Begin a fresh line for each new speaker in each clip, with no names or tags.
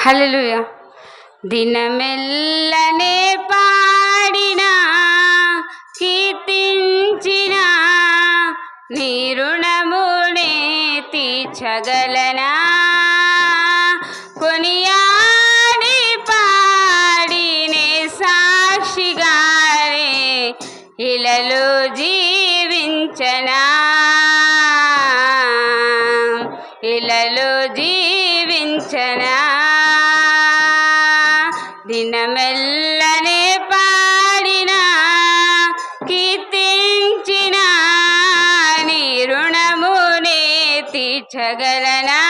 హల్లెలూయా. దినమెల్లనే పాడినా కీర్తించిన నీ రుణమునే తీర్చగలనా, కొనియాడి పాడినే సాక్షిగానే ఇలలో జీవించనా, ఇలలో జీవించనా. దినమెల్లనే పాడినా కీర్తించిన నీ రుణమునే తీర్చగలనా,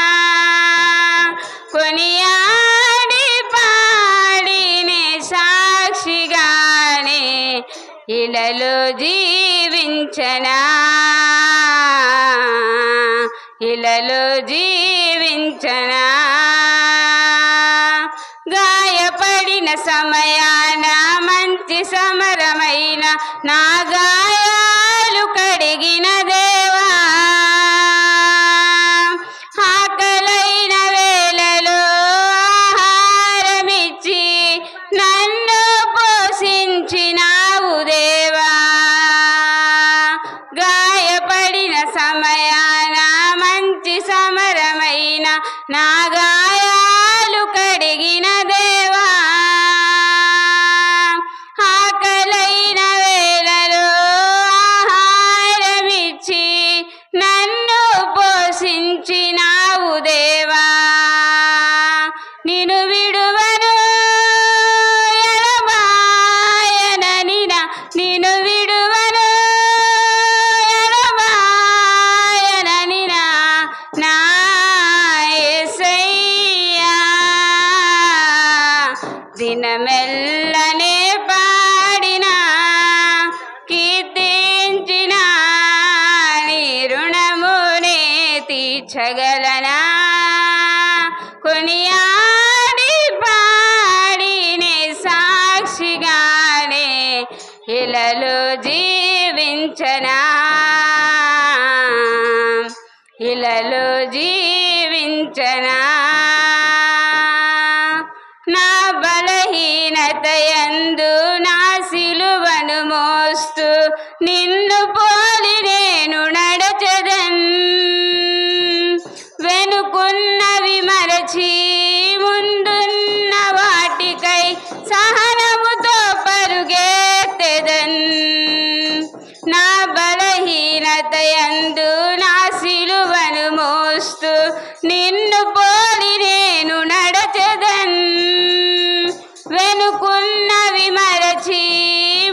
కొనియాడి పాడినే సాక్షిగానే ఇలలో జీవించనా, ఇలలో జీవించనా. గాయపడిన సమయాన మంచి సమరమైన నా గాయాలు కడిగిన దేవా, ఆకలైన వేళలో ఆహారమిచ్చి నన్ను పోషించినావు దేవా. గాయపడిన సమయాన మంచి సమరమైన నా గాయాలు కడిగిన దేవా, ఆకలైన వేళలో ఆహారమిచ్చి నన్ను పోషించినావు దేవా. నిన్ను విడువను ఎడబాయననినా, నిన్ను విడువను ఎడబాయననినా నా యేసయ్యా. దినమెల్లనే పాడినా కీర్తించిన నీ రుణమునే తీర్చగలనా, కొనియాడి పాడినే సాక్షిగానే ఇలలో జీవించనా, ఇలలో జీవించనా. నా బలహీనతయందు నా సిలువను మోస్తూ నిన్ను పోలి నేను నడచెదన్, వెనుకున్నవి మరచి ముందున్న వాటికై సహనముతో పరుగెత్తెదన్. నా బలహీనతయందు నా సిలువను మోస్తూ నిన్ను పోలి నేను నడచెదన్, వెనుకున్నవి మరచి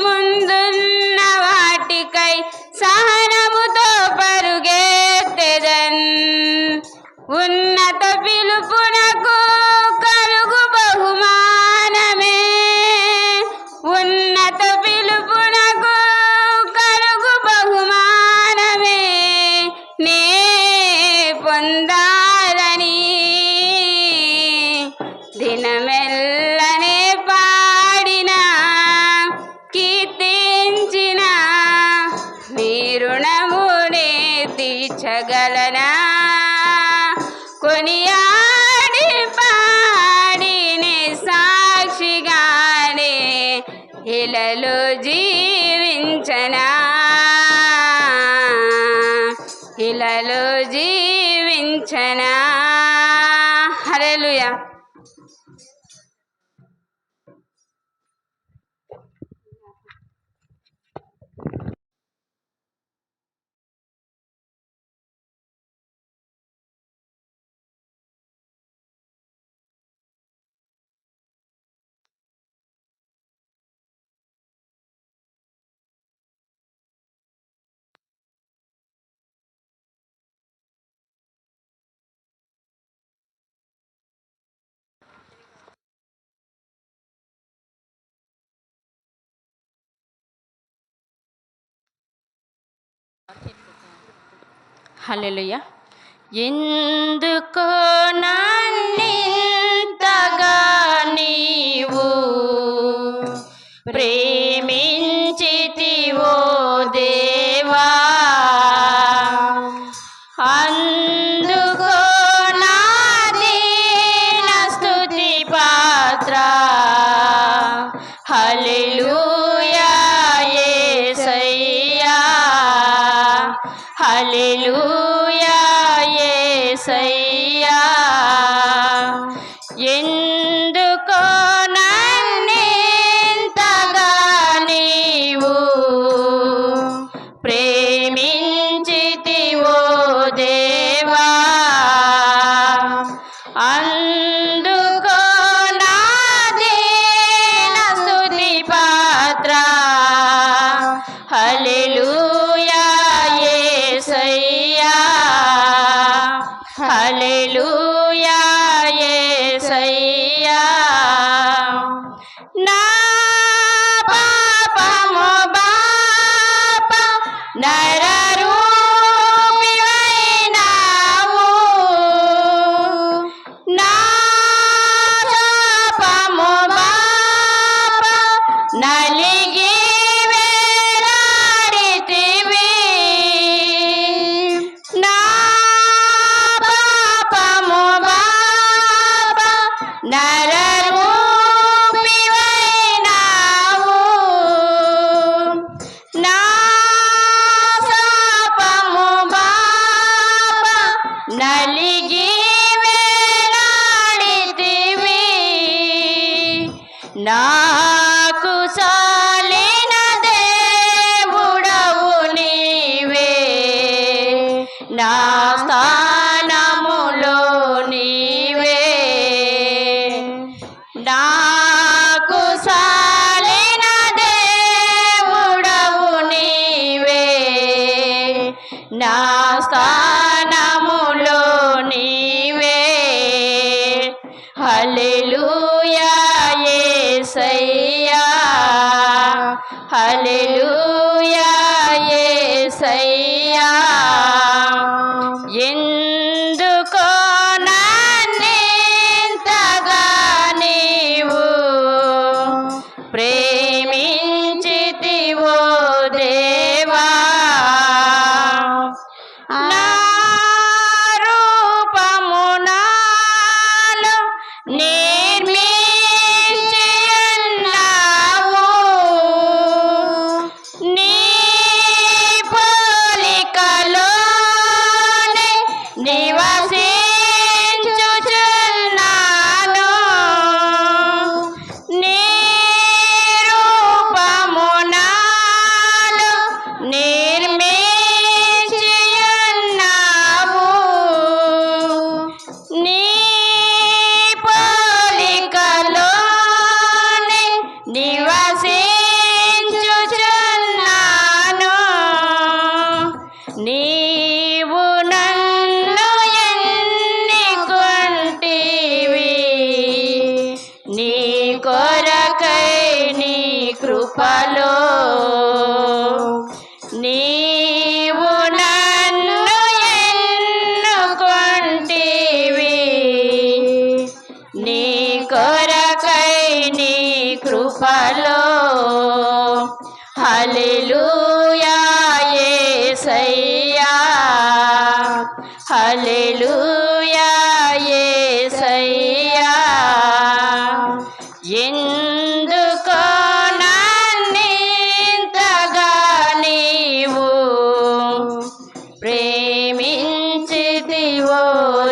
ముందున్న వాటికై సహనముతో పరుగెత్తెదన్. ఉన్నత పిలుపునకు కలుగు బహుమానమే, ఉన్నత పిలుపునకు కలుగు బహుమానమే నే పొందాలని దినమెల్లనే పాడినా కీర్తించిన నీ రుణమునే తీర్చగలనా, కొనియాడి పాడినే సాక్షిగానే ఇలలో జీవించనా, ఇలలో జీవించనా. హల్లెలూయా.
హల్లెలూయా. ఎందుకో నన్నింతగా నీవు ప్రేమించితివో దేవా, అందుకో నా దీన స్తుతి హల్లెలూయా యేసయ్యా, హల్లెలూయా యేసయ్యా. ఎందుకో నన్నింతగా నీవు ప్రేమించితివో దేవా, అందుకో నా దీన స్తుతి పాత్ర. హల్లెలూయా యేసయ్యా, హల్లెలూయా యేసయ్యా. నా పాపము బాప నరరూపివైనావు, నా శాపము బాప నలిగి వేలాడితివి. నా పాపము బాప నరరూపివైనావు, నా శాపము బాప నలిగి వేలాడితివి. నాకు సాలిన దేవుడవు నీవే, నా స్థానములో నీవే. నాకు సాలిన దేవుడవు నీవే, నా స్థానములో నీవే. హల్లెలూయా యేసయ్యా, హల్లెలూయా యేసయ్యా. ఎందుకో నన్నింతగా నీవు ప్రేమించితివో దేవా, నా రూపము నాలో నిర్మించియున్నావు, నీ పోలికలోనే నివసించుచున్నాను. నీ రూపము నాలో నిర్మించియున్నావు, నీ పోలికలోనే నివసించుచున్నాను. నీవు నన్ను ఎన్నుకొంటివి, నీ కొరకై నీ కృపలో. నీవు నన్ను ఎన్నుకొంటివి, నీ కొరకై నీ కృపలో. హల్లెలూయా యేసయ్యా, హల్లెలూయా యేసయ్యా. ఎందుకో నన్నింతగా నీవు ప్రేమించితివో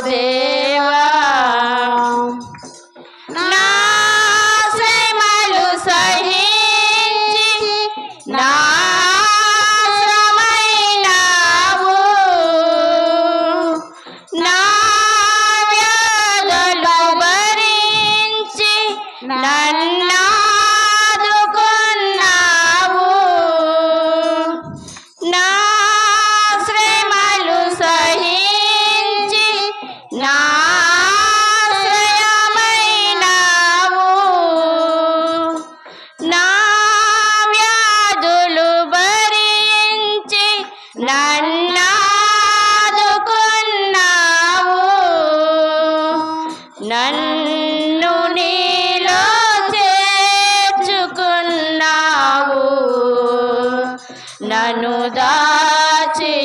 దేవా, నా శ్రమలు సహించి నా శ్రమైనావు, నా వ్యాధులు భరించి నన్నాదుకున్నావు, నా శ్రమలు సహించి నా ఆశ్రయమైనావు, నా వ్యాధులు భరించి నన్నాదుకున్నావు. నన్ను నీలో చేర్చుకున్నావు, నన్ను దాచియున్నావు.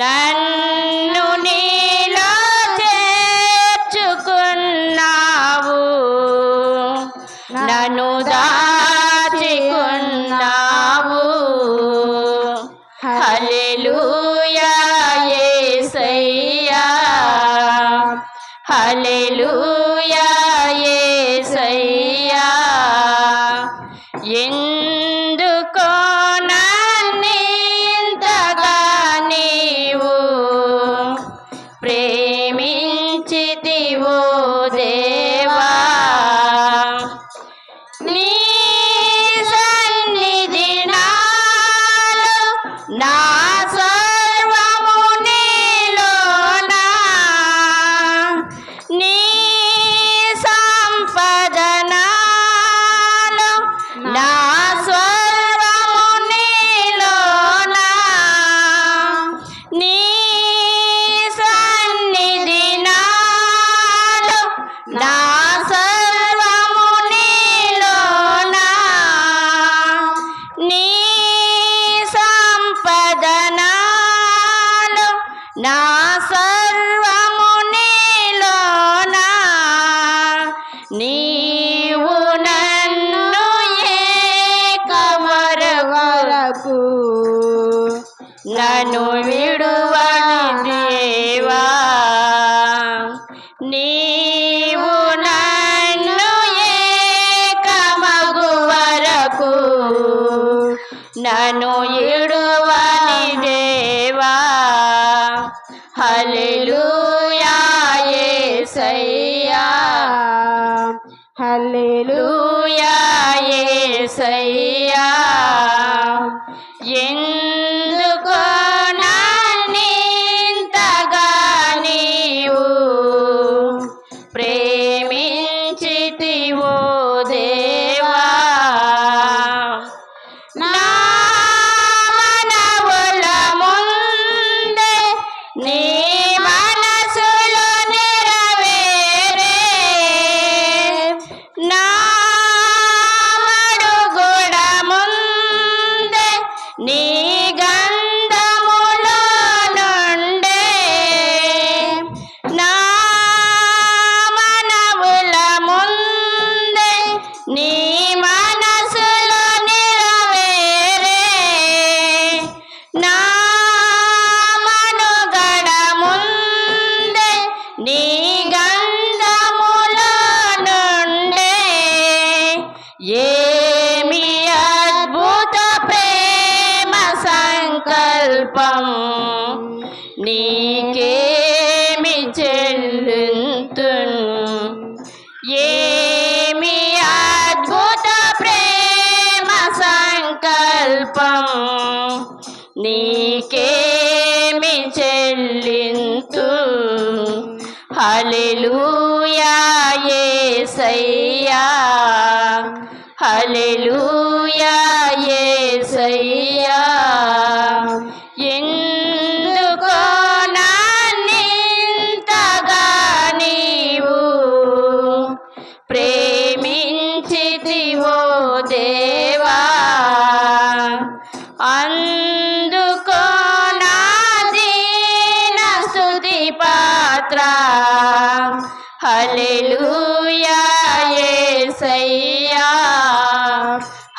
నన్ను నీలో చేర్చుకున్నావు, నన్ను దాచుకున్నావు. హల్లెలూయా యేసయ్యా, హల్లెలూయా యేసయ్యా. ఎందుకో నన్నింతగా నీవు ప్రేమించితివో దేవా. నీ సన్నిధి నాలో నా సర్వము నీలోనా, నీ సంపద నాలో నా సర్వము నీలోనా, నీ సన్నిధి నాలో నా సర్వము నీలోనా, నీ సంపద నాలో నా సర్వము నీలోనా. నీవు నన్ను ఏకమరవరకు నన్ను విడువని దేవా. నీవు నన్ను ఏకమగు వరకు నన్ను విడువని దేవా. హల్లెలూయా యేసయ్యా, హల్లెలూయా యేసయ్యా. ఎందుకో నన్నింతగా నీవు ప్రేమించితివో దేవా. నా మనవుల ముందే నీ మనసులో నెరవేరే, నా మడుగుడ ముందే నీ గంధములో నుండే, నా మనవుల ముందే నీ మనసులో నెరవేరే, నా మనుగడ ముందే నీ గంధములో నుండే. ఏమి అద్భుత ప్రేమ సంకల్పం, నీకేమి చెల్లింతును. ఏమి అద్భుత ప్రేమ సంకల్పం, నీకేమి చెల్లింతు. హల్లెలూయా యేసయ్యా, హల్లెలూయా యేసయ్యా. ఎందుకో నన్నింతగా నీవు ప్రేమించితివో దేవా. అందుకో నా దీన స్తుతి పాత్ర. హల్లెలూయా యేసయ్యా,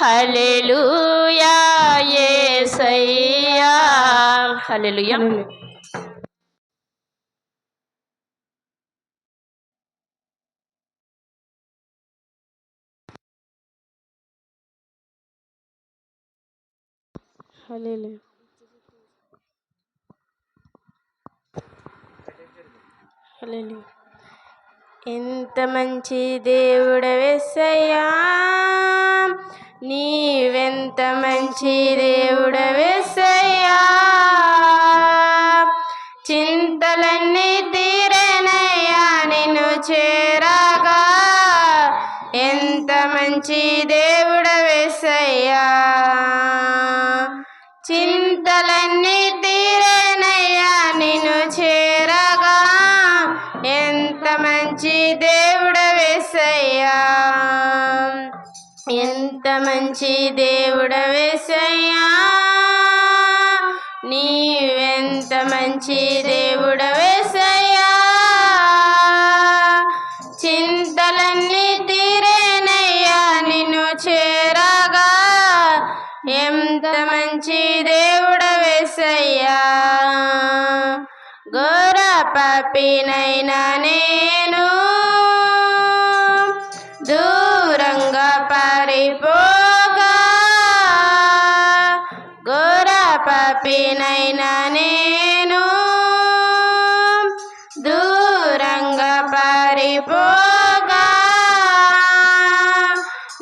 హల్లెలూయా యేసయ్యా. హల్లెలూయా.
హల్లెలూయా. హల్లెలూయా. ఎంత మంచి దేవుడవేసయ్యా, నీవెంత మంచి దేవుడవేసయ్యా. చింతలన్నీ తీరేనయ్యా నిన్ను చేరగా, ఎంత మంచి దేవుడవేసయ్యా. చింతలన్నీ తీరేనయ్యా నిన్ను చేరగా, ఎంత మంచి దేవుడవేసయ్యా. ఎంత మంచి దేవుడవేసయ్యా, నీవెంత మంచి దేవుడవేసయ్యా. చింతలన్నీ తీరేనయ్యా నిన్ను పాపినైనా నేను దూరంగా పారిపోగా ఘోర పాపినైనా నేను దూరంగా పారిపోగా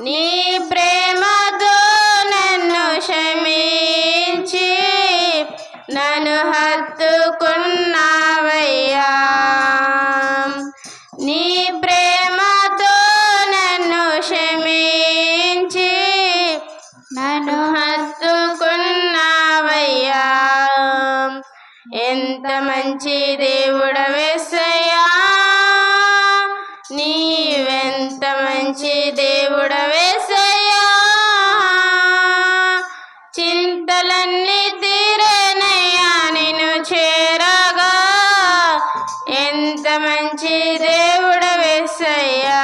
నీ ప్రేమతో నన్ను క్షమించి నన్ను హత్తుకున్నావయ్యా నీ ప్రేమతో నన్ను క్షమించి నన్ను హత్తుకున్నావయ్యా ఎంత మంచి దేవుడవేసయ్యా నీవెంత మంచి దేవుడవేసయ్యా చింతలన్నీ తీరేనయ్యా నిన్ను చేరగా ఎంత మంచి దేవుడవేసయ్యా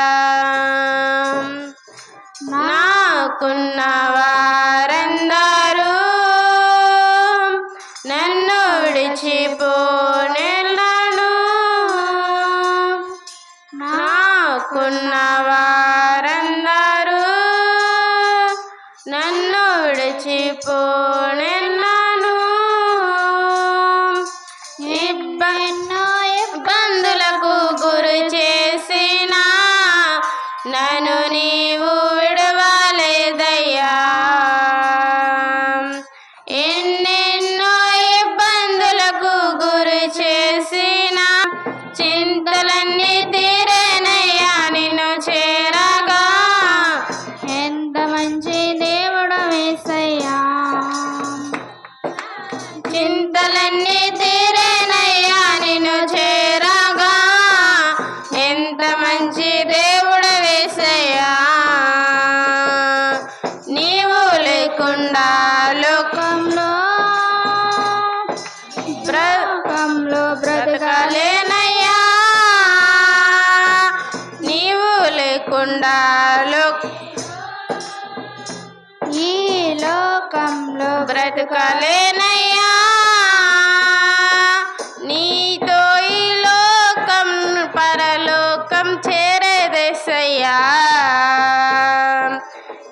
నాకున్న వారందరూ నన్ను విడిచిపోనేలను నాకున్న వారందరూ నన్ను విడిచిపోనేలను ఇబ్బందులకు గురి చేసిన నన్ను నీవు విడవలేదయ్యా ఎన్నెన్నో ఇబ్బందులకు గురి చేసిన చింతలన్నీ తీరేనయ్యా నిన్ను చేరగా ఎంత మంచి దేవుడవేసయ్యా చింతలన్నీ తీరేనయ్యా నిన్ను చేరగా ఎంత మంచి దేవుడవేసయ్యా నీవు లేకుండా లోకంలో బ్రతకలేనయ్యా నీవు లేకుండా ఈ లోకంలో బ్రతకలేనయ్యా నీతో ఈ లోకం పరలోకం చేరేదేసయ్యా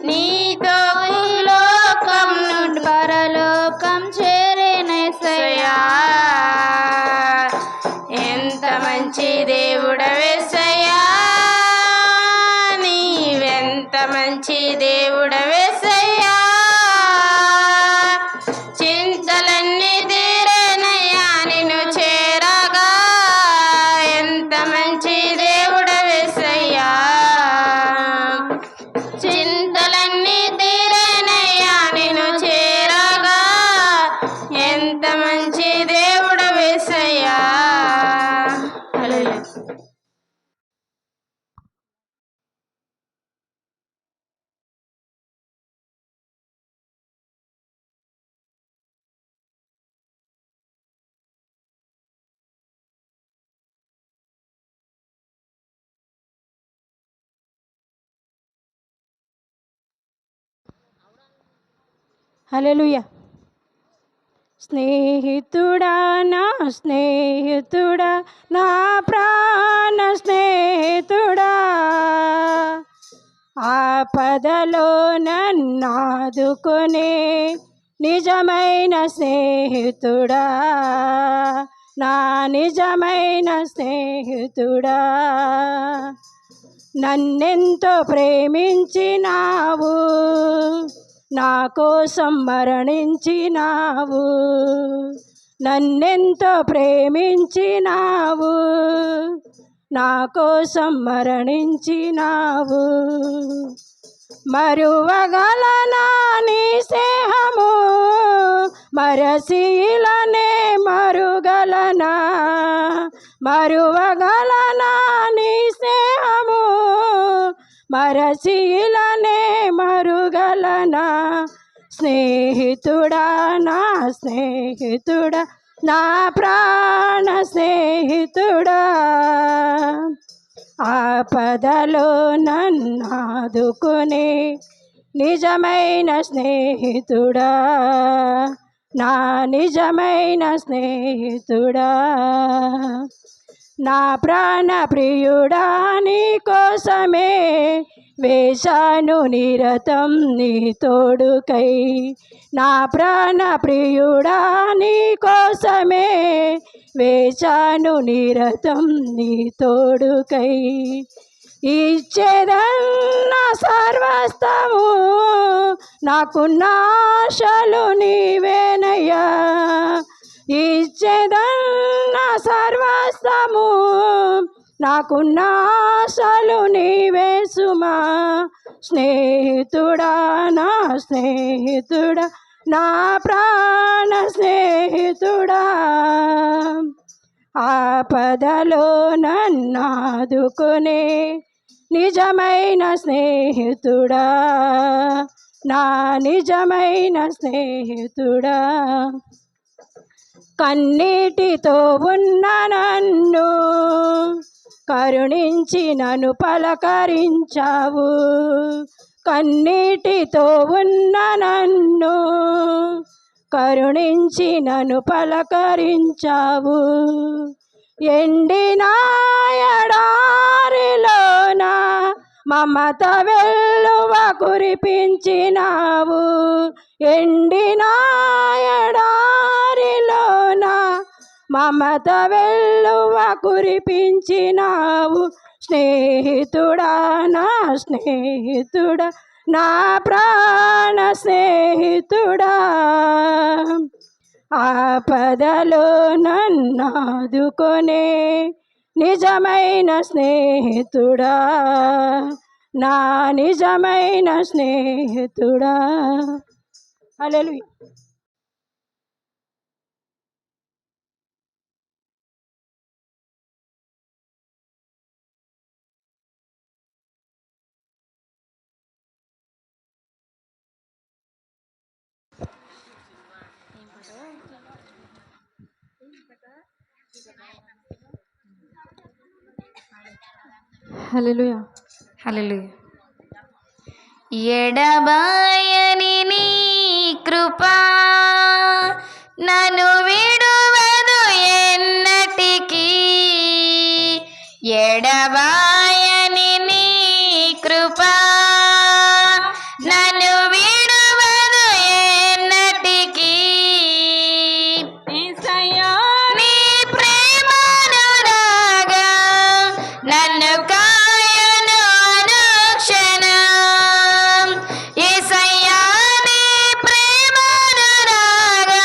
నీతో ఈ లోకం నుండి పరలోకం చేరేనేసయ్యా ఎంత మంచి దేవుడవేసయ్యా నీవెంత మంచి దేవుడవేసయ్యా చింతలన్నీ తీరేనయ్యా నిన్ను చేరగా ఎంత మంచి దేవుడవేసయ్యా చింతలన్నీ తీరేనయ్యా నిన్ను చేరగా ఎంత మంచి దేవుడవేసయ్యా హల్లెలూయా
హల్లెలూయా స్నేహితుడా నా స్నేహితుడా నా ప్రాణ స్నేహితుడా ఆపదలో నన్నాదుకునే నిజమైన స్నేహితుడా నా నిజమైన స్నేహితుడా నన్నెంతో ప్రేమించినావు నా కోసం మరణించినావు నన్నెంతో ప్రేమించినావు నా కోసం మరణించినావు మరువగలనా నీ స్నేహము మరశీలనే మరుగలనా మరువగలనా నీ స్నేహము మరశీలనే మరుగలనా స్నేహితుడా నా స్నేహితుడా నా ప్రాణ స్నేహితుడా ఆపదలో నన్నాదుకునే నిజమైన స్నేహితుడా నా నిజమైన స్నేహితుడా. నా ప్రాణ ప్రియుడా నీ కోసమే వేశాను నిరతం నీ తోడుకై. నా ప్రాణ ప్రియుడా నీ కోసమే వేశాను నిరతం నీ తోడుకై. ఇచ్చేదన్న సర్వస్తము నాకున్న ఆశలు నీవేనయ్యా. ఇచ్చేదన్న సర్వస్తము నాకున్న ఆశలు నీవే సుమా. స్నేహితుడా నా స్నేహితుడా నా ప్రాణ స్నేహితుడా. ఆపదలో నన్నాదుకునే నిజమైన స్నేహితుడా. నా నిజమైన స్నేహితుడా. కన్నీటితో ఉన్న నన్ను కరుణించి నన్ను పలకరించావు. కన్నీటితో ఉన్న నన్ను కరుణించి నన్ను పలకరించావు. ఎండిన ఎడారిలోన మమత వెల్లువ కురిపించినావు. ఎండిన ఎడారిలోన మమత వెల్లువ కురిపించినావు. స్నేహితుడా నా స్నేహితుడా నా ప్రాణ స్నేహితుడా. ఆపదలో నన్నాదుకొనే నిజమైన స్నేహితుడా. నా నిజమైన స్నేహితుడా. హల్లెలూయా.
హల్లెలూయా.
హల్లెలూయా. ఎడబాయని నీ కృపా నన్ను విడువదు ఎన్నటికీ. ఎడబాయని నీ కృపా నన్ను విడువదు ఎన్నటికీ. యేసయ్యా నీ ప్రేమానురాగా నన్ను కాయును అనుక్షణం. యేసయ్యా నీ ప్రేమానురాగా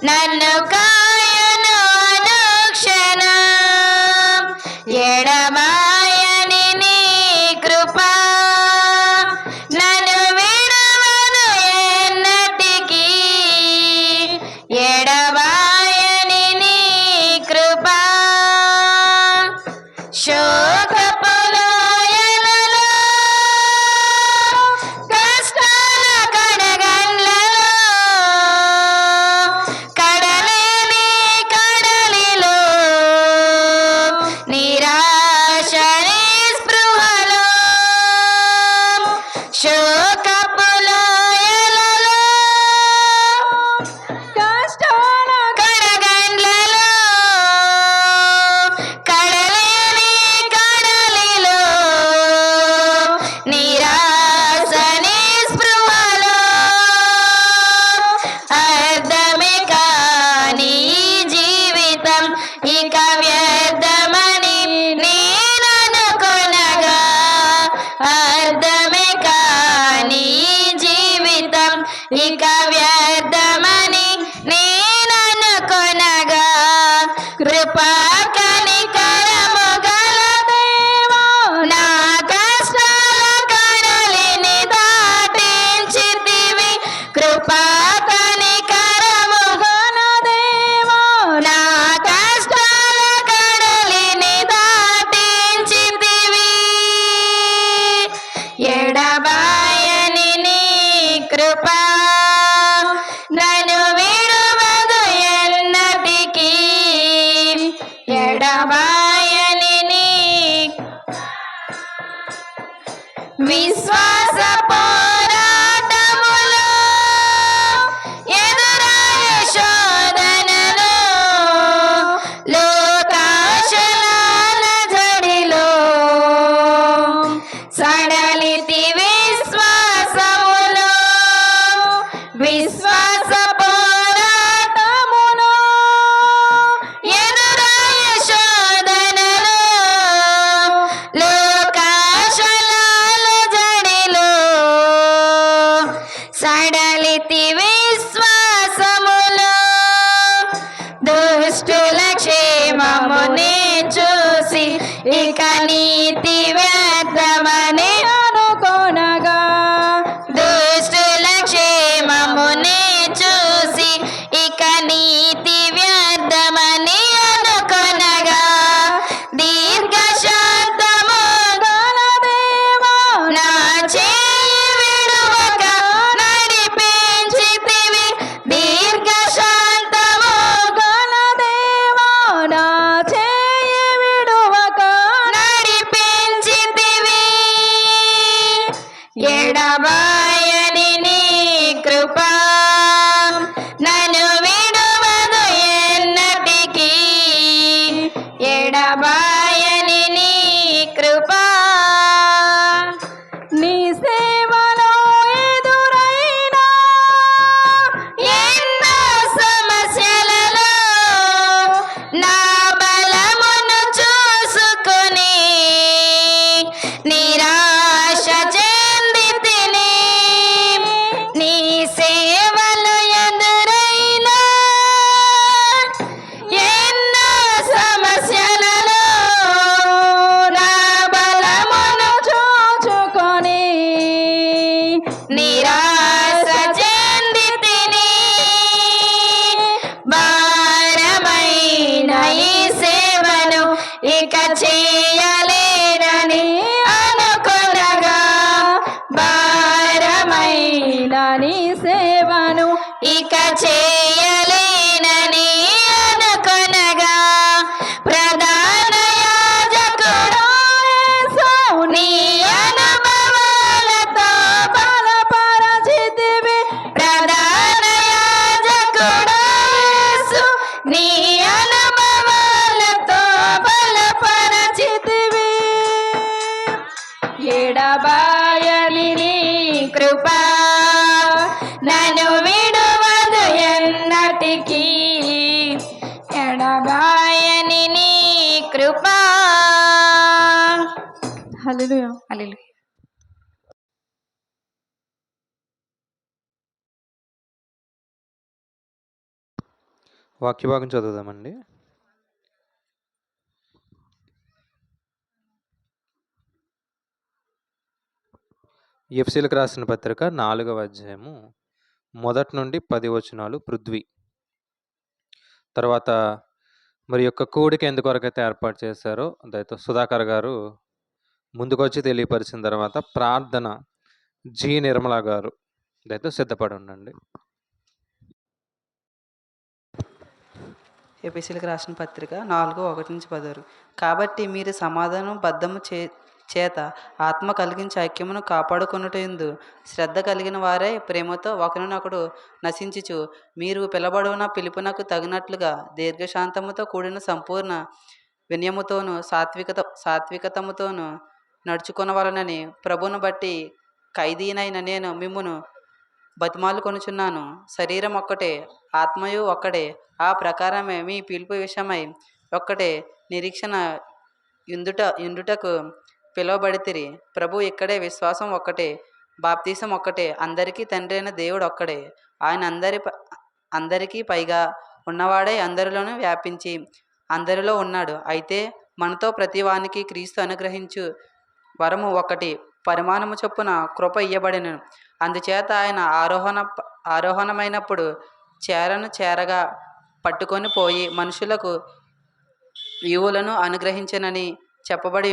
నన్ను కాయును అనుక్షణం. ఎడబాయని నీ కృపా నన్ను విడువదు ఎన్నటికీ. ఎడబాయని నీ కృపా శోకపు లోయలలో కష్టాల కడగండ్లలో కడలేని కడలిలో నిరాశ నిస్పృహలో శోకపు లోయలలో కష్టాల కడగండ్లలో కడలేని కడలిలో నిరాశ నిస్పృహలో అర్థమే కాని జీవితం ఇక వ్యర్థమని నేననుకొనగా. అర్థమే కాని జీవితం ఇక వ్యర్థమని నేననుకొనగా. కృపా కనికరము గల దేవా నా కష్టాల కడలిని దాటించితివి. కృపా కనికరము గల దేవా నా కష్టాల కడలిని దాటించితివి. ఎడబాయని నీ కృపా నన్ను విడువదు ఎన్నటికీ. ఎడబాయని నీ విశ్వాస పోరాటములో ఎదురా ఇక నీతి వ్యర్థమని
అనుకొనగా
దుష్టుల క్షేమమునే చూసి ఇక నీతి వ్యర్థమని అనుకొనగా దీర్ఘశాంతము
గల దేవా
నా చేయి విడువక నడిపించితివి దీర్ఘశాంతము
గల దేవా నా చేయి విడువక
నడిపించితివి ఎడబాయని నీ కృప నన్ను విడువదు ఎన్నటికీ ఎడబాయని నీ కృప
నీ సేవలో ఎదురైన
ఎన్నో సమస్యలలో నా బలమును చూసుకొని నిరాశ చెందితిని నీ సేవలు ఎదురైన ఎన్నో సమస్యలలో నా బలమును
చూచుకొని
నిరాశ చెందితిని భారమైన ఈ సేవను ఇక చేయలేనని అనుకొనగా భారమైన
నీ సేవను
ఇక చేయలేనని అనుకొనగా ప్రధాన యాజకుడు
యేసు
నీ అనుభవాలతో
బలపరచితివి
ప్రధాన యాజకుడు యేసు నీ అనుభవాలతో బలపరచితివి ఎడబాయని నీ కృప నన్ను విడువదు ఎన్నటికీ ఎడబాయని నీ కృప
హల్లెలూయా.
హల్లెలూయా.
వాక్యభాగం చదువుదామండి. ఎఫ్సీలకు రాసిన పత్రిక 4వ అధ్యాయము 1 నుండి 10 వచనాలు పృథ్వీ. తర్వాత మరి యొక్క కూడిక ఎందుకొరకైతే ఏర్పాటు చేశారో దయతో సుధాకర్ గారు ముందుకొచ్చి తెలియపరిచిన తర్వాత ప్రార్థన జి నిర్మల గారు దయతో సిద్ధపడి ఉండండి.
ఎపిసిలకు రాసిన పత్రిక 4:1-10. కాబట్టి మీరు సమాధానం బద్ధము చేత ఆత్మ కలిగించి ఐక్యమును కాపాడుకొనుటయందు శ్రద్ధ కలిగిన వారే ప్రేమతో ఒకరినొకడు నశించుచు మీరు పిలబడున పిలుపునకు తగినట్లుగా దీర్ఘశాంతముతో కూడిన సంపూర్ణ వినయముతోనూ సాత్వికతముతోనూ నడుచుకొనవలనని ప్రభువును బట్టి ఖైదీనైన నేను మిమ్మును బతిమాలు కొనుచున్నాను. శరీరం ఒక్కటే, ఆత్మయు ఒక్కడే. ఆ ప్రకారమే మీ పిలుపు విషయమై ఒక్కటే నిరీక్షణ యుండుటకు పిలువబడితిరి. ప్రభు ఇక్కడే, విశ్వాసం ఒక్కటే, బాప్తీసం ఒక్కటే, అందరికీ తండ్రి అయిన దేవుడు ఒక్కడే. ఆయన అందరికీ పైగా ఉన్నవాడై అందరిలోనూ వ్యాపించి అందరిలో ఉన్నాడు. అయితే మనతో ప్రతి వానికి క్రీస్తు అనుగ్రహించు వరము ఒకటి, పరిమాణము చొప్పున కృప ఇయ్యబడినను. అందుచేత ఆయన ఆరోహణమైనప్పుడు చేరగా పట్టుకొని పోయి మనుషులకు ఈవులను అనుగ్రహించనని చెప్పబడి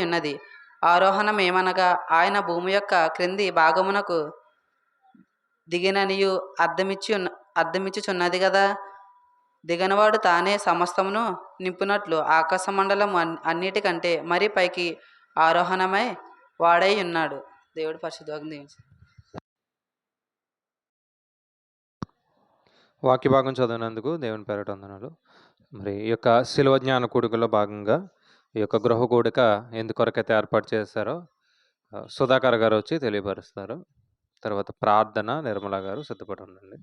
ఉన్నది. ఆరోహణం ఏమనగా ఆయన భూమి యొక్క క్రింది భాగమునకు దిగిననియు అర్థమిచ్చుచున్నది కదా. దిగనవాడు తానే సమస్తమును నింపునట్లు ఆకాశ మండలం అన్నిటికంటే మరి పైకి ఆరోహణమై వాడై ఉన్నాడు. దేవుడి పరిశుద్ధ
వాక్యభాగం చదివినందుకు దేవుని పేరట వందనాలు. మరి ఈ యొక్క శిలువ జ్ఞాన కూడికలో భాగంగా ఈ యొక్క గృహ కూడిక ఎందుకొరకైతే ఏర్పాటు చేశారో సుధాకర్ గారు వచ్చి తెలియపరుస్తారు. తర్వాత ప్రార్థన నిర్మల గారు సిద్ధపడి ఉండండి.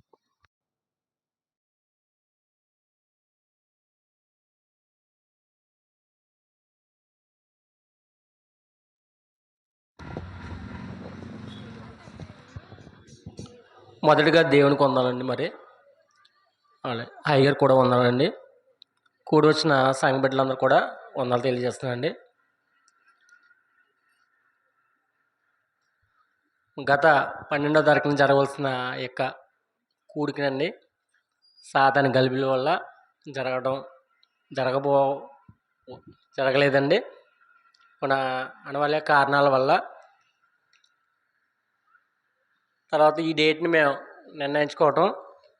మొదటిగా దేవునికి వందాలండి. మరి అలాగే అయ్యగారు కూడా వందాలండి. కూడి వచ్చిన సంఘ బిడ్డలందరూ కూడా వందనాలు తెలియజేస్తున్నానండి. గత 12వ తారీఖున జరగవలసిన యొక్క కూడికనండి సాతాను గలిబిలి వల్ల జరగబో జరగలేదండి. మన అనివార్య కారణాల వల్ల తర్వాత ఈ డేట్ని మేము నిర్ణయించుకోవటం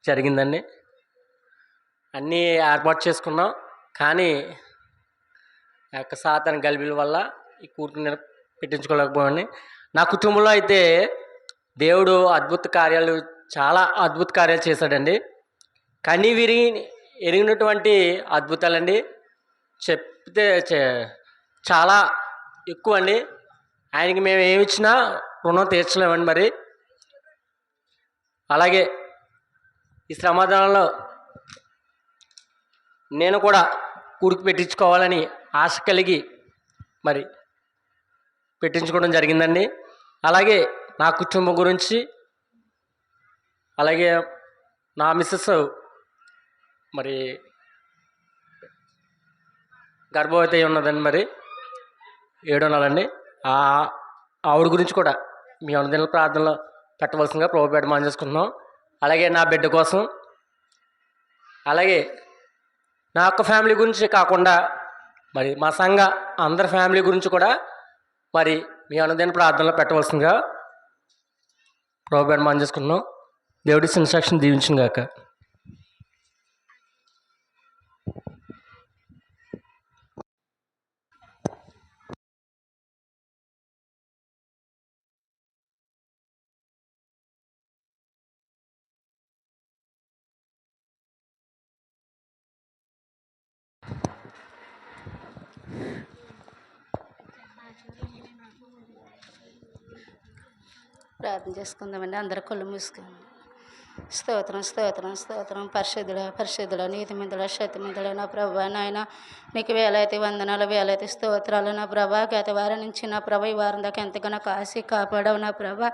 జరిగిందండి. అన్నీ ఏర్పాటు చేసుకున్నాం, కానీ ఆ యొక్క సాతాను గలిబిలి వల్ల ఈ కూడికని పెట్టించుకోలేకపోయాన్ని. నా కుటుంబంలో అయితే దేవుడు చాలా అద్భుత కార్యాలు చేశాడండి. కని ఎరిగినటువంటి అద్భుతాలండి. చెప్తే చాలా ఎక్కువ అండి. ఆయనకి మేము ఏమి ఇచ్చినా రుణం తీర్చలేమండి. మరి అలాగే ఈ శ్రమదానంలో నేను కూడా కూడికి పెట్టించుకోవాలని ఆశ కలిగి మరి పెట్టించుకోవడం జరిగిందండి. అలాగే నా కుటుంబం గురించి, అలాగే నా మిస్సెస్ మరి గర్భవతి అయి ఉన్నదండి. మరి 7వ నెలండి. ఆవిడ గురించి కూడా మీ అనుదిన ప్రార్థనలో పెట్టవలసిందిగా ప్రభుపేట మనం చేసుకుంటున్నాం. అలాగే నా బిడ్డ కోసం, అలాగే నా యొక్క ఫ్యామిలీ గురించి కాకుండా మరి మా సంఘ అందరి ఫ్యామిలీ గురించి కూడా మరి మీ అనుదిన ప్రార్థనలో పెట్టవలసిందిగా ప్రభుపేట మనం చేసుకుంటున్నాం. దేవుడి ఇన్స్ట్రక్షన్ దీవించిన గాక.
ప్రార్థన చేసుకుందామండి. అందరూ కళ్ళు మూసుకుందాం. స్తోత్రం స్తోత్రం స్తోత్రం. పరిశుద్ధుడ నీతిమంతుడ శక్తిమంతుడ నా ప్రభా నాయన నీకు వేలైతే వందనాలు, వేలైతే స్తోత్రాలు నా ప్రభా. గత వారం నుంచి నా ప్రభా ఈ వారం దాకా ఎంతగానో కాసి కాపాడవు నా ప్రభా.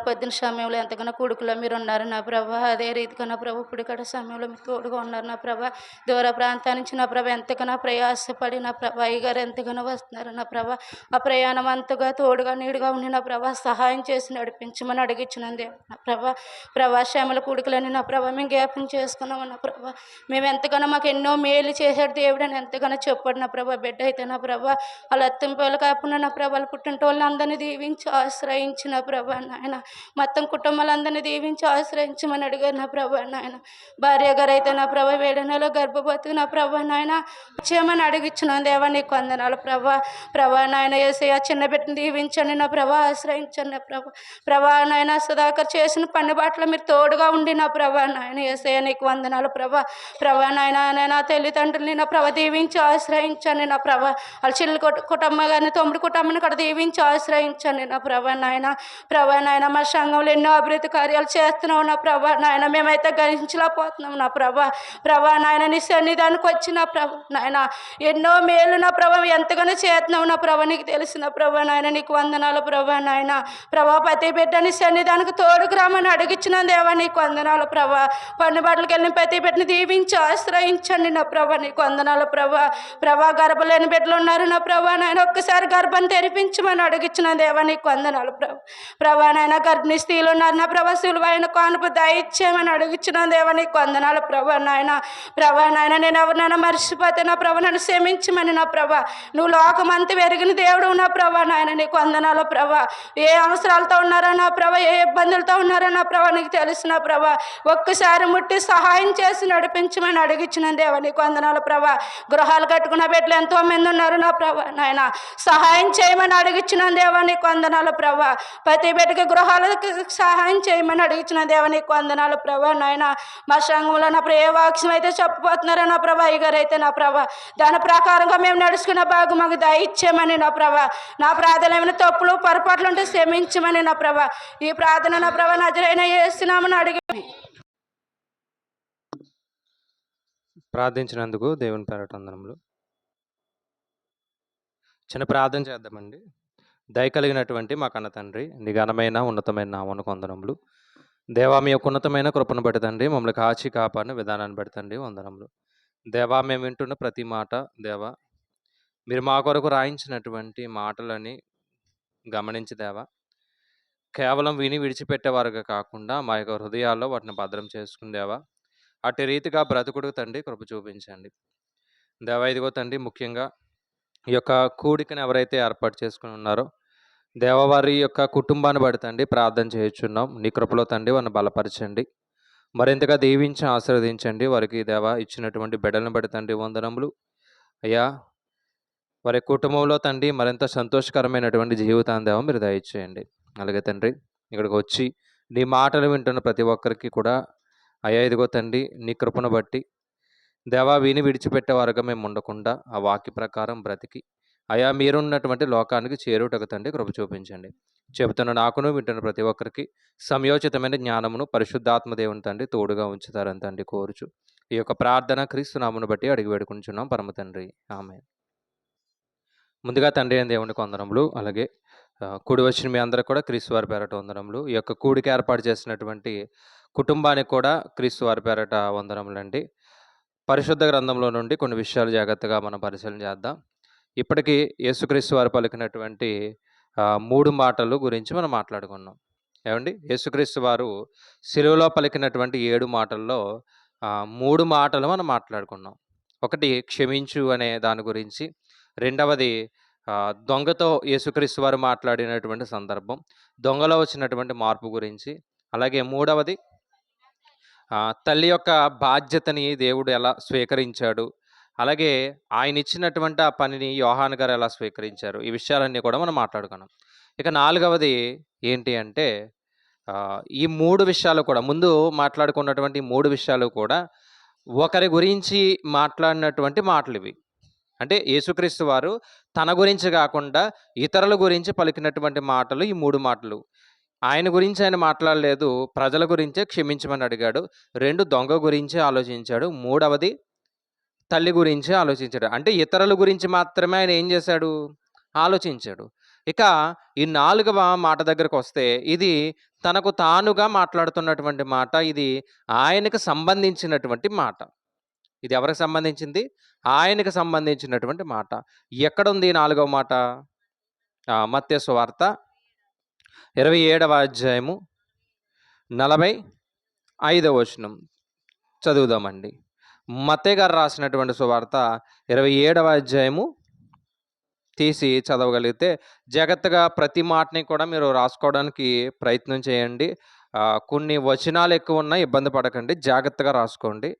పొద్దున సమయంలో ఎంతగానో కొడుకులో మీరు ఉన్నారు నా ప్రభా. అదే రీతిగా నా ప్రభా పుడికడ సమయంలో మీరు తోడుగా ఉన్నారు నా ప్రభా. దూర ప్రాంతాల నుంచి నా ప్రభా ఎంతగానో ప్రయాసపడి నా ప్రభా అయ్యగారు ఎంతగానో వస్తున్నారు నా ప్రభా. ఆ ప్రయాణం అంతగా తోడుగా నీడుగా ఉండి నా ప్రభా సహాయం చేసి నడిపించమని అడిగించినందే నా ప్రభా. శ్యామల కూడికలని నా ప్రభా మేము జ్ఞాపం చేసుకున్నాము నా ప్రభా. మేము ఎంతగానో మాకు ఎన్నో మేలు చేశాడు దేవుడు అని ఎంతగానో చెప్పాడు నా ప్రభా. బిడ్డ అయితే నా ప్రభా వాళ్ళ అత్తింపలు కాకుండా నా ప్రభాలు పుట్టిన వాళ్ళని అందరినీ దీవించి ఆశ్రయించిన ప్రభా నాయన. మొత్తం కుటుంబాలందరినీ దీవించి ఆశ్రయించమని అడిగారు నా ప్రభా నాయన. భార్య గారు అయితే నా ప్రభా 7 నెలల గర్భవతి నా ప్రభా నాయన చేయమని అడిగించున్నాను దేవా. నీకు వందనాలు ప్రభా నాయన. యేసయ్య చిన్న బిడ్డను దీవించండి నా ప్రభా, ఆశ్రయించండి నా ప్రభా నాయన. సుధాకర్ చేసిన పని బాటలో మీరు తోడుగా ఉండి నా ప్రభా నాయన. యేసయ్య నీకు వందనాలు ప్రభా నాయన. నా తల్లిదండ్రులని నా ప్రభా దీవించి ఆశ్రయించండి నా ప్రభా. వాళ్ళ చెల్లి కుటుంబం కానీ తమ్ముడు కుటుంబాన్ని కూడా దీవించి ఆశ్రయించండి నా ప్రభా నాయన. మా సంఘంలో ఎన్నో అభివృద్ధి కార్యాలు చేస్తున్నావు నా ప్రభా నాయన. మేమైతే గణించలేకపోతున్నాం నా ప్రభా నాయన. నీ సన్నిధానికి వచ్చిన ప్రభా నాయన ఎన్నో మేలు నా ప్రభా ఎంతగానో చేస్తున్నావు నా ప్రభా. నీకు తెలిసిన ప్రభా నాయన. నీకు వందనాలు ప్రభా నాయన. ప్రతి బిడ్డని సన్నిధానికి తోడుకు రామని అడిగించిన దేవా. నీకు వందనాలు పన్ను బట్టలకు వెళ్ళిన ప్రతి బిడ్డని దీవించి ఆశ్రయించండి నా ప్రభా. నీకు వందనాలు గర్భం లేని బిడ్డలు ఉన్నారు నా ప్రభా నాయన. ఒక్కసారి గర్భం తెరిపించమని అడిగించిన దేవా. నీకు వందనాలు ప్రభా నాయన. గర్భిణీ స్త్రీలు ఉన్నారు నా ప్రభా. సులువైన కానుపు దయచేయమని అడిగించిన దేవా. నీకు వందనాలు ప్రభా నాయన. నేను ఎవరినైనా మర్చిపోతే నా ప్రభా నన్ను క్షమించమని నా ప్రభా. నువ్వు లోకమంతా వెరిగిన దేవుడు నా ప్రభా నాయన. నీకు వందనాలు ప్రభా. ఏ అవసరాలతో ఉన్నారో నా ప్రభా, ఏ ఇబ్బందులతో ఉన్నారో నా ప్రభా నీకు తెలిసిన ప్రభా. ఒక్కసారి ముట్టి సహాయం చేసి నడిపించమని అడిగించిన దేవా. నీకు వందనాలు ప్రభా. గృహాలు కట్టుకున్న బిడ్డలు ఎంతో మంది ఉన్నారు నా ప్రభా నాయన. సహాయం చేయమని అడిగించిన దేవా. నీకు వందనాలు ప్రభా. ప్రతి బిడ్డకి గృహాలకు సహాయం చేయమని అడిగించిన దేవా. నీకు వందనాలు ప్రభా నాయన. మా సంఘంలో నా ఏ వాక్యం అయితే చెప్పబోతున్నారో నా ప్రభా అయ్యగారు అయితే నా ప్రభా దాని ప్రకారంగా మేము నడుచుకున్న భాగం మాకు దయచేయమని నా ప్రభా. నా ప్రార్థన ఏమైనా తప్పులు పొరపాట్లు ఉంటే క్షమించమని నా ప్రభా. ఈ ప్రార్థన నా ప్రభా నజరైన యేసునామమున అడిగి
ప్రార్థించినందుకు దేవుని పేరట వందనములు. చిన్న ప్రార్థన చేద్దామండి. దయ కలిగినటువంటి మా కన్న తండ్రి, నీ ఘనమైన ఉన్నతమైన నామమునకు వందనములు. దేవా మీ యొక్క ఉన్నతమైన కృపను బట్టి తండ్రి మమ్మల్ని కాచి కాపాడిన విధానాన్ని బట్టి తండ్రి వందనములు. దేవా మేము వింటున్న ప్రతి మాట దేవా మీరు మా కొరకు రాయించినటువంటి మాటలని గమనించి దేవా, కేవలం విని విడిచిపెట్టేవారుగా కాకుండా మా యొక్క హృదయాల్లో వాటిని భద్రం చేసుకుని దేవా, అట్టి రీతిగా బ్రతుకుడు తండ్రి కృప చూపించండి. దేవా, ఇదిగో తండ్రి, ముఖ్యంగా ఈ యొక్క కూడికను ఎవరైతే ఏర్పాటు చేసుకుని ఉన్నారో దేవా, వారి యొక్క కుటుంబాన్ని బట్టి తండ్రి ప్రార్థన చేయుచున్నాం. నీ కృపలో తండ్రి వారిని బలపరచండి, మరింతగా దీవించి ఆశీర్వదించండి. వారికి దేవా ఇచ్చినటువంటి బిడ్డలను బట్టి తండ్రి వందనములు అయ్యా. వారి కుటుంబంలో తండ్రి మరింత సంతోషకరమైనటువంటి జీవితాన్ని దేవా మీరు దయచేయండి. అలాగే తండ్రి, ఇక్కడికి వచ్చి నీ మాటలు వింటున్న ప్రతి ఒక్కరికి కూడా అయ్యా, ఇదిగో తండ్రి, నీ కృపను బట్టి దేవా విని విడిచిపెట్టే వారుగా మేము ఉండకుండా ఆ వాక్య ప్రకారం బ్రతికి అయా మీరున్నటువంటి లోకానికి చేరుటకు తండ్రి కృప చూపించండి. చెబుతున్న నాకును వింటున్న ప్రతి ఒక్కరికి సమయోచితమైన జ్ఞానమును పరిశుద్ధాత్మ దేవుని తండ్రి తోడుగా ఉంచుతారని తండ్రి కోరుచు ఈ యొక్క ప్రార్థన క్రీస్తు నామమును బట్టి అడిగి వేడుకుంటున్నాం పరమ తండ్రి, ఆమేన్. ముందుగా తండ్రి అయిన దేవునికి వందనములు. అలాగే కూడి వచ్చిన మీ అందరికి కూడా క్రీస్తు వారి పేరట వందనములు. ఈ యొక్క కూడికి ఏర్పాటు చేసినటువంటి కుటుంబానికి కూడా క్రీస్తు వారి పేరట వందనములండి. పరిశుద్ధ గ్రంథంలో నుండి కొన్ని విషయాలు జాగ్రత్తగా మనం పరిశీలన చేద్దాం. ఇప్పటికీ యేసుక్రీస్తు వారు పలికినటువంటి 3 మాటలు గురించి మనం మాట్లాడుకున్నాం. ఏమండి, యేసుక్రీస్తు వారు సిలువలో పలికినటువంటి 7 మాటల్లో 3 మాటలు మనం మాట్లాడుకున్నాం. ఒకటి క్షమించు అనే దాని గురించి, రెండవది దొంగతో యేసుక్రీస్తు వారు మాట్లాడినటువంటి సందర్భం, దొంగలో వచ్చినటువంటి మార్పు గురించి, అలాగే మూడవది తల్లి యొక్క బాధ్యతని దేవుడు ఎలా స్వీకరించాడు, అలాగే ఆయన ఇచ్చినటువంటి ఆ పనిని యోహాను గారు ఎలా స్వీకరించారు, ఈ విషయాలన్నీ కూడా మనం మాట్లాడుకున్నాం. ఇక నాలుగవది ఏంటి అంటే ఈ 3 విషయాలు కూడా ముందు మాట్లాడుకున్నటువంటి 3 విషయాలు కూడా ఒకరి గురించి మాట్లాడినటువంటి మాటలు ఇవి. అంటే యేసుక్రీస్తు వారు తన గురించి కాకుండా ఇతరుల గురించి పలికినటువంటి మాటలు ఈ 3 మాటలు. ఆయన గురించి ఆయన మాట్లాడలేదు, ప్రజల గురించే క్షమించమని అడిగాడు. 2 దొంగ గురించి ఆలోచించాడు, మూడవది తల్లి గురించి ఆలోచించాడు. అంటే ఇతరుల గురించి మాత్రమే ఆయన ఏం చేశాడు, ఆలోచించాడు. ఇక ఈ 4వ మాట దగ్గరకు వస్తే ఇది తనకు తానుగా మాట్లాడుతున్నటువంటి మాట. ఇది ఆయనకు సంబంధించినటువంటి మాట. ఇది ఎవరికి సంబంధించింది, ఆయనకు సంబంధించినటువంటి మాట. ఎక్కడుంది 4వ మాట? మత్తయి సువార్త 27వ అధ్యాయము 45వ వచనం చదువుదామండి. మత్తయి గారు రాసినటువంటి సువార్త 27వ అధ్యాయము తీసి చదవగలిగితే జాగ్రత్తగా ప్రతి మాటని కూడా మీరు రాసుకోవడానికి ప్రయత్నం చేయండి. కొన్ని వచనాలు ఎక్కువ ఉన్నాయి, ఇబ్బంది పడకండి, జాగ్రత్తగా రాసుకోండి.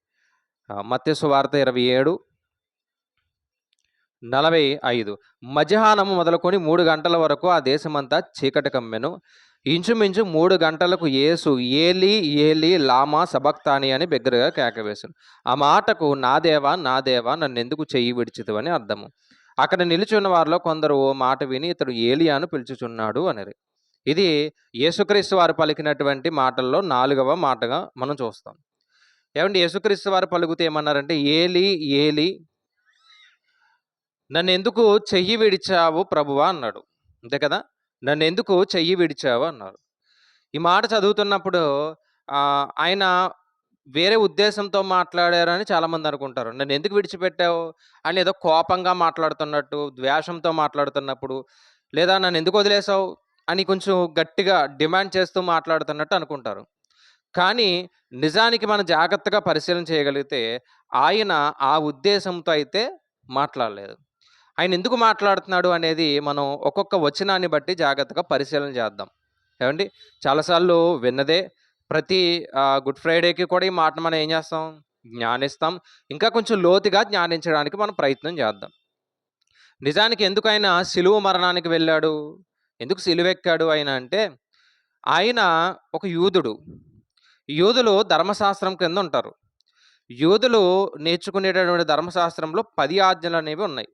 మత్తయి సువార్త 27:45. మధ్యాహ్నము మొదలుకొని 3 గంటల వరకు ఆ దేశమంతా చీకటి కమ్మెను. ఇంచుమించు 3 గంటలకు యేసు ఏలీ ఏలీ లామా సబక్తాని అని బిగ్గరగా కేకవేశాను. ఆ మాటకు నా దేవా నా దేవా నన్నెందుకు చెయ్యి విడిచితివని అర్థము. అక్కడ నిలుచున్న వారిలో కొందరు ఓ మాట విని ఇతడు ఏలియాను పిలుచుచున్నాడు అనేది. ఇది యేసుక్రీస్తు వారు పలికినటువంటి మాటల్లో 4వ మాటగా మనం చూస్తాం. ఏమండి, యేసుక్రీస్తు వారు పలుకుతూ ఏమన్నారంటే, ఏలీ ఏలీ నన్ను ఎందుకు చెయ్యి విడిచావు ప్రభువా అన్నాడు. అంతే కదా, నన్ను ఎందుకు చెయ్యి విడిచావు అన్నారు. ఈ మాట చదువుతున్నప్పుడు ఆయన వేరే ఉద్దేశంతో మాట్లాడారని చాలామంది అనుకుంటారు. నన్ను ఎందుకు విడిచిపెట్టావు అని ఏదో కోపంగా మాట్లాడుతున్నట్టు, ద్వేషంతో మాట్లాడుతున్నప్పుడు, లేదా నన్ను ఎందుకు వదిలేసావు అని కొంచెం గట్టిగా డిమాండ్ చేస్తూ మాట్లాడుతున్నట్టు అనుకుంటారు. కానీ నిజానికి మనం జాగ్రత్తగా పరిశీలన చేయగలిగితే ఆయన ఆ ఉద్దేశంతో అయితే మాట్లాడలేదు. ఆయన ఎందుకు మాట్లాడుతున్నాడు అనేది మనం ఒక్కొక్క వచనాన్ని బట్టి జాగ్రత్తగా పరిశీలన చేద్దాం. ఏమండి, చాలాసార్లు విన్నదే. ప్రతి గుడ్ ఫ్రైడేకి కూడా ఈ మాట మనం ఏం చేస్తాం, జ్ఞానిస్తాం. ఇంకా కొంచెం లోతుగా జ్ఞానించడానికి మనం ప్రయత్నం చేద్దాం. నిజానికి ఎందుకు ఆయన సిలువ మరణానికి వెళ్ళాడు, ఎందుకు సిలువెక్కాడు ఆయన అంటే, ఆయన ఒక యూదుడు. యూదులు ధర్మశాస్త్రం కింద ఉంటారు. యూదులు నేర్చుకునేటటువంటి ధర్మశాస్త్రంలో 10 ఆజ్ఞలు అనేవి ఉన్నాయి.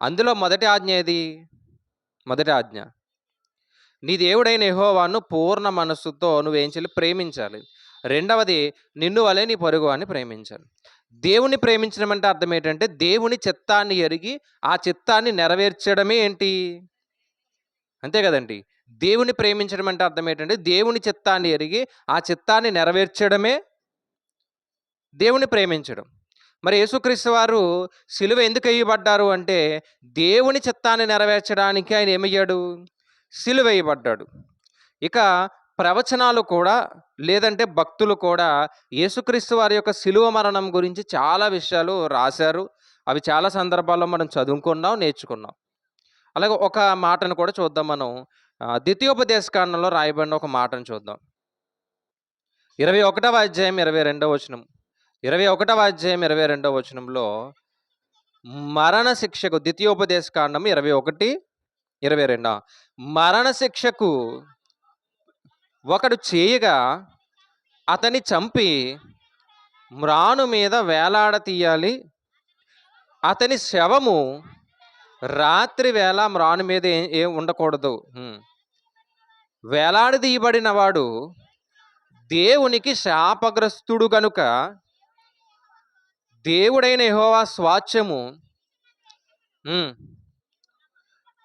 అందులో మొదటి ఆజ్ఞ ఏది? మొదటి ఆజ్ఞ, నీ దేవుడైన యెహోవాను పూర్ణ మనస్సుతో నువ్వేం చేయాలి, ప్రేమించాలి. రెండవది, నిన్ను వలె నీ పొరుగు అని ప్రేమించాలి. దేవుని ప్రేమించడం అంటే అర్థం ఏంటంటే, దేవుని చిత్తాన్ని ఎరిగి ఆ చిత్తాన్ని నెరవేర్చడమే ఏంటి, అంతే కదండి. దేవుని ప్రేమించడం అంటే అర్థం ఏంటంటే, దేవుని చిత్తాన్ని ఎరిగి ఆ చిత్తాన్ని నెరవేర్చడమే దేవుని ప్రేమించడం. మరి యేసుక్రీస్తు వారు సిలువ ఎందుకు వేయబడ్డారు అంటే దేవుని చిత్తాన్ని నెరవేర్చడానికి ఆయన ఏమయ్యాడు? సిలువ వేయబడ్డాడు. ఇక ప్రవచనాలు కూడా లేదంటే భక్తులు కూడా యేసుక్రీస్తు వారి యొక్క సిలువ మరణం గురించి చాలా విషయాలు రాశారు. అవి చాలా సందర్భాల్లో మనం చదువుకున్నాం, నేర్చుకున్నాం. అలాగే ఒక మాటను కూడా చూద్దాం మనం. ద్వితీయోపదేశకాండంలో రాయబడిన ఒక మాటను చూద్దాం. 21వ అధ్యాయం 22వ వచనం. 21వ అధ్యాయం 22వ వచనంలో మరణ శిక్షకు, ద్వితీయోపదేశకాండం 21:22, మరణ శిక్షకు ఒకడు చేయగా అతని చంపి మ్రాను మీద వేలాడ తీయాలి. అతని శవము రాత్రి వేళ మ్రాను మీద ఏం ఉండకూడదు. వేలాడదీయబడిన వాడు దేవునికి శాపగ్రస్తుడు గనుక దేవుడైన యెహోవా స్వాస్థ్యము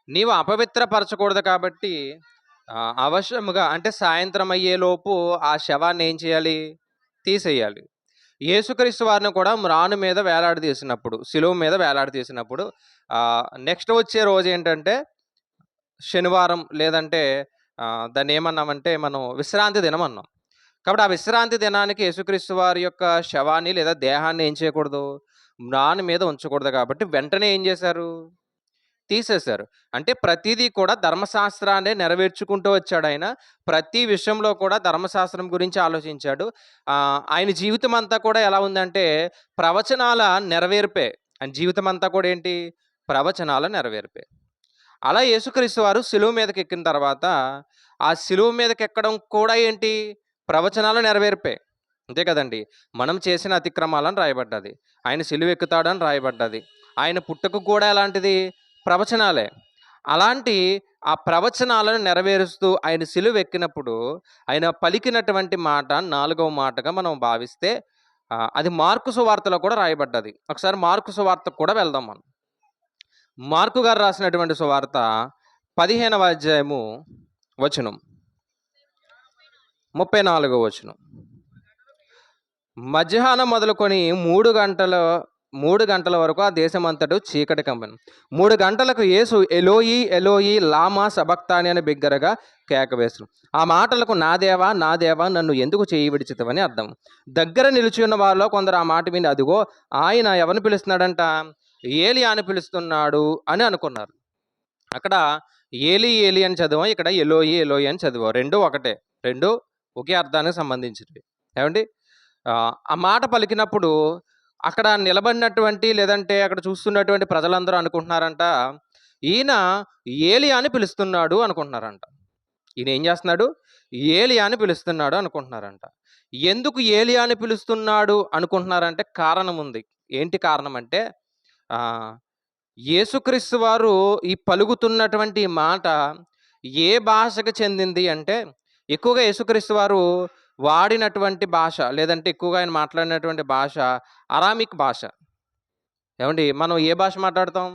నీవు అపవిత్రపరచకూడదు. కాబట్టి అవశ్యముగా అంటే సాయంత్రం అయ్యేలోపు ఆ శవాన్ని ఏం చేయాలి? తీసేయాలి. యేసుక్రీస్తు వారిని కూడా మ్రాను మీద వేలాడదీసినప్పుడు, సిలువ మీద వేలాడదీసినప్పుడు నెక్స్ట్ వచ్చే రోజు ఏంటంటే శనివారం, లేదంటే దాన్ని ఏమన్నామంటే మనం విశ్రాంతి దినం అన్నాం. కాబట్టి ఆ విశ్రాంతి దినానికి యేసుక్రీస్తు వారి యొక్క శవాన్ని లేదా దేహాన్ని ఏం చేయకూడదు? మ్రాను మీద ఉంచకూడదు. కాబట్టి వెంటనే ఏం చేశారు? తీసేశారు. అంటే ప్రతిదీ కూడా ధర్మశాస్త్రాన్ని నెరవేర్చుకుంటూ వచ్చాడు ఆయన. ప్రతి విషయంలో కూడా ధర్మశాస్త్రం గురించి ఆలోచించాడు. ఆయన జీవితం అంతా కూడా ఎలా ఉందంటే ప్రవచనాల నెరవేర్పే. ఆయన జీవితం అంతా కూడా ఏంటి? ప్రవచనాల నెరవేర్పే. అలా యేసుక్రీస్తు వారు సిలువ మీదకి ఎక్కిన తర్వాత ఆ సిలువ మీదకి ఎక్కడం కూడా ఏంటి? ప్రవచనాల నెరవేర్పే. అంతే కదండి. మనం చేసిన అతిక్రమాలని రాయబడ్డది. ఆయన సిలువ ఎక్కుతాడని రాయబడ్డది. ఆయన పుట్టుక కూడా ఎలాంటిది? ప్రవచనాలే. అలాంటి ఆ ప్రవచనాలను నెరవేరుస్తూ ఆయన సిలువ ఎక్కినప్పుడు ఆయన పలికినటువంటి మాట 4వ మాటగా మనం భావిస్తే అది మార్కు సువార్తలో కూడా రాయబడ్డది. ఒకసారి మార్కు సువార్తకు కూడా వెళ్దాం మనం. మార్కు గారు రాసినటువంటి సువార్త 15వ అధ్యాయము వచనం 34వ వచనం. మధ్యాహ్నం మొదలుకొని 3 గంటల వరకు ఆ దేశమంతటా చీకటి కమ్మెను. 3 గంటలకు యేసు ఎలోయి ఎలోయి లామా సబక్తాని అని బిగ్గరగా కేక వేసెను. ఆ మాటలకు నా దేవా నా దేవా నన్ను ఎందుకు చేయి విడిచితివని అర్థం. దగ్గర నిలిచి ఉన్న వారిలో కొందరు ఆ మాట విని అదిగో ఆయన ఎవరిని పిలుస్తున్నాడంట? ఏలియా అని పిలుస్తున్నాడు అని అనుకున్నారు. అక్కడ ఏలి ఏలి అని చదివాం, ఇక్కడ ఎలోయి ఎలోయి అని చదివాం. రెండు ఒకటే, రెండు ఒకే అర్థానికి సంబంధించినవి. ఏమండి? ఆ మాట పలికినప్పుడు అక్కడ నిలబడినటువంటి లేదంటే అక్కడ చూస్తున్నటువంటి ప్రజలందరూ అనుకుంటున్నారంట ఈయన ఏలియా అని పిలుస్తున్నాడు అనుకుంటున్నారంట. ఈయన ఏం చేస్తున్నాడు? ఏలియా అని పిలుస్తున్నాడు అనుకుంటున్నారంట. ఎందుకు ఏలియా అని పిలుస్తున్నాడు అనుకుంటున్నారంటే కారణం ఉంది. ఏంటి కారణం అంటే యేసుక్రీస్తు వారు ఈ పలుకుతున్నటువంటి మాట ఏ భాషకు చెందింది అంటే ఎక్కువగా యేసుక్రీస్తు వారు వాడినటువంటి భాష లేదంటే ఎక్కువగా ఆయన మాట్లాడినటువంటి భాష అరామిక్ భాష. ఏమండి? మనం ఏ భాష మాట్లాడతాం?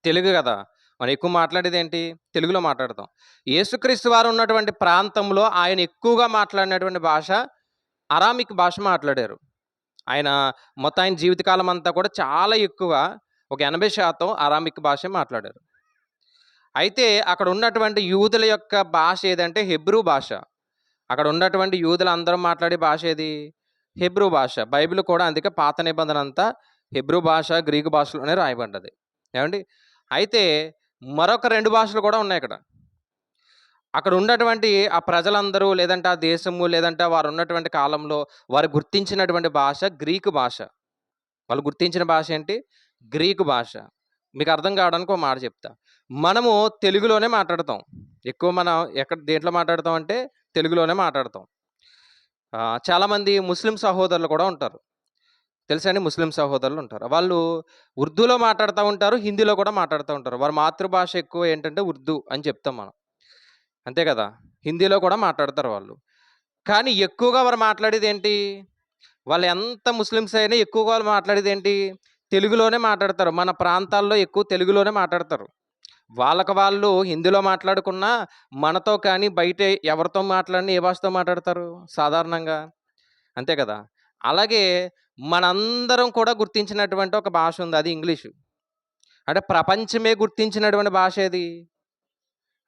తెలుగు కదా. మనం ఎక్కువ మాట్లాడేది ఏంటి? తెలుగులో మాట్లాడతాం. యేసుక్రీస్తు వారు ఉన్నటువంటి ప్రాంతంలో ఆయన ఎక్కువగా మాట్లాడినటువంటి భాష అరామిక్ భాష మాట్లాడారు. ఆయన మొత్తం ఆయన జీవితకాలం అంతా కూడా చాలా ఎక్కువ, ఒక 80% అరామిక్ భాష మాట్లాడారు. అయితే అక్కడ ఉన్నటువంటి యూదుల యొక్క భాష ఏదంటే హెబ్రూ భాష. అక్కడ ఉన్నటువంటి యూదులు అందరూ మాట్లాడే భాష ఏది? హెబ్రూ భాష. బైబిల్ కూడా అందుకే పాత నిబంధన అంతా హెబ్రూ భాష, గ్రీకు భాషలోనే రాయబడ్డది. ఏమండి? అయితే మరొక 2 భాషలు కూడా ఉన్నాయి అక్కడ. అక్కడ ఉన్నటువంటి ఆ ప్రజలందరూ లేదంటే ఆ దేశము లేదంటే వారు ఉన్నటువంటి కాలంలో వారు గుర్తించినటువంటి భాష గ్రీకు భాష. వాళ్ళు గుర్తించిన భాష ఏంటి? గ్రీకు భాష. మీకు అర్థం కావడానికి ఒక మాట చెప్తా. మనము తెలుగులోనే మాట్లాడతాం. ఎక్కువ మనం దేంట్లో మాట్లాడతాం అంటే తెలుగులోనే మాట్లాడతాం. చాలామంది ముస్లిం సహోదరులు కూడా ఉంటారు. తెలుసా అండి? ముస్లిం సహోదరులు ఉంటారు. వాళ్ళు ఉర్దూలో మాట్లాడుతూ ఉంటారు, హిందీలో కూడా మాట్లాడుతూ ఉంటారు. వారి మాతృభాష ఎక్కువ ఏంటంటే ఉర్దూ అని చెప్తాం మనం. అంతే కదా. హిందీలో కూడా మాట్లాడతారు వాళ్ళు. కానీ ఎక్కువగా వారు మాట్లాడేది ఏంటి? వాళ్ళు ఎంత ముస్లిమ్స్ అయినా ఎక్కువగా వాళ్ళు మాట్లాడేది ఏంటి? తెలుగులోనే మాట్లాడతారు. మన ప్రాంతాల్లో ఎక్కువ తెలుగులోనే మాట్లాడతారు. వాళ్ళకి వాళ్ళు హిందీలో మాట్లాడుకున్నా మనతో కానీ బయట ఎవరితో మాట్లాడినా ఏ భాషతో మాట్లాడతారు సాధారణంగా? అంతే కదా. అలాగే మనందరం కూడా గుర్తించినటువంటి ఒక భాష ఉంది, అది ఇంగ్లీషు. అంటే ప్రపంచమే గుర్తించినటువంటి భాష ఏది?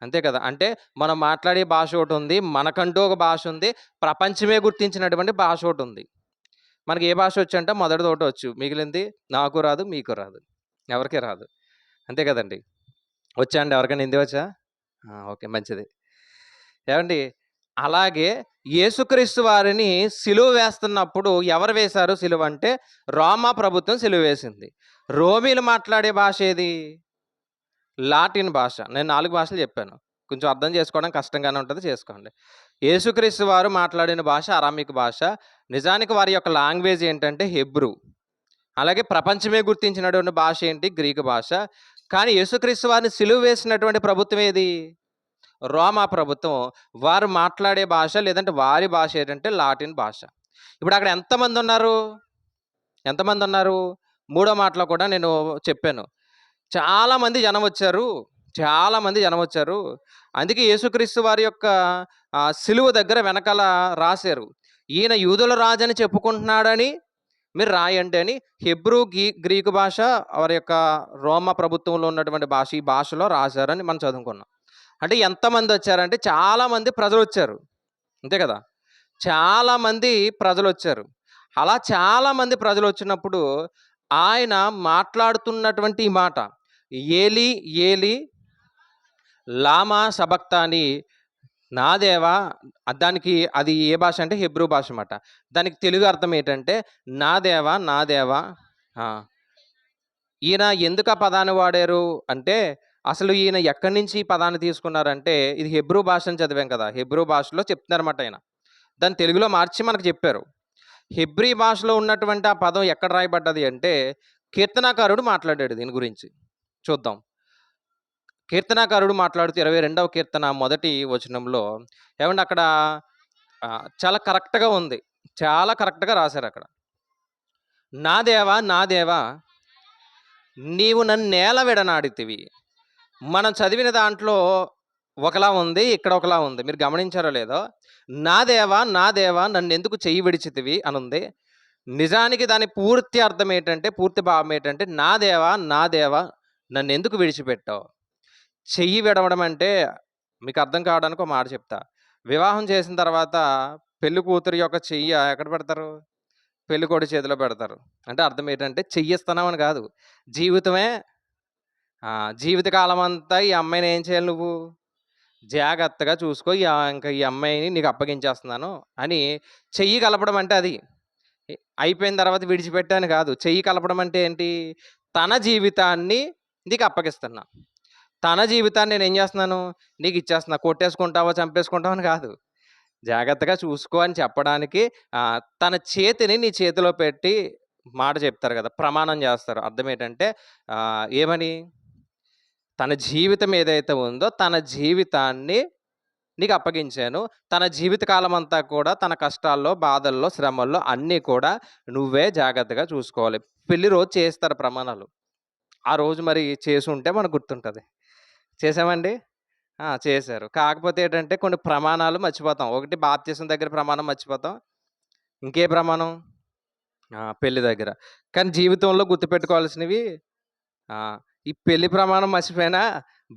అంతే కదా. అంటే మనం మాట్లాడే భాష ఒకటి ఉంది, మనకంటూ ఒక భాష ఉంది, ప్రపంచమే గుర్తించినటువంటి భాష ఒకటి ఉంది. మనకి ఏ భాష వచ్చు అంటే మొదటిది ఒకటి వచ్చు, మిగిలింది నాకు రాదు, మీకు రాదు, ఎవరికీ రాదు. అంతే కదండి. వచ్చా అండి ఎవరికైనా హిందీ వచ్చా? ఓకే, మంచిది. ఏమండి, అలాగే యేసుక్రీస్తు వారిని సిలువ వేస్తున్నప్పుడు ఎవరు వేశారు సిలువ అంటే? రోమా ప్రభుత్వం సిలువ వేసింది. రోమీలు మాట్లాడే భాష ఏది? లాటిన్ భాష. నేను 4 భాషలు చెప్పాను, కొంచెం అర్థం చేసుకోవడం కష్టంగానే ఉంటుంది, చేసుకోండి. యేసుక్రీస్తు వారు మాట్లాడిన భాష అరామిక్ భాష. నిజానికి వారి యొక్క లాంగ్వేజ్ ఏంటంటే హెబ్రూ. అలాగే ప్రపంచమే గుర్తించినటువంటి భాష ఏంటి? గ్రీకు భాష. కానీ యేసుక్రీస్తు వారిని సిలువ వేసినటువంటి ప్రభుత్వం ఏది? రోమా ప్రభుత్వం. వారు మాట్లాడే భాష లేదంటే వారి భాష ఏంటంటే లాటిన్ భాష. ఇప్పుడు అక్కడ ఎంతమంది ఉన్నారు? ఎంతమంది ఉన్నారు? మూడో మాటలో కూడా నేను చెప్పాను, చాలామంది జనం వచ్చారు, చాలామంది జనం వచ్చారు. అందుకే యేసుక్రీస్తు వారి యొక్క సిలువ దగ్గర వెనకాల రాశారు, ఈయన యూదుల రాజు అని చెప్పుకుంటున్నాడని మీరు రాయండి అని. హెబ్రూ గ్రీకు భాష వారి యొక్క రోమా ప్రభుత్వంలో ఉన్నటువంటి భాష, ఈ భాషలో రాశారని మనం చదువుకున్నాం. అంటే ఎంతమంది వచ్చారంటే చాలామంది ప్రజలు వచ్చారు, అంతే కదా. చాలామంది ప్రజలు వచ్చారు. అలా చాలామంది ప్రజలు వచ్చినప్పుడు ఆయన మాట్లాడుతున్నటువంటి ఈ మాట, ఏలి ఏలి లామా సబక్తాని, నా దేవా. దానికి అది ఏ భాష అంటే హెబ్రూ భాష అన్నమాట. దానికి తెలుగు అర్థం ఏంటంటే నా దేవా నా దేవా. ఈయన ఎందుకు ఆ పదాన్ని వాడారు అంటే, అసలు ఈయన ఎక్కడి నుంచి ఈ పదాన్ని తీసుకున్నారంటే, ఇది హెబ్రూ భాషను చదివాం కదా, హెబ్రూ భాషలో చెప్తున్నారన్నమాట ఆయన. దాన్ని తెలుగులో మార్చి మనకు చెప్పారు. హెబ్రీ భాషలో ఉన్నటువంటి ఆ పదం ఎక్కడ రాయబడ్డది అంటే, కీర్తనాకారుడు మాట్లాడాడు దీని గురించి. చూద్దాం. కీర్తనాకారుడు మాట్లాడుతూ 22వ కీర్తన మొదటి వచనంలో, ఏమంటే అక్కడ చాలా కరెక్ట్గా ఉంది, చాలా కరెక్ట్గా రాశారు అక్కడ. నా దేవా నా దేవా, నీవు నన్ను నేల విడనాడితివి. మనం చదివిన దాంట్లో ఒకలా ఉంది, ఇక్కడ ఒకలా ఉంది, మీరు గమనించారో లేదో. నా దేవా నన్ను ఎందుకు చెయ్యి విడిచితివి అని ఉంది. నిజానికి దాని పూర్తి అర్థం ఏంటంటే, పూర్తి భావం ఏంటంటే, నా దేవా నన్ను ఎందుకు విడిచిపెట్టావు. చెయ్యి విడవడం అంటే మీకు అర్థం కావడానికి ఒక మాట చెప్తా. వివాహం చేసిన తర్వాత పెళ్లి కూతురు యొక్క చెయ్యి ఎక్కడ పెడతారు? పెళ్ళికోడి చేతిలో పెడతారు. అంటే అర్థం ఏంటంటే చెయ్యిస్తున్నామని కాదు, జీవితమే జీవితకాలం అంతా ఈ అమ్మాయిని ఏం చేయాలి నువ్వు? జాగ్రత్తగా చూసుకో, ఇంకా ఈ అమ్మాయిని నీకు అప్పగించేస్తున్నాను అని. చెయ్యి కలపడం అంటే అది అయిపోయిన తర్వాత విడిచిపెట్టాను కాదు. చెయ్యి కలపడం అంటే ఏంటి? తన జీవితాన్ని నీకు అప్పగిస్తున్నా, తన జీవితాన్ని నేను ఏం చేస్తున్నాను? నీకు ఇచ్చేస్తున్నా. కొట్టేసుకుంటావో చంపేసుకుంటావో అని కాదు, జాగ్రత్తగా చూసుకో అని చెప్పడానికి తన చేతిని నీ చేతిలో పెట్టి మాట చెప్తారు కదా, ప్రమాణం చేస్తారు. అర్థం ఏంటంటే ఏమని? తన జీవితం ఏదైతే ఉందో తన జీవితాన్ని నీకు అప్పగించాను. తన జీవితకాలం అంతా కూడా తన కష్టాల్లో, బాధల్లో, శ్రమల్లో అన్నీ కూడా నువ్వే జాగ్రత్తగా చూసుకోవాలి. పెళ్లి రోజు చేస్తారు ప్రమాణాలు. ఆ రోజు మరి చేసి ఉంటే మనకు గుర్తుంటుంది. చేసామండి? చేశారు. కాకపోతే ఏంటంటే కొన్ని ప్రమాణాలు మర్చిపోతాం. ఒకటి బాప్తిసం దగ్గర ప్రమాణం మర్చిపోతాం. ఇంకే ప్రమాణం? పెళ్లి దగ్గర. కానీ జీవితంలో గుర్తుపెట్టుకోవాల్సినవి ఈ పెళ్లి ప్రమాణం మర్చిపోయినా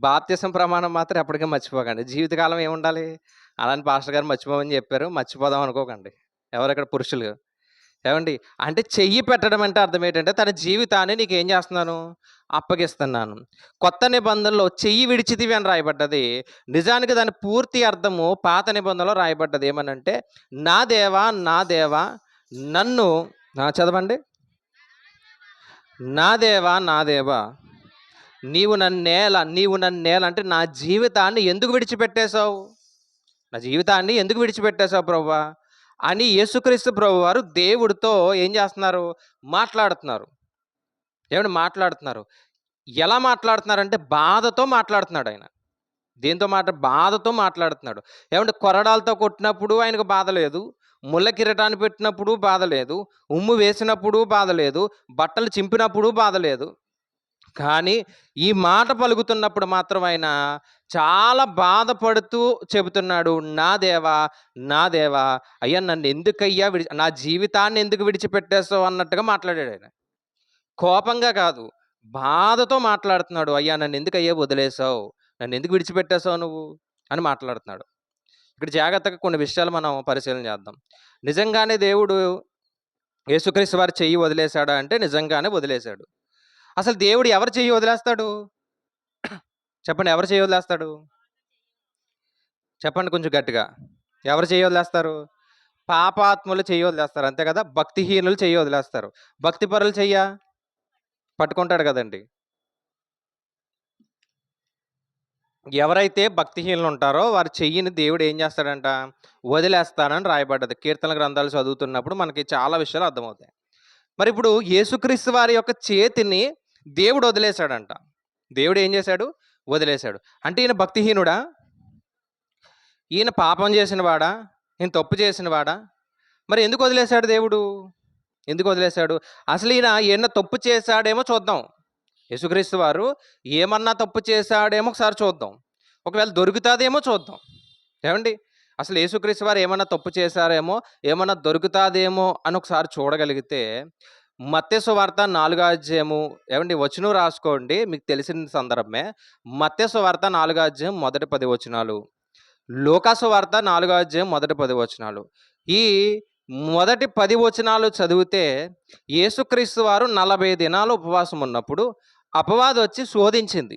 బాప్తిసం ప్రమాణం మాత్రం ఎప్పటికీ మర్చిపోకండి. జీవితకాలం ఏముండాలి? అలాని పాస్టర్ గారు మర్చిపోమని చెప్పారు, మర్చిపోదాం అనుకోకండి. ఎవరెక్కడ పురుషులు. ఏమండి, అంటే చెయ్యి పెట్టడం అంటే అర్థం ఏంటంటే తన జీవితాన్ని నీకు ఏం చేస్తున్నాను? అప్పగిస్తున్నాను. కొత్త నిబంధనలో చెయ్యి విడిచితివి అని రాయబడ్డది. నిజానికి దాని పూర్తి అర్థము పాత నిబంధనలో రాయబడ్డది ఏమనంటే, నా దేవా నన్ను చదవండి. నా దేవా నీవు నన్ను నేల అంటే నా జీవితాన్ని ఎందుకు విడిచిపెట్టేశావు? నా జీవితాన్ని ఎందుకు విడిచిపెట్టేశావు ప్రభువా అని యేసుక్రీస్తు ప్రభువారు దేవుడితో ఏం చేస్తున్నారు? మాట్లాడుతున్నారు. ఏమంటే మాట్లాడుతున్నారు. ఎలా మాట్లాడుతున్నారంటే బాధతో మాట్లాడుతున్నాడు ఆయన. దేంతో బాధతో మాట్లాడుతున్నాడు. ఏమంటే కొరడాలతో కొట్టినప్పుడు ఆయనకు బాధ లేదు, ముళ్ళ కిరీటాన్ని పెట్టినప్పుడు బాధ లేదు, ఉమ్ము వేసినప్పుడు బాధ లేదు, బట్టలు చింపినప్పుడు బాధ లేదు. కానీ ఈ మాట పలుకుతున్నప్పుడు మాత్రం ఆయన చాలా బాధపడుతూ చెబుతున్నాడు, నా దేవా, నా దేవా, అయ్యా నన్ను ఎందుకయ్యా నా జీవితాన్ని ఎందుకు విడిచిపెట్టేస్తావు అన్నట్టుగా మాట్లాడాడు ఆయన. కోపంగా కాదు, బాధతో మాట్లాడుతున్నాడు. అయ్యా నన్ను ఎందుకయ్యా వదిలేసావు, నన్ను ఎందుకు విడిచిపెట్టేసావు నువ్వు అని మాట్లాడుతున్నాడు. ఇక్కడ జాగ్రత్తగా కొన్ని విషయాలు మనం పరిశీలన చేద్దాం. నిజంగానే దేవుడు యేసుక్రీస్తు వారి చెయ్యి వదిలేశాడా అంటే నిజంగానే వదిలేశాడు. అసలు దేవుడు ఎవరు చెయ్యి వదిలేస్తాడు? చెప్పండి, ఎవరు చెయ్యి వదిలేస్తాడు? చెప్పండి కొంచెం గట్టిగా. ఎవరు చెయ్యి వదిలేస్తారు? పాపాత్ములు చెయ్యి వదిలేస్తారు, అంతే కదా. భక్తిహీనులు చెయ్యి వదిలేస్తారు. భక్తిపరులు చెయ్యా పట్టుకుంటాడు కదండి. ఎవరైతే భక్తిహీనులు ఉంటారో వారి చెయ్యిని దేవుడు ఏం చేస్తాడంట? వదిలేస్తానని రాయబడ్డది. కీర్తన గ్రంథాలు చదువుతున్నప్పుడు మనకి చాలా విషయాలు అర్థమవుతాయి. మరి ఇప్పుడు యేసుక్రీస్తు వారి యొక్క చేతిని దేవుడు వదిలేశాడంట. దేవుడు ఏం చేశాడు? వదిలేశాడు. అంటే ఈయన భక్తిహీనుడా? ఈయన పాపం చేసినవాడా? ఈయన తప్పు చేసినవాడా? మరి ఎందుకు వదిలేశాడు దేవుడు? ఎందుకు వదిలేశాడు? అసలు ఈయన ఏమన్నా తప్పు చేశాడేమో చూద్దాం. యేసుక్రీస్తు వారు ఏమన్నా తప్పు చేశాడేమో ఒకసారి చూద్దాం. ఒకవేళ దొరుకుతాదేమో చూద్దాం. ఏమండి, అసలు యేసుక్రీస్తు వారు ఏమన్నా తప్పు చేశారేమో, ఏమన్నా దొరుకుతాదేమో అని ఒకసారి చూడగలిగితే మత్తయి సువార్త 4వ అధ్యాయము, ఏమండి వచనం రాసుకోండి, మీకు తెలిసిన సందర్భమే. మత్తయి సువార్త 4వ అధ్యాయం మొదటి 10 వచనాలు, లూకా సువార్త 4వ అధ్యాయం మొదటి 10 వచనాలు. ఈ మొదటి 10 వచనాలు చదివితే యేసుక్రీస్తు వారు 40 దినాలు ఉపవాసం ఉన్నప్పుడు అపవాది వచ్చి శోధించింది.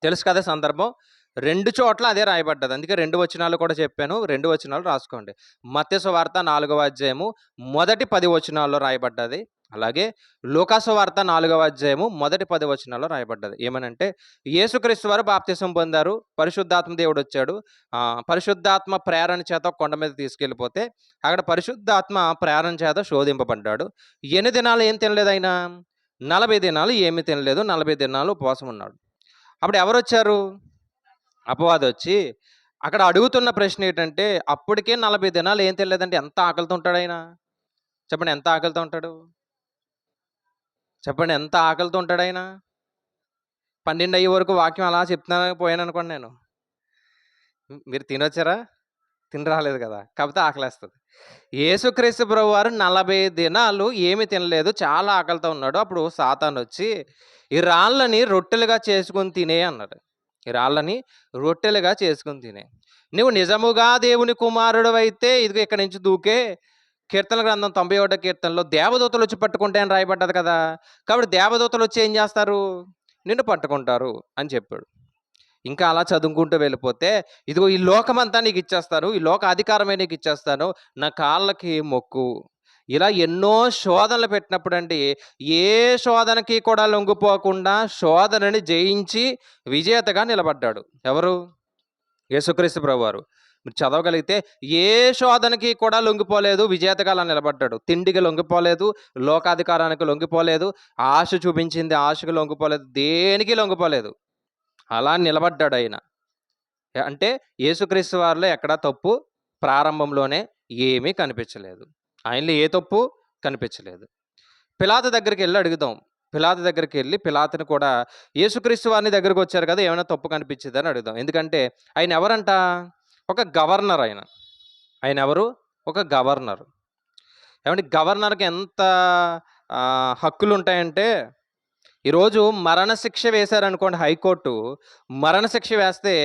తెలుసు కదా సందర్భం. 2 చోట్ల అదే రాయబడ్డది. అందుకే 2 వచనాలు కూడా చెప్పాను. 2 వచనాలు రాసుకోండి. మత్తయి సువార్త 4వ అధ్యాయము మొదటి 10 వచనాల్లో రాయబడ్డది. అలాగే లూకా సువార్త 4వ అధ్యాయము మొదటి 10 వచనాల్లో రాయబడ్డది. ఏమనంటే యేసుక్రీస్తు వారు బాప్తిసం పొందారు, పరిశుద్ధాత్మ దేవుడు వచ్చాడు. పరిశుద్ధాత్మ ప్రేరణ చేత కొండ మీద తీసుకెళ్ళిపోతే అక్కడ పరిశుద్ధాత్మ ప్రేరణ చేత శోధింపబడ్డాడు. ఎన్ని దినాలు ఏం తినలేదు ఆయన? 40 దినాలు ఏమీ తినలేదు. 40 దినాలు ఉపవాసం ఉన్నాడు. అప్పుడు ఎవరు వచ్చారు? అపవాది వచ్చి అక్కడ అడుగుతున్న ప్రశ్న ఏంటంటే, అప్పటికే 40 దినాలు ఏం తినలేదంటే ఎంత ఆకలితో ఉంటాడు ఆయన? చెప్పండి, ఎంత ఆకలితో ఉంటాడు? చెప్పండి, ఎంత ఆకలితో ఉంటాడు ఆయన? 12 అయ్యే వరకు వాక్యం అలా చెప్తున్నాను పోయాను అనుకోండి నేను. మీరు తినొచ్చారా? తిని రాలేదు కదా, కాకపోతే ఆకలేస్తుంది. యేసుక్రీస్తు ప్రభు వారు 40 దినాలు ఏమి తినలేదు, చాలా ఆకలితో ఉన్నాడు. అప్పుడు సాతాను వచ్చి ఈ రాళ్ళని రొట్టెలుగా చేసుకొని తినే అన్నాడు. ఈ రాళ్ళని రొట్టెలుగా చేసుకొని తినే. నువ్వు నిజముగా దేవుని కుమారుడు అయితే ఇదిగో ఇక్కడి నుంచి దూకే. కీర్తన గ్రంథం 91వ కీర్తనలో దేవదూతలు వచ్చి పట్టుకుంటే అని రాయబడ్డది కదా. కాబట్టి దేవదూతలు వచ్చి ఏం చేస్తారు? నిన్ను పట్టుకుంటారు అని చెప్పాడు. ఇంకా అలా చదువుకుంటూ వెళ్ళిపోతే ఇదిగో ఈ లోకమంతా నీకు ఇచ్చేస్తాను, ఈ లోక అధికారమే నీకు ఇచ్చేస్తాను, నా కాళ్ళకి మొక్కు. ఇలా ఎన్నో శోధనలు పెట్టినప్పుడు అండి, ఏ శోధనకి కూడా లొంగిపోకుండా శోధనని జయించి విజేతగా నిలబడ్డాడు. ఎవరు? యేసుక్రీస్తు ప్రభువారు. మీరు చదవగలిగితే ఏ శోధనకి కూడా లొంగిపోలేదు, విజేతగా అలా నిలబడ్డాడు. తిండికి లొంగిపోలేదు, లోకాధికారానికి లొంగిపోలేదు, ఆశ చూపించింది ఆశకు లొంగిపోలేదు, దేనికి లొంగిపోలేదు. అలా నిలబడ్డాడు ఆయన. అంటే యేసుక్రీస్తు వారిలో ఎక్కడా తప్పు ప్రారంభంలోనే ఏమీ కనిపించలేదు. ఆయనలో ఏ తప్పు కనిపించలేదు. పిలాతు దగ్గరికి వెళ్ళి అడుగుదాం. పిలాతు దగ్గరికి వెళ్ళి పిలాతుని కూడా యేసుక్రీస్తు వారిని దగ్గరికి వచ్చారు కదా, ఏమైనా తప్పు కనిపించిందని అడుగుదాం. ఎందుకంటే ఆయన ఎవరంట? ఒక గవర్నర్. ఆయన ఎవరు? ఒక గవర్నర్. ఏమంటే గవర్నర్కి ఎంత హక్కులు ఉంటాయంటే, ఈరోజు మరణశిక్ష వేశారనుకోండి హైకోర్టు, మరణశిక్ష వేస్తే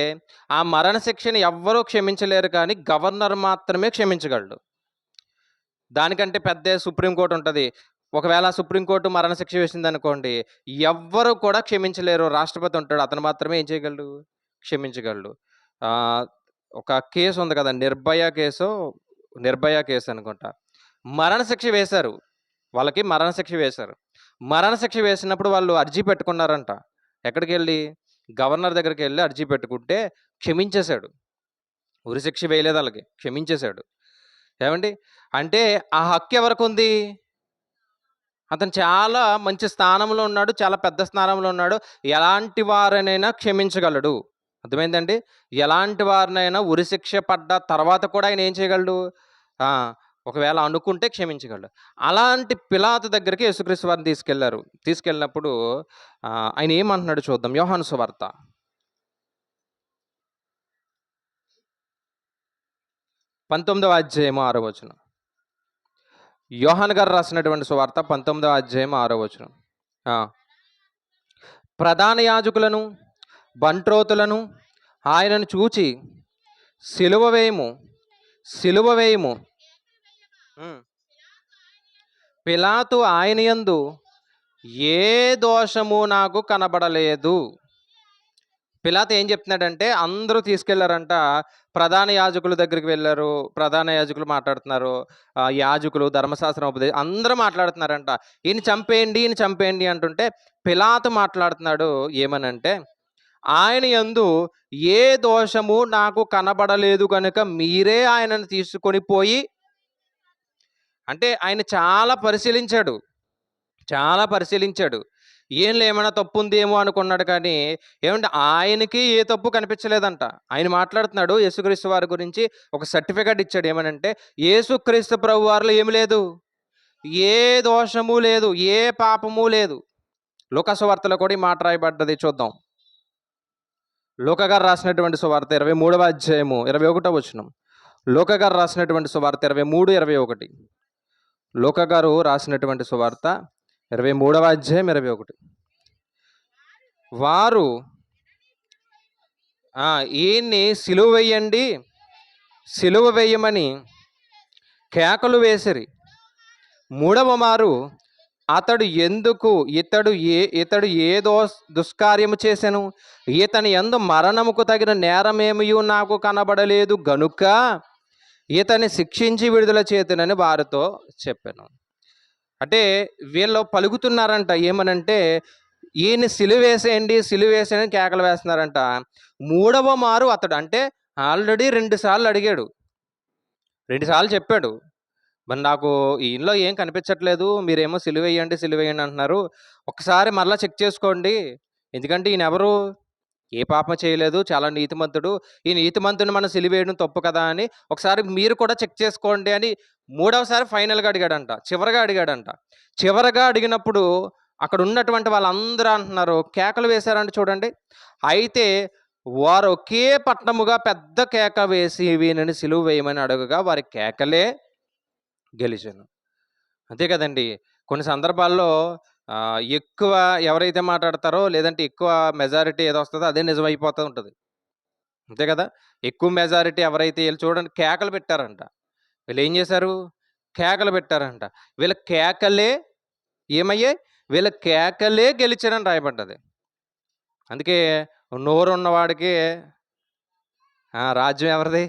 ఆ మరణశిక్షని ఎవ్వరూ క్షమించలేరు, కానీ గవర్నర్ మాత్రమే క్షమించగలడు. దానికంటే పెద్ద సుప్రీంకోర్టు ఉంటుంది. ఒకవేళ సుప్రీంకోర్టు మరణశిక్ష వేసిందనుకోండి, ఎవ్వరూ కూడా క్షమించలేరు. రాష్ట్రపతి ఉంటాడు, అతను మాత్రమే ఏం చేయగలడు? క్షమించగలడు. ఒక కేసు ఉంది కదా, నిర్భయ కేసు అనుకుంటా. మరణశిక్ష వేశారు, వాళ్ళకి మరణశిక్ష వేశారు. మరణశిక్ష వేసినప్పుడు వాళ్ళు అర్జీ పెట్టుకున్నారంట. ఎక్కడికి వెళ్ళి? గవర్నర్ దగ్గరికి వెళ్ళి అర్జీ పెట్టుకుంటే క్షమించేశాడు. ఉరిశిక్ష వేయలేదు, వాళ్ళకి క్షమించేశాడు. ఏమండి, అంటే ఆ హక్కు ఎవరికి ఉంది? అతను చాలా మంచి స్థానంలో ఉన్నాడు, చాలా పెద్ద స్థానంలో ఉన్నాడు. ఎలాంటి వారినైనా క్షమించగలడు. అర్థమైందండి? ఎలాంటి వారినైనా ఉరిశిక్ష పడ్డ తర్వాత కూడా ఆయన ఏం చేయగలడు? ఒకవేళ అనుకుంటే క్షమించగలడు. అలాంటి పిలాతు దగ్గరికి యేసుక్రీస్తు వారిని తీసుకెళ్లారు. తీసుకెళ్ళినప్పుడు ఆయన ఏమంటున్నాడు చూద్దాం. యోహాను సువార్త 19వ అధ్యాయము 6వ వచనం. యోహాను గారు రాసినటువంటి సువార్త 19వ అధ్యాయం 6వ వచనం. ప్రధాన యాజకులను బంట్రోతులను ఆయనను చూచి సిలువ వేయము, సిలువ వేయము. పిలాతు ఆయన యందు ఏ దోషము నాకు కనబడలేదు. పిలాతు ఏం చెప్తున్నాడంటే, అందరూ తీసుకెళ్లారంట, ప్రధాన యాజకుల దగ్గరికి వెళ్ళారు. ప్రధాన యాజకులు మాట్లాడుతున్నారు, యాజకులు ధర్మశాస్త్రం ఉపదేశం అందరూ మాట్లాడుతున్నారంట. ఈయన చంపేయండి, ఈయన చంపేయండి అంటుంటే పిలాతు మాట్లాడుతున్నాడు ఏమనంటే, ఆయన యందు ఏ దోషము నాకు కనబడలేదు కనుక మీరే ఆయనను తీసుకొని పోయి, అంటే ఆయన చాలా పరిశీలించాడు. ఏం ఏమైనా తప్పు ఉందేమో అనుకున్నాడు. కానీ ఏమంటే ఆయనకి ఏ తప్పు కనిపించలేదంట. ఆయన మాట్లాడుతున్నాడు యేసుక్రీస్తు వారి గురించి ఒక సర్టిఫికెట్ ఇచ్చాడు. ఏమనంటే, యేసుక్రీస్తు ప్రభు వారిలో ఏమి లేదు, ఏ దోషము లేదు, ఏ పాపము లేదు. లూకా సువార్తలో కూడా ఈ మాట రాయబడ్డది. చూద్దాం. లూకా గారు రాసినటువంటి సువార్త 23వ అధ్యాయము 21వ వచనం. లూకా గారు రాసినటువంటి సువార్త 23:21. లూకా గారు రాసినటువంటి సువార్త 23వ అధ్యాయం 21. వారు ఈయన్ని సిలువ వేయండి, సిలువ వేయమని కేకలు వేసిరి. 3వ మారు ఇతడు ఏ దుష్కార్యము చేసెను, ఇతని యందు మరణముకు తగిన నేరమేమియు నాకు కనబడలేదు గనుక ఇతన్ని శిక్షించి విడుదల చేతునని వారితో చెప్పాను. అంటే వీళ్ళు పలుకుతున్నారంట ఏమనంటే, ఈయన్ని సిలువేసేయండి, సిలువేసేయండి కేకలు వేస్తున్నారంట. 3వ మారు అతడు, అంటే ఆల్రెడీ 2 సార్లు అడిగాడు, 2 సార్లు చెప్పాడు, మరి నాకు ఈయనలో ఏం కనిపించట్లేదు, మీరేమో సిలువేయండి సిలువేయండి అంటున్నారు, ఒకసారి మరలా చెక్ చేసుకోండి, ఎందుకంటే ఈయన ఎవరు, ఏ పాపం చేయలేదు, చాలా నీతిమంతుడు, ఈ నీతిమంతుని మనం సిలువేయడం తప్పు కదా అని ఒకసారి మీరు కూడా చెక్ చేసుకోండి అని 3వసారి ఫైనల్గా అడిగాడంట, చివరగా అడిగినప్పుడు అక్కడ ఉన్నటువంటి వాళ్ళందరూ అంటున్నారు, కేకలు వేశారంట. చూడండి. అయితే వారు ఒకే పట్టణముగా పెద్ద కేక వేసి వీనని సిలువ వేయమని అడగగా వారి కేకలే గెలిచాను. అంతే కదండి. కొన్ని సందర్భాల్లో ఎక్కువ ఎవరైతే మాట్లాడతారో, లేదంటే ఎక్కువ మెజారిటీ ఏదో వస్తుందో అదే నిజమైపోతూ ఉంటుంది. అంతే కదా. ఎక్కువ మెజారిటీ ఎవరైతే, వీళ్ళు చూడండి కేకలు పెట్టారంట. వీళ్ళు ఏం చేశారు, కేకలు పెట్టారంట. వీళ్ళ కేకలే ఏమయ్యాయి, వీళ్ళ కేకలే గెలిచారని రాయబడ్డది. అందుకే నోరు ఉన్నవాడికి రాజ్యం ఎవరిది,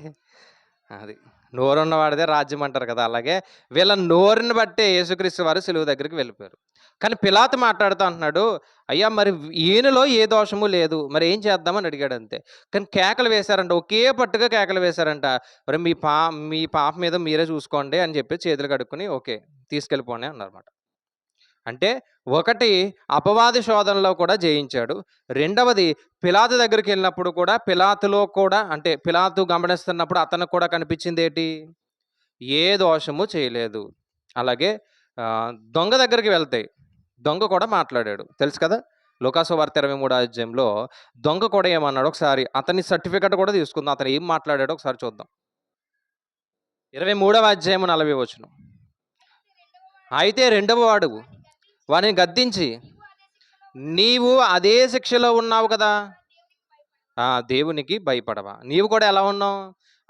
అది నోరున్నవాడిదే రాజ్యం అంటారు కదా. అలాగే వీళ్ళ నోరుని బట్టే యేసుక్రీస్తు వారు సిలువ దగ్గరికి వెళ్ళిపోయారు. కానీ పిలాతు మాట్లాడుతూ అంటున్నాడు, అయ్యా మరి ఈయనలో ఏ దోషము లేదు, మరి ఏం చేద్దామని అడిగాడు అంతే. కానీ కేకలు వేశారంట, ఒకే పట్టుగా కేకలు వేశారంట, మరి మీ పాప మీద మీరే చూసుకోండి అని చెప్పి చేతులు కడుక్కుని ఓకే తీసుకెళ్ళిపోండి అన్నారన్నమాట. అంటే ఒకటి అపవాది శోధనలో కూడా జయించాడు. రెండవది పిలాతు దగ్గరికి వెళ్ళినప్పుడు కూడా పిలాతులో కూడా, అంటే పిలాతు గమనిస్తున్నప్పుడు అతనికి కూడా కనిపించింది ఏంటి, ఏ దోషము చేయలేదు. అలాగే దొంగ దగ్గరికి వెళ్తాయి, దొంగ కూడా మాట్లాడాడు, తెలుసు కదా. లూకా సువార్త 23వ అధ్యాయంలో దొంగ కూడా ఏమన్నాడు, ఒకసారి అతని సర్టిఫికెట్ కూడా తీసుకుందాం, అతను ఏం మాట్లాడాడో ఒకసారి చూద్దాం. 23వ అధ్యాయం 40వ వచనం. అయితే రెండవ వాడు వారిని గద్దించి, నీవు అదే శిక్షలో ఉన్నావు కదా, దేవునికి భయపడవా, నీవు కూడా ఎలా ఉన్నావు,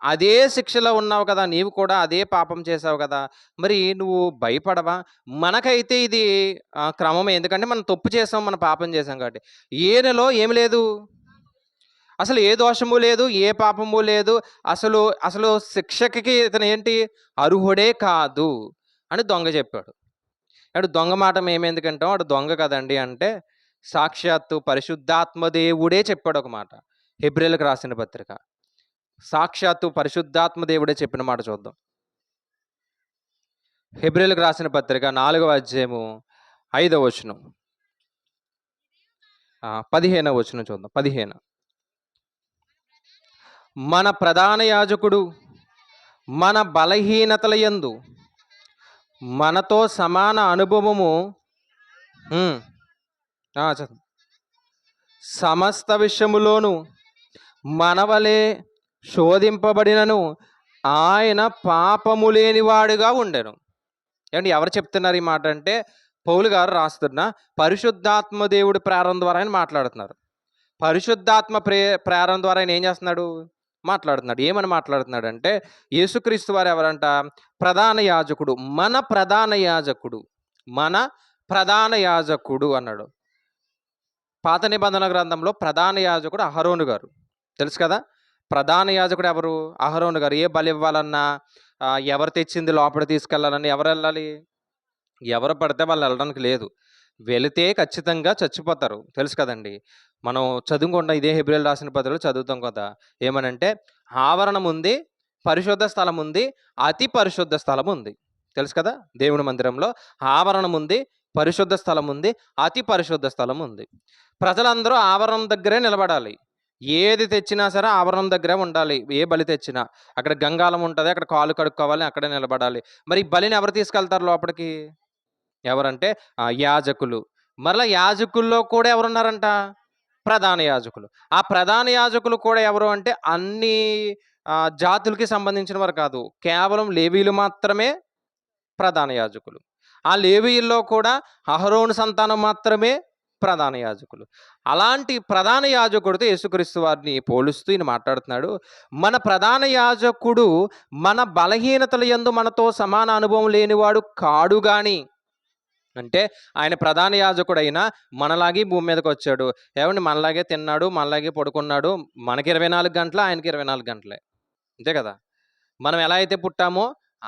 అదే శిక్షలో ఉన్నావు కదా, నీవు కూడా అదే పాపం చేసావు కదా, మరి నువ్వు భయపడవా, మనకైతే ఇది క్రమమే, ఎందుకంటే మనం తప్పు చేసాం, మనం పాపం చేసాం కాబట్టి. ఈయనలో ఏమి లేదు, అసలు ఏ దోషము లేదు, ఏ పాపము లేదు, అసలు శిక్షకి ఇతను ఏంటి, అర్హుడే కాదు అని దొంగ చెప్పాడు. అటు దొంగ మాట మేమెందుకంటాం, అటు దొంగ కదండి అంటే, సాక్షాత్తు పరిశుద్ధాత్మ దేవుడే చెప్పాడు ఒక మాట. హెబ్రీయులకు రాసిన పత్రిక, సాక్షాత్తు పరిశుద్ధాత్మ దేవుడే చెప్పిన మాట చూద్దాం. హెబ్రీయులకు రాసిన పత్రిక 4వ అధ్యాయము 5వ వచనం, 15వ వచనం చూద్దాం. 15. మన ప్రధాన యాజకుడు మన బలహీనతల యందు మనతో సమాన అనుభవము ఉమ్, చదువు. సమస్త విషయములోను మనవలే శోధింపబడినను ఆయన పాపము లేనివాడుగా ఉండెను. ఏమండి ఎవరు చెప్తున్నారు ఈ మాట అంటే పౌలు గారు రాస్తున్న పరిశుద్ధాత్మ దేవుడి ప్రేరణ ద్వారా ఆయన మాట్లాడుతున్నారు. పరిశుద్ధాత్మ ప్రేరణ ద్వారా ఆయన ఏం చేస్తున్నాడు? మాట్లాడుతున్నాడు. ఏమని మాట్లాడుతున్నాడు అంటే యేసుక్రీస్తు వారు ఎవరంట? ప్రధాన యాజకుడు, మన ప్రధాన యాజకుడు, మన ప్రధాన యాజకుడు అన్నాడు. పాత నిబంధన గ్రంథంలో ప్రధాన యాజకుడు అహరోను గారు, తెలుసు కదా. ప్రధాన యాజకుడు ఎవరు? అహరోను గారు. ఏ బలి ఇవ్వాలన్నా ఎవరు తెచ్చింది లోపల తీసుకెళ్ళాలని ఎవరు వెళ్ళాలి? ఎవరు పడితే వాళ్ళు వెళ్ళడానికి లేదు. వెళితే ఖచ్చితంగా చచ్చిపోతారు, తెలుసు కదండి. మనం చదువుకుంటాం, ఇదే హెబ్రీయులు రాసిన పత్రికలో చదువుతాం కదా. ఏమనంటే ఆవరణం ఉంది, పరిశుద్ధ స్థలం ఉంది, అతి పరిశుద్ధ స్థలం ఉంది, తెలుసు కదా. దేవుని మందిరంలో ఆవరణం ఉంది, పరిశుద్ధ స్థలం ఉంది, అతి పరిశుద్ధ స్థలం ఉంది. ప్రజలందరూ ఆవరణం దగ్గరే నిలబడాలి. ఏది తెచ్చినా సరే ఆవరణం దగ్గరే ఉండాలి. ఏ బలి తెచ్చినా అక్కడ గంగాలం ఉంటుంది, అక్కడ కాలు కడుక్కోవాలి, అక్కడే నిలబడాలి. మరి బలిని ఎవరు తీసుకెళ్తారు లోపలికి? ఎవరంటే యాజకులు. మరలా యాజకుల్లో కూడా ఎవరున్నారంట? ప్రధాన యాజకులు. ఆ ప్రధాన యాజకులు కూడా ఎవరు అంటే అన్ని జాతులకి సంబంధించిన వారు కాదు, కేవలం లేవీలు మాత్రమే ప్రధాన యాజకులు. ఆ లేవీయుల్లో కూడా అహరోను సంతానం మాత్రమే ప్రధాన యాజకులు. అలాంటి ప్రధాన యాజకుడితో యేసుక్రీస్తు వారిని పోలుస్తూ ఈయన మాట్లాడుతున్నాడు. మన ప్రధాన యాజకుడు మన బలహీనతల యందు మనతో సమాన అనుభవం లేనివాడు కాడు గాని, అంటే ఆయన ప్రధాన యాజకుడైనా మనలాగే భూమి మీదకి వచ్చాడు. ఏమండి మనలాగే తిన్నాడు, మనలాగే పడుకున్నాడు. మనకి 24 గంటలు, ఆయనకి 24 గంటలే, అంతే కదా. మనం ఎలా అయితే పుట్టామో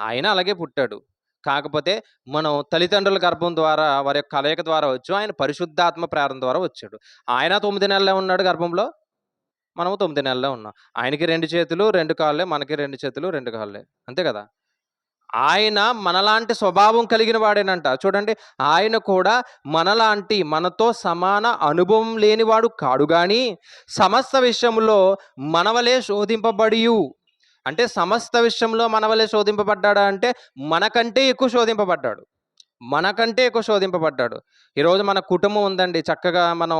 ఆయన అలాగే పుట్టాడు. కాకపోతే మనం తల్లిదండ్రుల గర్భం ద్వారా, వారి యొక్క కలయిక ద్వారా వచ్చు. ఆయన పరిశుద్ధాత్మ ప్రేరణ ద్వారా వచ్చాడు. ఆయన 9 నెలలే ఉన్నాడు గర్భంలో, మనము 9 నెలలే ఉన్నాం. ఆయనకి 2 చేతులు 2 కాళ్ళే, మనకి 2 చేతులు 2 కాళ్ళే, అంతే కదా. ఆయన మనలాంటి స్వభావం కలిగిన వాడేనంట. చూడండి, ఆయన కూడా మనలాంటి, మనతో సమాన అనుభవం లేనివాడు కాడు గాని సమస్త విషయంలో మనవలే శోధింపబడియు. అంటే సమస్త విషయంలో మనవలే శోధింపబడ్డాడా అంటే మనకంటే ఎక్కువ శోధింపబడ్డాడు, మనకంటే ఎక్కువ శోధింపబడ్డాడు. ఈరోజు మన కుటుంబం ఉందండి, చక్కగా మనం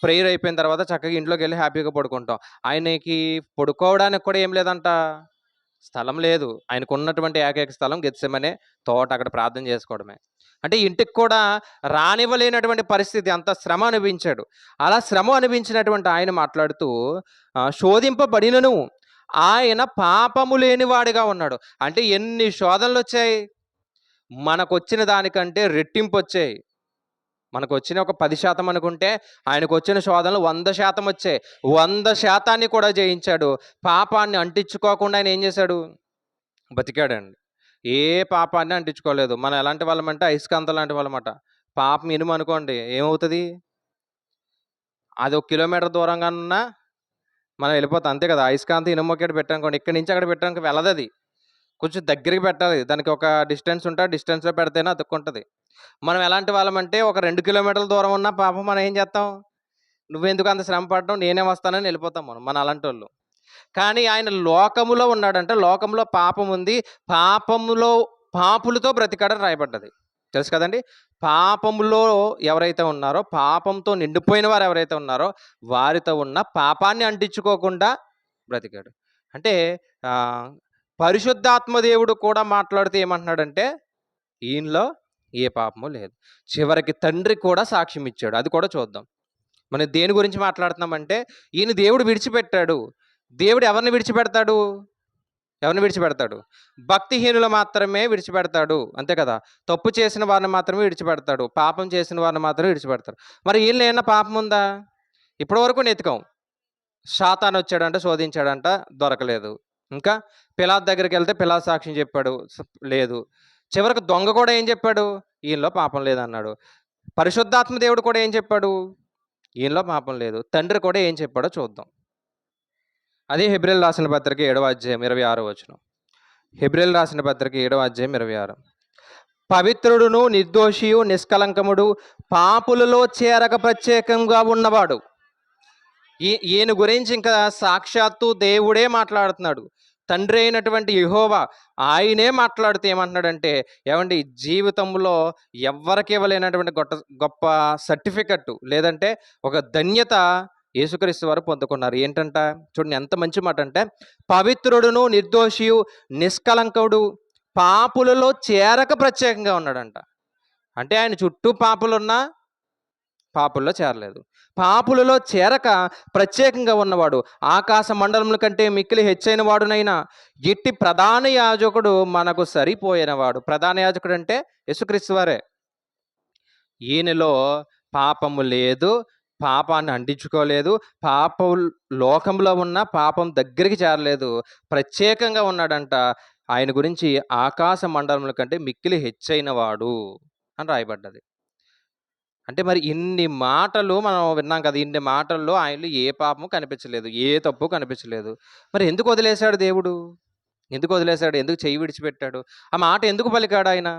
ప్రేయర్ అయిపోయిన తర్వాత చక్కగా ఇంట్లోకి వెళ్ళి హ్యాపీగా పడుకుంటాం. ఆయనకి పడుకోవడానికి కూడా ఏం లేదంట, స్థలం లేదు. ఆయనకు ఉన్నటువంటి ఏకైక స్థలం గెత్సెమనే తోట, అక్కడ ప్రార్థన చేసుకోవడమే. అంటే ఇంటికి కూడా రానివ్వలేనటువంటి పరిస్థితి, అంత శ్రమ అనుభవించాడు. అలా శ్రమ అనుభవించినటువంటి ఆయన మాట్లాడుతూ శోధింపబడినను ఆయన పాపము లేనివాడిగా ఉన్నాడు. అంటే ఎన్ని శోధనలు వచ్చాయి? మనకొచ్చిన దానికంటే రెట్టింపు వచ్చాయి. మనకు వచ్చిన ఒక 10% అనుకుంటే ఆయనకు వచ్చిన శోధనలు 100% వచ్చాయి. 100% కూడా జయించాడు. పాపాన్ని అంటించుకోకుండా ఆయన ఏం చేశాడు? బతికాడండి. ఏ పాపాన్ని అంటించుకోలేదు. మనం ఎలాంటి వాళ్ళమంటే అయస్కాంతం లాంటి వాళ్ళమాట. పాపం ఇనుము అనుకోండి, ఏమవుతుంది? అది 1 కిలోమీటర్ దూరంగా ఉన్నా మనం వెళ్ళిపోతాం, అంతే కదా. అయస్కాంతం ఇనుము ఒకటి పెట్టానుకోండి, ఇక్కడి నుంచి అక్కడ పెట్టడానికి వెళ్ళదు. అది కొంచెం దగ్గరికి పెట్టాలి, దానికి ఒక డిస్టెన్స్ ఉంటే డిస్టెన్స్లో పెడితేనే అతుక్కుంటుంది. మనం ఎలాంటి వాళ్ళమంటే ఒక 2 కిలోమీటర్ల దూరం ఉన్న పాపం మనం ఏం చేస్తాం? నువ్వెందుకు అంత శ్రమ పడడం, నేనే వస్తానని వెళ్ళిపోతాం మన అలాంటి వాళ్ళు. కానీ ఆయన లోకములో ఉన్నాడంటే లోకంలో పాపం ఉంది, పాపములో పాపులతో బ్రతికాడని రాయబడ్డది, తెలుసు కదండి. పాపములో ఎవరైతే ఉన్నారో, పాపంతో నిండిపోయిన వారు ఎవరైతే ఉన్నారో వారితో ఉన్న పాపాన్ని అంటించుకోకుండా బ్రతికాడు. అంటే పరిశుద్ధాత్మ దేవుడు కూడా మాట్లాడుతూ ఏమంటున్నాడంటే ఈయనలో ఏ పాపము లేదు. చివరికి తండ్రి కూడా సాక్ష్యం ఇచ్చాడు. అది కూడా చూద్దాం. మనం దేని గురించి మాట్లాడుతున్నామంటే ఈయన దేవుడు విడిచిపెట్టాడు. దేవుడు ఎవరిని విడిచిపెడతాడు? ఎవరిని విడిచిపెడతాడు? భక్తిహీనులు మాత్రమే విడిచిపెడతాడు, అంతే కదా. తప్పు చేసిన వారిని మాత్రమే విడిచిపెడతాడు, పాపం చేసిన వారిని మాత్రమే విడిచిపెడతాడు. మరి ఈయనలో ఏమన్నా పాపం ఉందా? ఇప్పటి వరకు నెతికాం. సాతాను వచ్చాడంట, శోధించాడంట, దొరకలేదు. ఇంకా పిలాతు దగ్గరికి వెళ్తే పిలాతు సాక్ష్యం చెప్పాడు, లేదు. చివరికి దొంగ కూడా ఏం చెప్పాడు? ఈయనలో పాపం లేదన్నాడు. పరిశుద్ధాత్మ దేవుడు కూడా ఏం చెప్పాడు? ఈయనలో పాపం లేదు. తండ్రి కూడా ఏం చెప్పాడో చూద్దాం. అదే హెబ్రీయులు రాసిన పత్రిక 7వ అధ్యాయం 26వ వచనం. హెబ్రీయులు రాసిన పత్రిక 7వ అధ్యాయం 26. పవిత్రుడును నిర్దోషియు నిష్కలంకముడు పాపులలో చేరక ప్రత్యేకంగా ఉన్నవాడు. ఈయన గురించి ఇంకా సాక్షాత్తు దేవుడే మాట్లాడుతున్నాడు. తండ్రి అయినటువంటి యెహోవా ఆయనే మాట్లాడుతూ ఏమంటున్నాడంటే, ఏవండి జీవితంలో ఎవ్వరికి ఇవ్వలేనటువంటి గొప్ప సర్టిఫికెట్ లేదంటే ఒక ధన్యత యేసుక్రీస్తు వారు పొందుకున్నారు. ఏంటంట చూడండి ఎంత మంచి మాట అంటే, పవిత్రుడును నిర్దోషియు నిష్కలంకుడు పాపులలో చేరక ప్రత్యేకంగా ఉన్నాడంట. అంటే ఆయన చుట్టూ పాపులున్నా పాపుల్లో చేరలేదు. పాపులలో చేరక ప్రత్యేకంగా ఉన్నవాడు, ఆకాశ మండలముల కంటే మిక్కిలి హెచ్చైన వాడునైనా ఎట్టి ప్రధాన యాజకుడు మనకు సరిపోయినవాడు. ప్రధాన యాజకుడు అంటే యేసుక్రీస్తు వారే. ఈయనలో పాపము లేదు, పాపాన్ని అంటించుకోలేదు, లోకంలో ఉన్న పాపం దగ్గరికి చేరలేదు, ప్రత్యేకంగా ఉన్నాడంట. ఆయన గురించి ఆకాశ మండలముల కంటే మిక్కిలి హెచ్చైన వాడు అని రాయబడ్డది. అంటే మరి ఇన్ని మాటలు మనం విన్నాం కదా, ఇన్ని మాటల్లో ఆయనలో ఏ పాపము కనిపించలేదు, ఏ తప్పు కనిపించలేదు. మరి ఎందుకు వదిలేశాడు దేవుడు? ఎందుకు వదిలేశాడు? ఎందుకు చెయ్యి విడిచిపెట్టాడు? ఆ మాట ఎందుకు పలికాడు ఆయన?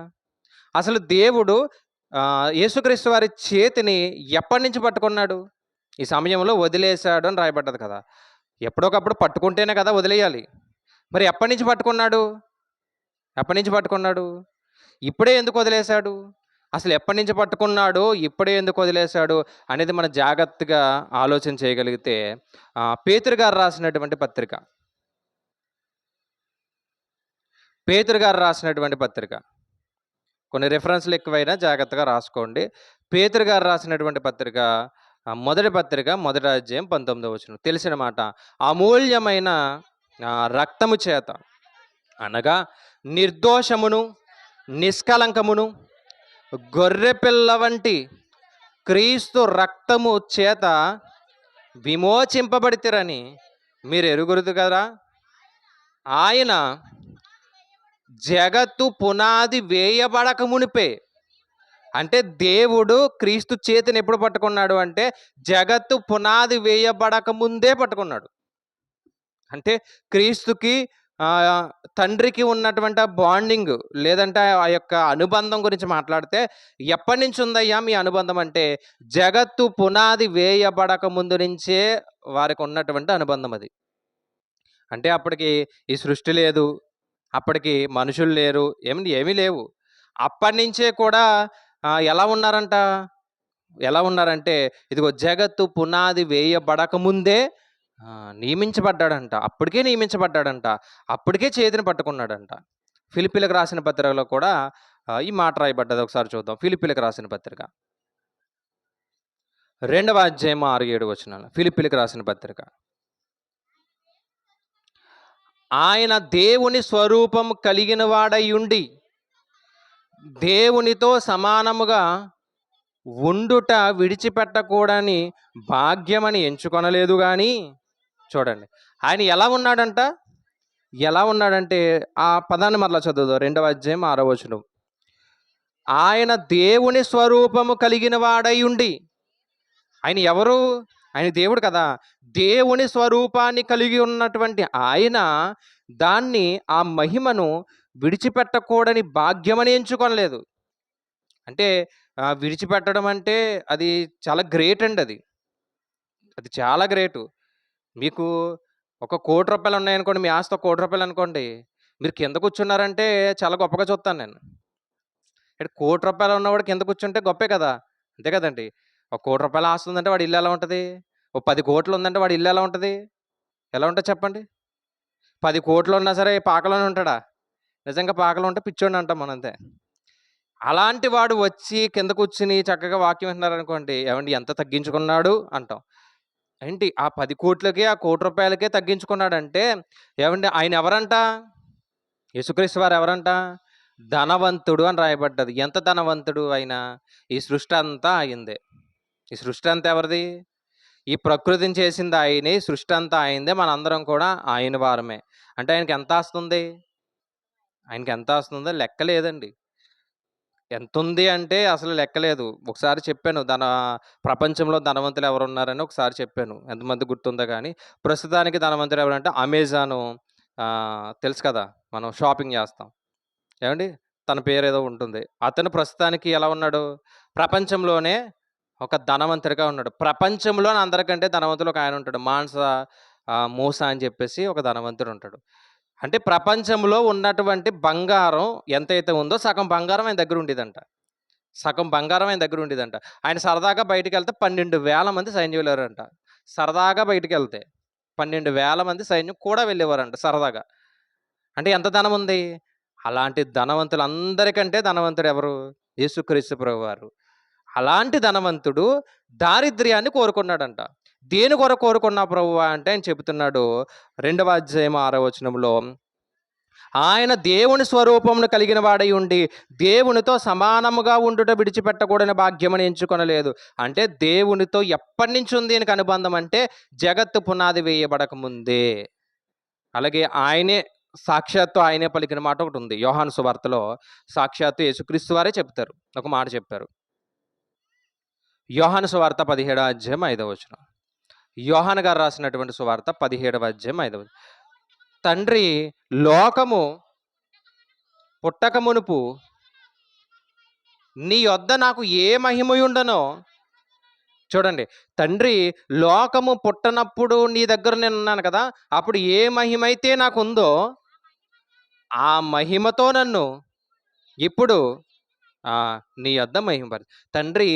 అసలు దేవుడు యేసుక్రీస్తు వారి చేతిని ఎప్పటి నుంచి పట్టుకున్నాడు? ఈ సమయంలో వదిలేశాడు అని రాయబడ్డది కదా. ఎప్పుడొకప్పుడు పట్టుకుంటేనే కదా వదిలేయాలి. మరి ఎప్పటి నుంచి పట్టుకున్నాడు? ఎప్పటి నుంచి పట్టుకున్నాడు? ఇప్పుడే ఎందుకు వదిలేశాడు? అసలు ఎప్పటి నుంచి పట్టుకున్నాడు, ఇప్పుడే ఎందుకు వదిలేశాడు అనేది మనం జాగ్రత్తగా ఆలోచన చేయగలిగితే, పేతురు గారు రాసినటువంటి పత్రిక, పేతురు గారు రాసినటువంటి పత్రిక, కొన్ని రిఫరెన్స్లు ఎక్కువైనా జాగ్రత్తగా రాసుకోండి. పేతురు గారు రాసినటువంటి పత్రిక, మొదటి పత్రిక, మొదటి అధ్యాయం 19వ వచనం. తెలిసిన మాట, అమూల్యమైన రక్తము చేత అనగా నిర్దోషమును నిష్కలంకమును గొర్రెపిల్ల వంటి క్రీస్తు రక్తము చేత విమోచింపబడితిరని మీరు ఎరుగురుదు కదా. ఆయన జగత్తు పునాది వేయబడక మునిపే, అంటే దేవుడు క్రీస్తు చేతిని ఎప్పుడు పట్టుకున్నాడు అంటే జగత్తు పునాది వేయబడక ముందే పట్టుకున్నాడు. అంటే క్రీస్తుకి తండ్రికి ఉన్నటువంటి బాండింగ్ లేదంటే ఆ యొక్క అనుబంధం గురించి మాట్లాడితే, ఎప్పటి నుంచి ఉందయ్యా మీ అనుబంధం అంటే జగత్తు పునాది వేయబడక ముందు నుంచే వారికి ఉన్నటువంటి అనుబంధం అది. అంటే అప్పటికి ఈ సృష్టి లేదు, అప్పటికి మనుషులు లేరు, ఏమీ లేవు. అప్పటి నుంచే కూడా ఎలా ఉన్నారంటే ఇదిగో జగత్తు పునాది వేయబడక ముందే నియమించబడ్డాడంట. అప్పటికే నియమించబడ్డాడంట, అప్పటికే చేతిని పట్టుకున్నాడంట. ఫిలిప్పీలకు రాసిన పత్రికలో కూడా ఈ మాట రాయబడ్డది. ఒకసారి చూద్దాం. ఫిలిప్పీలకు రాసిన పత్రిక 2వ అధ్యాయం 6-7 వచనాలు. ఫిలిప్పీలకు రాసిన పత్రిక. ఆయన దేవుని స్వరూపం కలిగిన వాడై ఉండి దేవునితో సమానముగా ఉండుట విడిచిపెట్టకూడని భాగ్యమని ఎంచుకొనలేదు కానీ, చూడండి ఆయన ఎలా ఉన్నాడంటే ఆ పదాన్ని మరలా చదువుదాం. 2వ అధ్యాయం 6వ వచనం. ఆయన దేవుని స్వరూపము కలిగిన వాడై ఉండి, ఆయన ఎవరు? ఆయన దేవుడు కదా. దేవుని స్వరూపాన్ని కలిగి ఉన్నటువంటి ఆయన దాన్ని, ఆ మహిమను విడిచిపెట్టకూడని భాగ్యమని ఎంచుకొనలేదు. అంటే విడిచిపెట్టడం అంటే అది చాలా గ్రేట్ అండి. అది చాలా గ్రేటు. మీకు ఒక ₹1,00,00,000 ఉన్నాయనుకోండి, మీ ఆస్తి ₹1,00,00,000 అనుకోండి, మీరు కింద కూర్చున్నారంటే చాలా గొప్పగా చూస్తాను నేను. ఇక్కడ ₹1,00,00,000 ఉన్నవాడు కింద కూర్చుంటే గొప్పే కదా, అంతే కదండి. ఒక ₹1,00,00,000 ఆస్తి ఉందంటే వాడి ఇల్లు ఎలా ఉంటుంది? ఓ 10 కోట్లు ఉందంటే వాడి ఇల్లు ఎలా ఉంటుంది? ఎలా ఉంటుంది చెప్పండి? 10 కోట్లు ఉన్నా సరే పాకలోనే ఉంటాడా? నిజంగా పాకలో ఉంటే పిచ్చోడిని అంటాం మనం, అంతే. అలాంటి వాడు వచ్చి కింద కూర్చుని చక్కగా వాక్యం వింటున్నారనుకోండి, ఏమండి ఎంత తగ్గించుకున్నాడు అంటాం. ఏంటి ఆ 10 కోట్లకే, ఆ ₹1,00,00,000కే తగ్గించుకున్నాడంటే ఏమండి ఆయన ఎవరంట? యేసుక్రీస్తు వారు ఎవరంట? ధనవంతుడు అని రాయబడ్డది. ఎంత ధనవంతుడు ఆయన? ఈ సృష్టి అంతా అయిందే. ఈ సృష్టి అంతా ఎవరిది? ఈ ప్రకృతిని చేసింది ఆయనే, సృష్టి అంతా అయిందే, మనందరం కూడా ఆయన వారమే. అంటే ఆయనకి ఎంత ఆస్తుంది? ఆయనకి ఎంత ఆస్తుందో లెక్క లేదండి. ఎంతుంది అంటే అసలు లెక్కలేదు. ఒకసారి చెప్పాను, ప్రపంచంలో ధనవంతులు ఎవరున్నారని ఒకసారి చెప్పాను. ఎంతమంది గుర్తుందో కానీ, ప్రస్తుతానికి ధనవంతులు ఎవరంటే అమెజాను, తెలుసు కదా, మనం షాపింగ్ చేస్తాం ఏమండి, తన పేరేదో ఉంటుంది. అతను ప్రస్తుతానికి ఎలా ఉన్నాడు? ప్రపంచంలోనే ఒక ధనవంతుడిగా ఉన్నాడు. ప్రపంచంలోనే అందరికంటే ధనవంతులు ఒక ఆయన ఉంటాడు. మూసా అని చెప్పేసి ఒక ధనవంతుడు ఉంటాడు. అంటే ప్రపంచంలో ఉన్నటువంటి బంగారం ఎంతైతే ఉందో సగం బంగారం ఆయన దగ్గర ఉండేదంట. సగం బంగారం ఆయన దగ్గర ఉండేదంట. ఆయన సరదాగా బయటికెళ్తే 12,000 మంది సైన్యులెళ్లారంట. సరదాగా బయటికెళ్తే 12,000 మంది సైన్యం కూడా వెళ్ళేవారంట సరదాగా. అంటే ఎంత ధనం ఉంది? అలాంటి ధనవంతులందరికంటే ధనవంతుడు ఎవరు? యేసుక్రీస్తు ప్రభువారు. అలాంటి ధనవంతుడు దారిద్ర్యాన్ని కోరుకున్నాడంట. దేని కొరకు కోరుకున్నా ప్రభువా అంటే ఆయన చెబుతున్నాడు 2వ అధ్యాయం 6వ వచనంలో, ఆయన దేవుని స్వరూపమును కలిగిన వాడై ఉండి దేవునితో సమానముగా ఉండుట విడిచిపెట్టకూడని భాగ్యమని ఎంచుకొనలేదు. అంటే దేవునితో ఎప్పటి నుంచి ఉంది ఈయనకు అనుబంధం అంటే జగత్తు పునాది వేయబడక ముందే. అలాగే ఆయనే సాక్షాత్తు ఆయనే పలికిన మాట ఒకటి ఉంది. యోహాను సువార్తలో సాక్షాత్తు యేసుక్రీస్తు వారే చెప్తారు. ఒక మాట చెప్పారు. యోహాను సువార్త 17వ అధ్యాయం 5వ వచనం. యోహాను గారు రాసినటువంటి సువార్త 17వ అధ్యాయం 5వ వచనం. తండ్రి లోకము పుట్టక మునుపు నీ యొద్ద నాకు ఏ మహిమయుండనో, చూడండి, తండ్రి లోకము పుట్టనప్పుడు నీ దగ్గర నేను ఉన్నాను కదా, అప్పుడు ఏ మహిమైతే నాకు ఉందో ఆ మహిమతో నన్ను ఇప్పుడు నీ యొద్ద మహిమపరచు. తండ్రి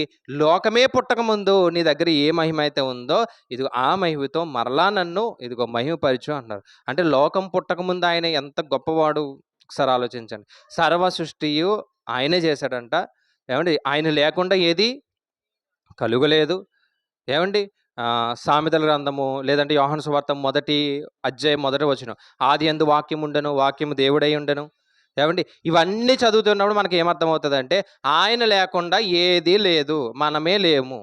లోకమే పుట్టకముందు నీ దగ్గర ఏ మహిమ అయితే ఉందో ఇదిగో ఆ మహిమతో మరలా నన్ను ఇదిగో మహిమపరచు అంటున్నారు. అంటే లోకం పుట్టకముందు ఆయన ఎంత గొప్పవాడు ఒకసారి ఆలోచించండి. సర్వ సృష్టియు ఆయనే చేశాడంట. ఏమండి, ఆయన లేకుండా ఏది కలుగలేదు. ఏమండి, సామెతల గ్రంథము లేదంటే యోహాను సువార్త 1వ అధ్యాయం 1వ వచనం, ఆది యందు వాక్యం ఉండెను, వాక్యము దేవుడై ఉండెను. ఏమండి, ఇవన్నీ చదువుతున్నప్పుడు మనకి ఏమర్థమవుతుందంటే ఆయన లేకుండా ఏదీ లేదు, మనమే లేము.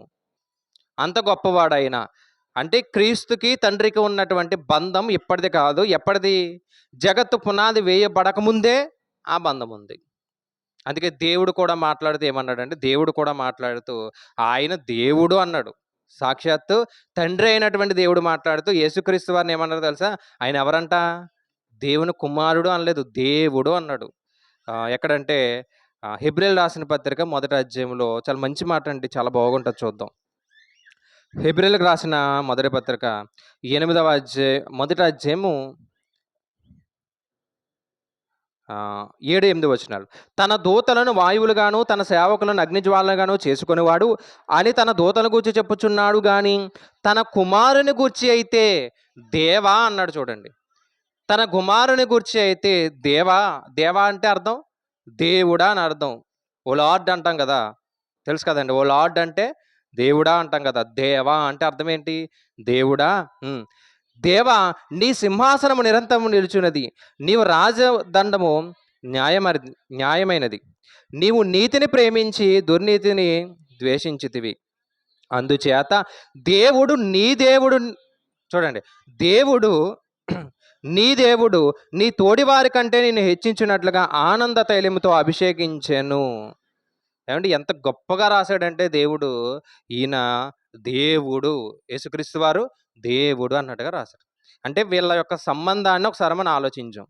అంత గొప్పవాడు ఆయన. అంటే క్రీస్తుకి తండ్రికి ఉన్నటువంటి బంధం ఇప్పటిది కాదు. ఎప్పటిది? జగత్తు పునాది వేయబడకముందే ఆ బంధం ఉంది. అందుకే దేవుడు కూడా మాట్లాడుతూ ఏమన్నాడంటే, దేవుడు కూడా మాట్లాడుతూ ఆయన దేవుడు అన్నాడు. సాక్షాత్తు తండ్రి అయినటువంటి దేవుడు మాట్లాడుతూ యేసుక్రీస్తు వారిని ఏమన్నారో తెలుసా? ఆయన ఎవరంట? దేవుని కుమారుడు అనలేదు, దేవుడు అన్నాడు. ఎక్కడంటే హెబ్రీయులకు రాసిన పత్రిక 1వ అధ్యాయంలో చాలా మంచి మాట అండి, చాలా బాగుంటుంది, చూద్దాం. హెబ్రీయులకు రాసిన మొదటి పత్రిక 8వ అధ్యాయం 1వ అధ్యాయము 7, 8 వచనాలు. తన దూతలను వాయువులుగాను తన సేవకులను అగ్నిజ్వాలలుగాను చేసుకునేవాడు అని తన దూతలను గూర్చి చెప్పుచున్నాడు గాని తన కుమారుని గూర్చి అయితే దేవా అన్నాడు. చూడండి, తన కుమారుని గూర్చి అయితే దేవా. దేవా అంటే అర్థం దేవుడా అని అర్థం. ఓ లార్డ్ అంటాం కదా, తెలుసు కదండి. ఓ లార్డ్ అంటే దేవుడా అంటాం కదా. దేవా అంటే అర్థం ఏంటి? దేవుడా. దేవా, నీ సింహాసనము నిరంతరము నిలుచున్నది, నీవు రాజదండము న్యాయమైనది, నీవు నీతిని ప్రేమించి దుర్నీతిని ద్వేషించితివి. అందుచేత దేవుడు నీ దేవుడు, చూడండి, దేవుడు నీ దేవుడు నీ తోడివారి కంటే నేను హెచ్చించినట్లుగా ఆనంద తైలముతో అభిషేకించెను. ఏమంటే ఎంత గొప్పగా రాశాడంటే దేవుడు, ఈయన దేవుడు, యేసుక్రీస్తు వారు దేవుడు అన్నట్టుగా రాశాడు. అంటే వీళ్ళ యొక్క సంబంధాన్ని ఒకసారి మనం ఆలోచించాం.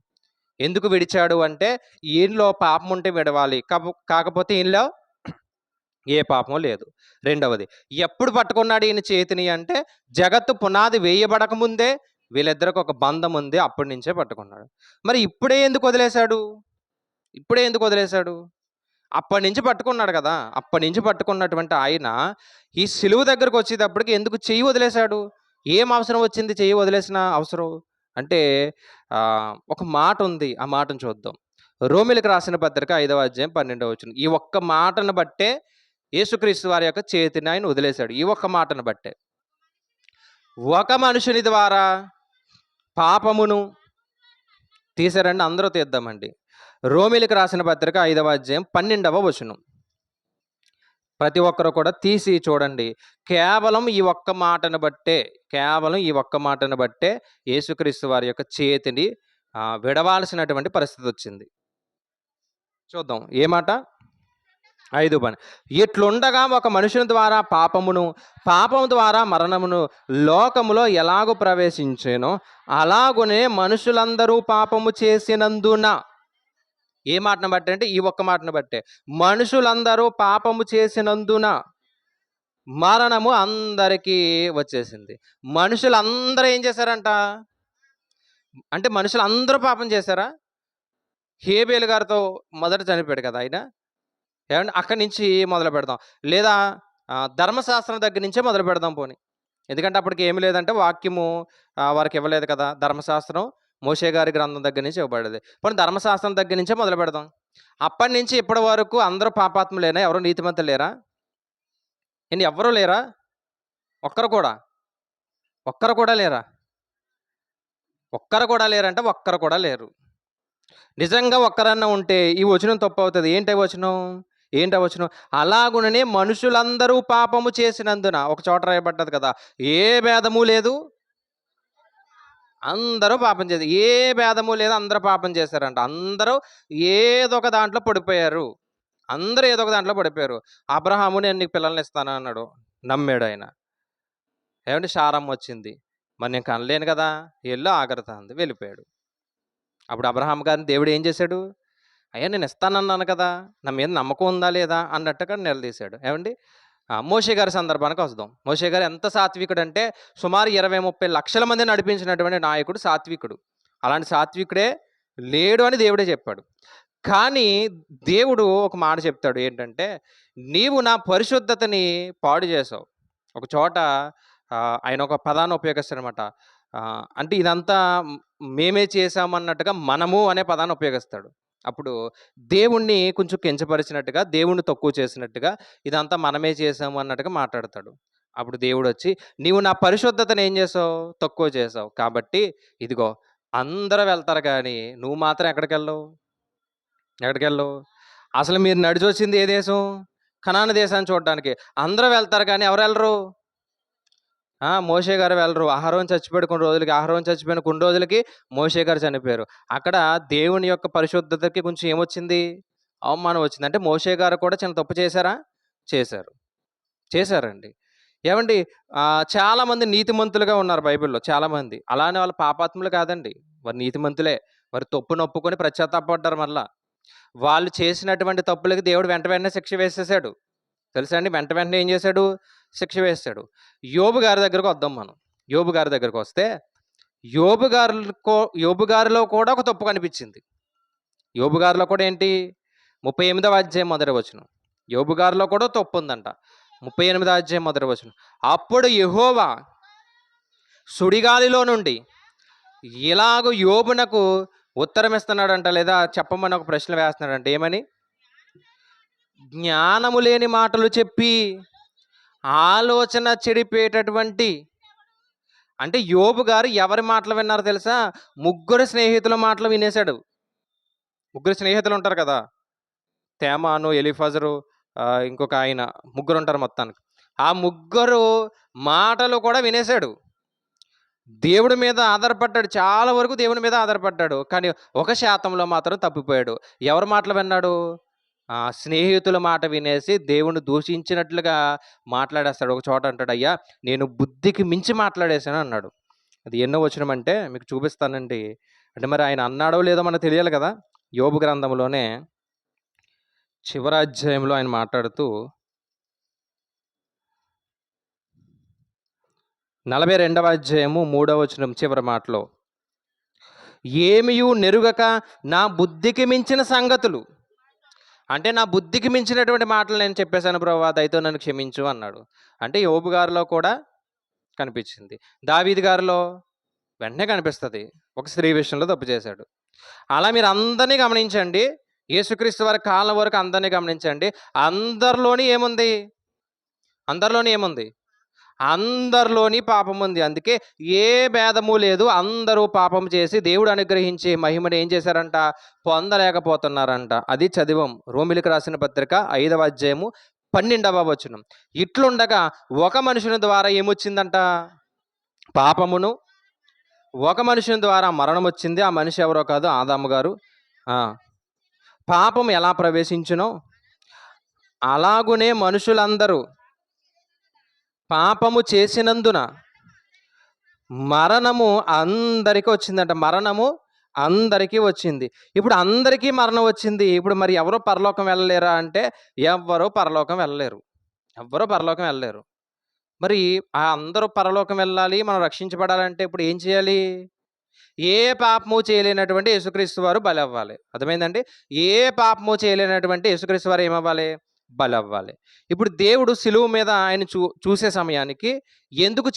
ఎందుకు విడిచాడు అంటే ఈయనలో పాపం ఉంటే విడవాలి, కాకపోతే ఈయనలో ఏ పాపం లేదు. రెండవది, ఎప్పుడు పట్టుకున్నాడు ఈయన చేతిని అంటే జగత్తు పునాది వేయబడక ముందే వీళ్ళిద్దరికి ఒక బంధం ఉంది, అప్పటి నుంచే పట్టుకున్నాడు. మరి ఇప్పుడే ఎందుకు వదిలేశాడు? అప్పటి నుంచి పట్టుకున్నాడు కదా. అప్పటి నుంచి పట్టుకున్నటువంటి ఆయన ఈ సిలువ దగ్గరకు వచ్చేటప్పటికి ఎందుకు చెయ్యి వదిలేశాడు? ఏం అవసరం వచ్చింది చెయ్యి వదిలేసిన అవసరం అంటే ఒక మాట ఉంది, ఆ మాటను చూద్దాం. రోమిలకు రాసిన పత్రిక 5వ అధ్యాయం 12వ వచనం. ఈ ఒక్క మాటను బట్టే యేసుక్రీస్తు వారి యొక్క చేతిని ఆయన వదిలేశాడు. ఈ ఒక్క మాటను బట్టే ఒక మనుషుని ద్వారా పాపమును తీశారండి. అందరూ తీద్దామండి. రోమిలకు రాసిన పత్రిక 5వ అధ్యాయం 12వ వచనం. ప్రతి ఒక్కరు కూడా తీసి చూడండి. కేవలం ఈ ఒక్క మాటను బట్టే యేసుక్రీస్తు వారి యొక్క చేతిని విడవాల్సినటువంటి పరిస్థితి వచ్చింది. చూద్దాం ఏ మాట. 5 ఇట్లుండగా ఒక మనుషుని ద్వారా పాపము ద్వారా మరణమును లోకములో ఎలాగూ ప్రవేశించేనో అలాగునే మనుషులందరూ పాపము చేసినందున. ఏ మాటను బట్టి అంటే ఈ ఒక్క మాటను బట్టే మనుషులందరూ పాపము చేసినందున మరణము అందరికీ వచ్చేసింది. మనుషులందరూ ఏం చేశారంట? అంటే మనుషులు అందరూ పాపం చేశారా? హేబేలు గారితో మొదట చనిపోయాడు కదా ఆయన. ఏవండి అక్కడి నుంచి మొదలు పెడదాం. లేదా ధర్మశాస్త్రం దగ్గర నుంచే మొదలు పెడదాం పోనీ. ఎందుకంటే అప్పటికి ఏమి లేదంటే వాక్యము వారికి ఇవ్వలేదు కదా! ధర్మశాస్త్రం మోషే గారి గ్రంథం దగ్గర నుంచి ఇవ్వబడేది. పోనీ ధర్మశాస్త్రం దగ్గర నుంచే మొదలు పెడదాం. అప్పటి నుంచి ఇప్పటి వరకు అందరూ పాపాత్ములేనా? ఎవరు నీతిమంతులు లేరా? ఏండి ఎవ్వరూ లేరా? ఒక్కరు కూడా? ఒక్కరు కూడా లేరా? ఒక్కరు కూడా లేరంటే ఒక్కరు కూడా లేరు. నిజంగా ఒక్కరన్నా ఉంటే ఈ వచనం తప్పవుతది. ఏంటి ఆ వచనం? అలాగుననే మనుషులందరూ పాపము చేసినందున ఒక చోట రాయబడ్డది కదా! ఏ భేదము లేదు. అందరూ పాపం చేశారు. ఏ భేదము లేదు. అందరూ పాపం చేశారంట. అందరూ ఏదో ఒక దాంట్లో పడిపోయారు. అందరూ ఏదో ఒక దాంట్లో పడిపోయారు. అబ్రహాము నేను నీకు పిల్లల్ని ఇస్తాను అన్నాడు. నమ్మాడు ఆయన. ఏమంటే శారమ్మ వచ్చింది. మరి నేను కనలేను కదా! ఎల్లు ఆగరత అంది. వెళ్ళిపోయాడు. అప్పుడు అబ్రహాం గారిని దేవుడు ఏం చేశాడు? అయ్యా నేను ఇస్తానన్నాను కదా! నా మీద నమ్మకం ఉందా లేదా అన్నట్టుగా నిలదీశాడు. ఏమండి మోషే గారి సందర్భానికి వద్దాం. మోషే గారు ఎంత సాత్వికుడు అంటే సుమారు 20-30 లక్షల మంది నడిపించినటువంటి నాయకుడు, సాత్వికుడు. అలాంటి సాత్వికుడే లేడు అని దేవుడే చెప్పాడు. కానీ దేవుడు ఒక మాట చెప్తాడు ఏంటంటే, నీవు నా పరిశుద్ధతని పాడు చేసావు. ఒక చోట ఆయన ఒక పదాన్ని ఉపయోగిస్తాడనమాట. అంటే ఇదంతా మేమే చేశామన్నట్టుగా మనము అనే పదాన్ని ఉపయోగిస్తాడు. అప్పుడు దేవుణ్ణి కొంచెం కించపరిచినట్టుగా, దేవుణ్ణి తక్కువ చేసినట్టుగా, ఇదంతా మనమే చేసాము అన్నట్టుగా మాట్లాడతాడు. అప్పుడు దేవుడు వచ్చి నీవు నా పరిశుద్ధతను ఏం చేసావు? తక్కువ చేసావు. కాబట్టి ఇదిగో అందరూ వెళ్తారు కానీ నువ్వు మాత్రం ఎక్కడికెళ్ళవు? అసలు మీరు నడిచొచ్చింది ఏ దేశం? కనాను దేశాన్ని చూడడానికి. అందరూ వెళ్తారు కానీ ఎవరు వెళ్ళరు? మోషే గారు వెళ్ళరు. అహరోను చచ్చిపోయిన కొన్ని రోజులకి మోషే గారు చనిపోయారు. అక్కడ దేవుని యొక్క పరిశుద్ధతకి కొంచెం ఏమొచ్చింది? అవమానం వచ్చింది. అంటే మోషే గారు కూడా చిన్న తప్పు చేశారా? చేశారండి. ఏవండి చాలామంది నీతిమంతులుగా ఉన్నారు బైబిల్‌లో చాలామంది. అలానే వాళ్ళు పాపాత్ములు కాదండి. వారు నీతిమంతులే. వారు తప్పును ఒప్పుకొని పశ్చాత్తాపపడ్డారు మరలా. వాళ్ళు చేసినటువంటి తప్పులకి దేవుడు వెంటనే శిక్ష వేసేసాడు. తెలుసా అండి? వెంటనే ఏం చేశాడు? శిక్ష వేసాడు. యోబు గారి దగ్గరకు వద్దాం మనం. యోబు గారి దగ్గరకు వస్తే యోబు గారిలో కూడా ఒక తప్పు కనిపించింది. యోబు గారిలో కూడా ఏంటి? 38వ అధ్యాయం మొదటి వచనం. యోబు గారిలో కూడా తప్పు ఉందంట. 38వ అధ్యాయం మొదటి వచనం. అప్పుడు యెహోవా సుడిగాలిలో నుండి ఇలాగ యోబునకు ఉత్తరం ఇస్తున్నాడంట, లేదా చెప్పమని ఒక ప్రశ్న వేస్తున్నాడంట. ఏమని? జ్ఞానము లేని మాటలు చెప్పి ఆలోచన చెడిపేటటువంటి, అంటే యోబు గారు ఎవరి మాటలు విన్నారు తెలుసా? ముగ్గురు స్నేహితుల మాటలు వినేశాడు. ముగ్గురు స్నేహితులు ఉంటారు కదా, తేమాను, ఎలీఫజరు, ఇంకొక ఆయన, ముగ్గురు ఉంటారు మొత్తానికి. ఆ ముగ్గురు మాటలు కూడా వినేశాడు. దేవుడి మీద ఆధారపడ్డాడు. చాలా వరకు దేవుని మీద ఆధారపడ్డాడు. కానీ 1% మాత్రం తప్పిపోయాడు. ఎవరి మాటలు విన్నాడు? స్నేహితుల మాట వినేసి దేవుణ్ణి దూషించినట్లుగా మాట్లాడేస్తాడు. ఒక చోట అంటాడు, అయ్యా నేను బుద్ధికి మించి మాట్లాడేశాను అన్నాడు. అది ఎన్నో వచనం అంటే మీకు చూపిస్తానండి. అంటే మరి ఆయన అన్నాడో లేదో మనకు తెలియాలి కదా. యోబు గ్రంథంలోనే చివరి అధ్యాయంలో ఆయన మాట్లాడుతూ 42వ అధ్యాయము 3వ వచనం చివరి మాటలో, ఏమియు నెరుగక నా బుద్ధికి మించిన సంగతులు, అంటే నా బుద్ధికి మించినటువంటి మాటలు నేను చెప్పేశాను ప్రభువా, దయతో నన్ను క్షమించు అన్నాడు. అంటే యోబు గారిలో కూడా కనిపించింది. దావీదు గారిలో వెంటనే కనిపిస్తుంది, ఒక స్త్రీ విషయంలో తప్పు చేశాడు. అలా మీరు అందరినీ గమనించండి. యేసుక్రీస్తు వారి కాలం వరకు అందరినీ గమనించండి. అందరిలోని ఏముంది? అందరిలోని పాపం ఉంది. అందుకే ఏ భేదము లేదు. అందరూ పాపం చేసి దేవుడు అనుగ్రహించే మహిమను ఏం చేశారంట? పొందలేకపోతున్నారంట. అది చదివాం. రోమిలికి రాసిన పత్రిక 5వ అధ్యాయము 12వ వచనం. ఇట్లుండగా ఒక మనుషుని ద్వారా ఏమొచ్చిందంట? పాపమును. ఒక మనుషుని ద్వారా మరణం వచ్చింది. ఆ మనిషి ఎవరో కాదు, ఆదాము గారు. పాపం ఎలా ప్రవేశించునో అలాగునే మనుషులందరూ పాపము చేసినందున మరణము అందరికీ వచ్చిందంట. మరణము అందరికీ వచ్చింది. ఇప్పుడు అందరికీ మరణం వచ్చింది. ఇప్పుడు మరి ఎవరో పరలోకం వెళ్ళలేరా అంటే ఎవ్వరూ పరలోకం వెళ్ళలేరు. మరి ఆ అందరూ పరలోకం వెళ్ళాలి, మనం రక్షించబడాలంటే ఇప్పుడు ఏం చేయాలి? ఏ పాపము చేయలేనటువంటి యేసుక్రీస్తు వారు బలి అవ్వాలి. అర్థమైందండి? ఏ పాపము చేయలేనటువంటి యేసుక్రీస్తు వారు ఏమవ్వాలి? బలి అవ్వాలి. ఇప్పుడు దేవుడు సిలువ మీద ఆయన చూసే సమయానికి ఎందుకు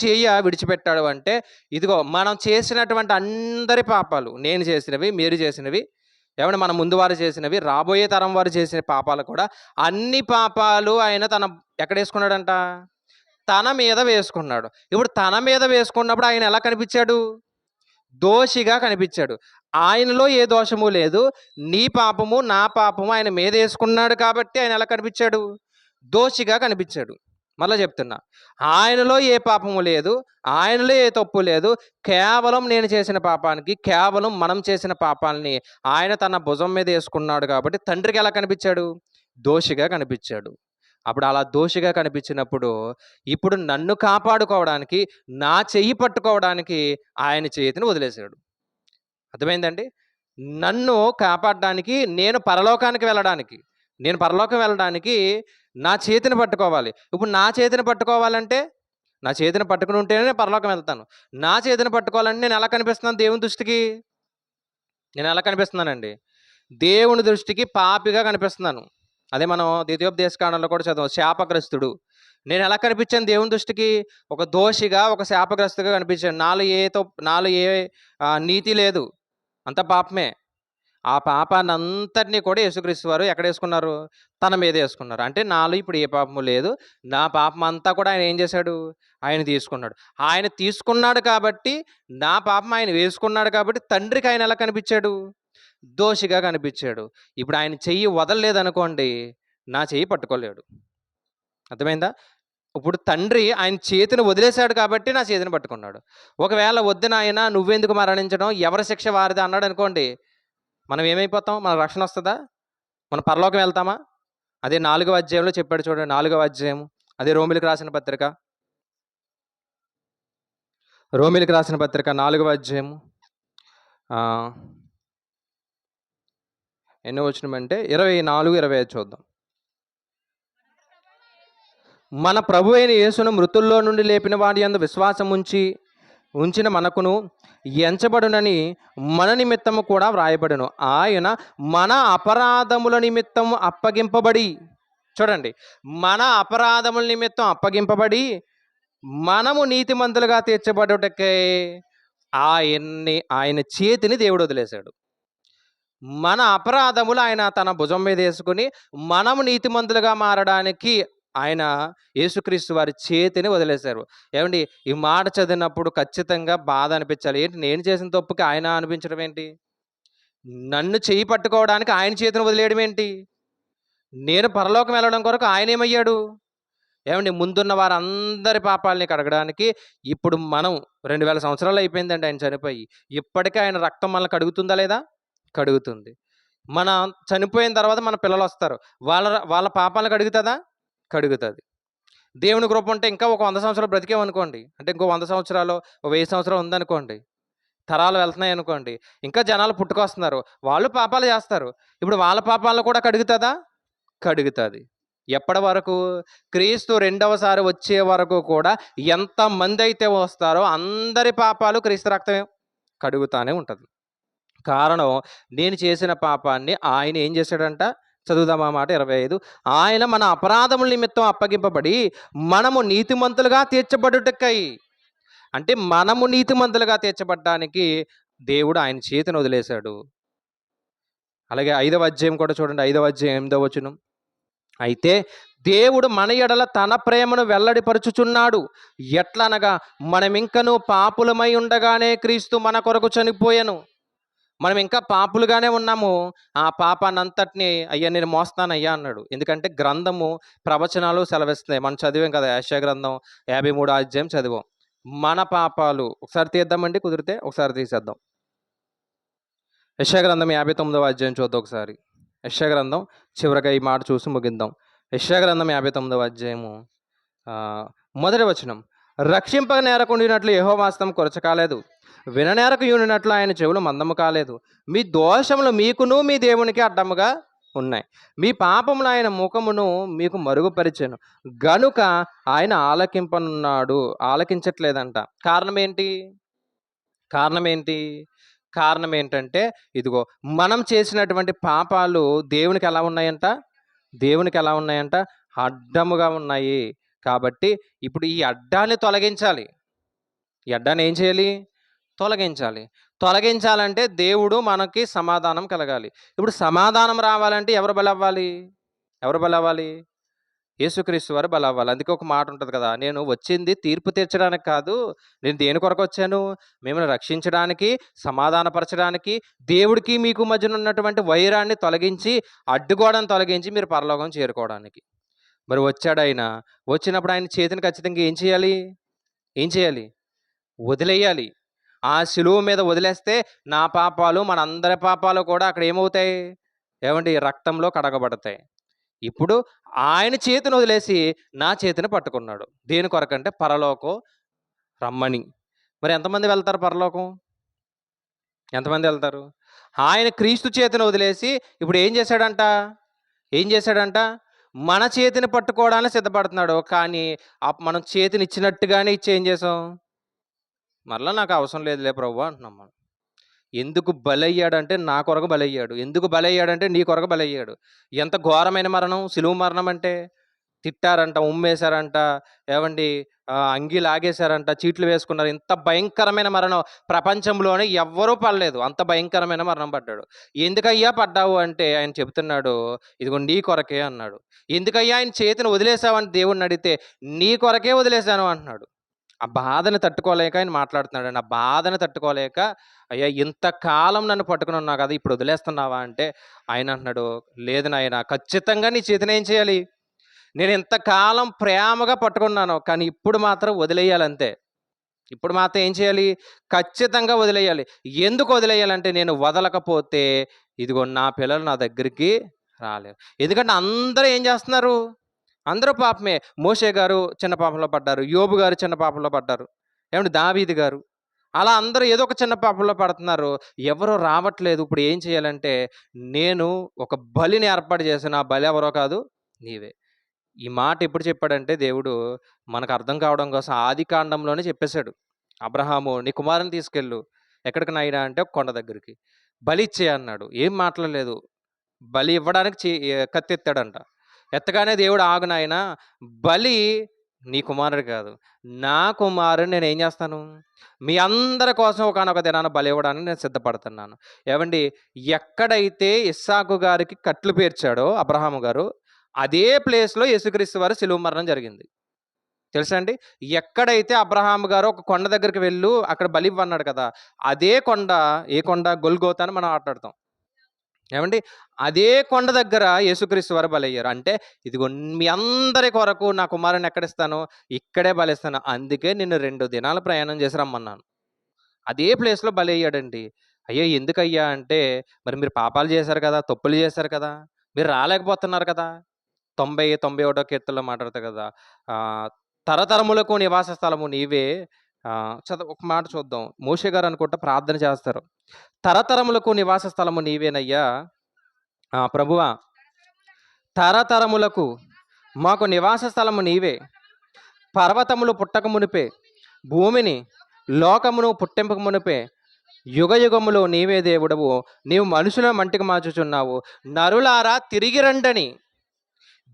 విడిచిపెట్టాడు అంటే, ఇదిగో మనం చేసినటువంటి అందరి పాపాలు, నేను చేసినవి, మీరు చేసినవి, ఏమంటే మన ముందు వారు చేసినవి, రాబోయే తరం వారు చేసిన పాపాలు కూడా, అన్ని పాపాలు ఆయన ఎక్కడ వేసుకున్నాడంట? తన మీద వేసుకున్నాడు. ఇప్పుడు తన మీద వేసుకున్నప్పుడు ఆయన ఎలా కనిపించాడు? దోషిగా కనిపించాడు. ఆయనలో ఏ దోషము లేదు. నీ పాపము నా పాపము ఆయన మీద వేసుకున్నాడు కాబట్టి ఆయన ఎలా కనిపించాడు? దోషిగా కనిపించాడు. మళ్ళీ చెప్తున్నా, ఆయనలో ఏ పాపము లేదు, ఆయనలో ఏ తప్పు లేదు. కేవలం నేను చేసిన పాపానికి, కేవలం మనం చేసిన పాపాలని ఆయన తన భుజం మీద వేసుకున్నాడు కాబట్టి తండ్రికి ఎలా కనిపించాడు? దోషిగా కనిపించాడు. అప్పుడు అలా దోషిగా కనిపించినప్పుడు ఇప్పుడు నన్ను కాపాడుకోవడానికి, నా చెయ్యి పట్టుకోవడానికి ఆయన చేతిని వదిలేశాడు. అర్థమైందండి? నన్ను కాపాడడానికి, నేను పరలోకం వెళ్ళడానికి నా చేతిని పట్టుకోవాలి. ఇప్పుడు నా చేతిని పట్టుకోవాలంటే, నా చేతిని పట్టుకుని ఉంటేనే నేను పరలోకం వెళ్తాను. నా చేతిని పట్టుకోవాలంటే నేను ఎలా కనిపిస్తున్నాను దేవుని దృష్టికి? నేను ఎలా కనిపిస్తున్నానండి? దేవుని దృష్టికి పాపిగా కనిపిస్తున్నాను. అదే మనం ద్వితీయోపదేశకాండంలో కూడా చదవం, శాపగ్రస్తుడు. నేను ఎలా కనిపించాను దేవుని దృష్టికి? ఒక దోషిగా, ఒక శాపగ్రస్తుగా కనిపించాను. నాలో ఏ నీతి లేదు, అంత పాపమే. ఆ పాపాన్ని అంతటినీ కూడా యేసుక్రీస్తు వారు ఎక్కడ వేసుకున్నారు? తన మీద వేసుకున్నారు. అంటే నాలో ఇప్పుడు ఏ పాపము లేదు, నా పాపం అంతా కూడా ఆయన ఏం చేశాడు? ఆయన తీసుకున్నాడు. ఆయన తీసుకున్నాడు కాబట్టి, నా పాపం ఆయన వేసుకున్నాడు కాబట్టి తండ్రికి ఆయన ఎలా కనిపించాడు? దోషిగా కనిపించాడు. ఇప్పుడు ఆయన చెయ్యి వదలలేదనుకోండి, నా చెయ్యి పట్టుకోలేడు. అర్థమైందా? ఇప్పుడు తండ్రి ఆయన చేతిని వదిలేశాడు కాబట్టి నా చేతిని పట్టుకున్నాడు. ఒకవేళ వద్దు నాయన, నువ్వెందుకు మరణించడం, ఎవరి శిక్ష వారిది అన్నాడు అనుకోండి, మనం ఏమైపోతాం? మన రక్షణ వస్తుందా? మనం పరలోకం వెళ్తామా? అదే 4వ అధ్యాయంలో చెప్పాడు చూడండి. 4వ అధ్యాయం, అదే రోమిలికి రాసిన పత్రిక 4వ అధ్యాయము ఎన్నో వచనమంటే 24, 25 చూద్దాం. మన ప్రభు అయిన యేసును మృతుల్లో నుండి లేపిన వాడి యందు విశ్వాసం ఉంచిన మనకును ఎంచబడునని మన నిమిత్తము కూడా వ్రాయబడును. ఆయన మన అపరాధముల నిమిత్తం అప్పగింపబడి, చూడండి, మన అపరాధముల నిమిత్తం అప్పగింపబడి మనము నీతిమంతులుగా తీర్చబడుటకే ఆయన చేతిని దేవుడు వదిలేశాడు. మన అపరాధములు ఆయన తన భుజం మీద వేసుకుని మనము నీతిమంతులుగా మారడానికి ఆయన యేసుక్రీస్తు వారి చేతిని వదిలేశారు. ఏమండి, ఈ మాట చదివినప్పుడు ఖచ్చితంగా బాధ అనిపించాలి. ఏంటి, నేను చేసిన తప్పుకి ఆయన అనిపించడం ఏంటి? నన్ను చేయి పట్టుకోవడానికి ఆయన చేతిని వదిలేయడం ఏంటి? నేను పరలోకం వెళ్ళడం కొరకు ఆయన ఏమయ్యాడు? ఏమండి, ముందున్న వారందరి పాపాలని కడగడానికి ఇప్పుడు మనం 2000 సంవత్సరాలు అయిపోయిందండి ఆయన చనిపోయి. ఇప్పటికే ఆయన రక్తం మనల్ని కడుగుతుందా లేదా? కడుగుతుంది. మన చనిపోయిన తర్వాత మన పిల్లలు వస్తారు, వాళ్ళ పాపాలను కడుగుతుందా? కడుగుతుంది. దేవుని కృప ఉంటే ఇంకా ఒక 100 సంవత్సరాలు బ్రతికేమనుకోండి, అంటే ఇంకో 100 సంవత్సరాలు, 1000 సంవత్సరాలు ఉందనుకోండి, తరాలు వెళ్తున్నాయి అనుకోండి, ఇంకా జనాలు పుట్టుకొస్తున్నారు, వాళ్ళు పాపాలు చేస్తారు. ఇప్పుడు వాళ్ళ పాపాలను కూడా కడుగుతుందా? కడుగుతుంది. ఎప్పటి వరకు? క్రీస్తు రెండవసారి వచ్చే వరకు కూడా ఎంతమంది అయితే వస్తారో అందరి పాపాలు క్రీస్తు రక్తం కడుగుతానే ఉంటుంది. కారణం, నేను చేసిన పాపాన్ని ఆయన ఏం చేశాడంట? చదువుదాం ఆ మాట 25. ఆయన మన అపరాధముల నిమిత్తం అప్పగింపబడి మనము నీతిమంతులుగా తీర్చబడుటకై, అంటే మనము నీతిమంతులుగా తీర్చబడడానికి దేవుడు ఆయన చేతిని వదిలేశాడు. అలాగే 5వ అధ్యాయం కూడా చూడండి, 5వ అధ్యాయం 8వ వచనం. అయితే దేవుడు మన ఎడల తన ప్రేమను వెల్లడిపరుచుచున్నాడు. ఎట్లనగా, మనమింకను పాపులమై ఉండగానే క్రీస్తు మన కొరకు చనిపోయాను. మనం ఇంకా పాపులుగానే ఉన్నాము. ఆ పాపాన్ని అంతటిని, అయ్యా నేను మోస్తానయ్యా అన్నాడు. ఎందుకంటే గ్రంథము, ప్రవచనాలు సెలవిస్తున్నాయి. మనం చదివాం కదా, యెషయా గ్రంథం 53వ అధ్యాయం చదివాం. మన పాపాలు ఒకసారి తీద్దామండి, కుదిరితే ఒకసారి తీసేద్దాం. యెషయా గ్రంథం 59వ అధ్యాయం చూద్దాం ఒకసారి. యెషయా గ్రంథం చివరిగా ఈ మాట చూసి ముగిద్దాం. యెషయా గ్రంథం 59వ అధ్యాయము మొదటి వచనం. రక్షింపక నేరకుండినట్లు యెహోవా హస్తం కొరచకాలేదు, విననేరకు యూనినట్లు ఆయన చెవులు మందము కాలేదు. మీ దోషములు మీకును మీ దేవునికి అడ్డముగా ఉన్నాయి, మీ పాపములు ఆయన ముఖమును మీకు మరుగుపరిచాను గనుక ఆయన ఆలకించట్లేదంట. కారణం ఏంటి? కారణం ఏంటి? కారణం ఏంటంటే ఇదిగో మనం చేసినటువంటి పాపాలు దేవునికి ఎలా ఉన్నాయంట? దేవునికి ఎలా ఉన్నాయంట? అడ్డముగా ఉన్నాయి. కాబట్టి ఇప్పుడు ఈ అడ్డాన్ని తొలగించాలి. ఈ అడ్డాన్ని ఏం చేయాలి? తొలగించాలి. తొలగించాలంటే దేవుడు మనకి సమాధానం కలగాలి. ఇప్పుడు సమాధానం రావాలంటే ఎవరు బలవ్వాలి? ఎవరు బలవ్వాలి? యేసుక్రీస్తు వారు బలవ్వాలి. అందుకే ఒక మాట ఉంటది కదా! నేను వచ్చింది తీర్పు తీర్చడానికి కాదు. నేను దేని కొరకొచ్చాను? మిమ్మల్ని రక్షించడానికి, సమాధానపరచడానికి, దేవుడికి మీకు మధ్యన ఉన్నటువంటి వైరాన్ని తొలగించి, అడ్డుగోడను తొలగించి మీరు పరలోకం చేరుకోవడానికి. మరి వచ్చాడాయన. వచ్చినప్పుడు ఆయన చేతిని ఖచ్చితంగా ఏం చేయాలి? ఏం చేయాలి? వదిలేయాలి. ఆ శిలువ మీద వదిలేస్తే నా పాపాలు, మనందరి పాపాలు కూడా అక్కడ ఏమవుతాయి? ఏవండీ? రక్తంలో కడగబడతాయి. ఇప్పుడు ఆయన చేతిని వదిలేసి నా చేతిని పట్టుకున్నాడు. దేని కొరకంటే పరలోకం రమ్మని. మరి ఎంతమంది వెళ్తారు పరలోకం? ఎంతమంది వెళ్తారు? ఆయన క్రీస్తు చేతిని వదిలేసి ఇప్పుడు ఏం చేశాడంట? ఏం చేశాడంట? మన చేతిని పట్టుకోవడానికి సిద్ధపడుతున్నాడు. కానీ మనం చేతిని ఇచ్చినట్టుగానే ఇచ్చి ఏం చేసాం? మరలా నాకు అవసరం లేదులే ప్రభువా అంటున్నాం మనం. ఎందుకు బలయ్యాడంటే నా కొరకు బలయ్యాడు. ఎందుకు బలయ్యాడంటే నీ కొరకు బలయ్యాడు. ఎంత ఘోరమైన మరణం శిలువ మరణం అంటే. తిట్టారంట, ఉమ్మేశారంట, ఏవండి అంగీ లాగేశారంట, చీట్లు వేసుకున్నారు. ఇంత భయంకరమైన మరణం ప్రపంచంలోనే ఎవ్వరూ పడలేదు. అంత భయంకరమైన మరణం పడ్డాడు. ఎందుకయ్యా పడ్డావు అంటే ఆయన చెబుతున్నాడు, ఇదిగో నీ కొరకే అన్నాడు. ఎందుకయ్యా ఆయన చేతిని వదిలేసావని దేవుణ్ణి అడిగితే నీ కొరకే వదిలేశాను అంటున్నాడు. ఆ బాధను తట్టుకోలేక ఆయన మాట్లాడుతున్నాడండి. ఆ బాధను తట్టుకోలేక అయ్యా ఇంతకాలం నన్ను పట్టుకుని ఉన్నావు కదా, ఇప్పుడు వదిలేస్తున్నావా అంటే ఆయన అంటున్నాడు, లేదు నాయన, ఖచ్చితంగా నీ చేతిని ఏం చేయాలి? నేను ఇంతకాలం ప్రేమగా పట్టుకున్నాను, కానీ ఇప్పుడు మాత్రం వదిలేయాలంతే. ఇప్పుడు మాత్రం ఏం చేయాలి? ఖచ్చితంగా వదిలేయాలి. ఎందుకు వదిలేయాలంటే నేను వదలకపోతే ఇదిగో నా పిల్లలు నా దగ్గరికి రాలేరు. ఎందుకంటే అందరూ ఏం చేస్తున్నారు? అందరూ పాపమే. మోషే గారు చిన్న పాపంలో పడ్డారు, యోబు గారు చిన్న పాపంలో పడ్డారు, ఏమంటే దావీదు గారు, అలా అందరూ ఏదో ఒక చిన్న పాపంలో పడుతున్నారు. ఎవరో రావట్లేదు. ఇప్పుడు ఏం చేయాలంటే నేను ఒక బలిని ఏర్పాటు చేశాను. ఆ బలి ఎవరో కాదు, నీవే. ఈ మాట ఎప్పుడు చెప్పాడంటే దేవుడు మనకు అర్థం కావడం కోసం ఆది కాండంలోనే చెప్పేశాడు. అబ్రహాము నీ కుమారుని తీసుకెళ్ళు. ఎక్కడికి నాయనా అంటే ఒక కొండ దగ్గరికి. బలి ఇచ్చే అన్నాడు. ఏం మాట్లాడలేదు. బలి ఇవ్వడానికి కత్తి ఎత్తాడంట. ఎత్తగానే దేవుడు ఆగు నాయనా, బలి నీ కుమారుడు కాదు, నా కుమారుని నేను ఏం చేస్తాను? మీ అందరి కోసం ఒకానొక దినాన బలి ఇవ్వడానికి నేను సిద్ధపడుతున్నాను. ఏవండి? ఎక్కడైతే ఇస్సాకు గారికి కట్లు పేర్చాడో అబ్రహాము గారు, అదే ప్లేస్లో యేసుక్రీస్తు వారు శిలువ మరణం జరిగింది. తెలుసా అండి? ఎక్కడైతే అబ్రహాము గారు ఒక కొండ దగ్గరికి వెళ్ళు అక్కడ బలి ఇవ్వన్నాడు కదా, అదే కొండ, ఏ కొండ? గొల్గోతా అని మనం ఆటాడతాం. ఏమండి? అదే కొండ దగ్గర యేసుక్రీస్తు వారు బలయ్యారు. అంటే ఇదిగో మీ అందరి కొరకు నా కుమారుని ఎక్కడిస్తాను? ఇక్కడే బలిస్తాను. అందుకే నిన్ను 2 దినాలు ప్రయాణం చేసి రమ్మన్నాను. అదే ప్లేస్లో బలయ్యాడండి. అయ్యో ఎందుకయ్యా అంటే మరి మీరు పాపాలు చేశారు కదా, తప్పులు చేశారు కదా, మీరు రాలేకపోతున్నారు కదా. 91 కీర్తనలో మాట్లాడతారు కదా, తరతరములకు నివాస స్థలము నీవే. ఒక మాట చూద్దాం. మోషే గారు అనుకుంటా ప్రార్థన చేస్తారు. తరతరములకు నివాస స్థలము నీవేనయ్యా ప్రభువా, తరతరములకు మాకు నివాస స్థలము నీవే. పర్వతములు పుట్టక మునిపే, భూమిని లోకమును పుట్టింపక మునిపే, యుగ యుగములో నీవే దేవుడవు. నీవు మనుషుల మంటికి మార్చుచున్నావు. నరులారా తిరిగి రండని.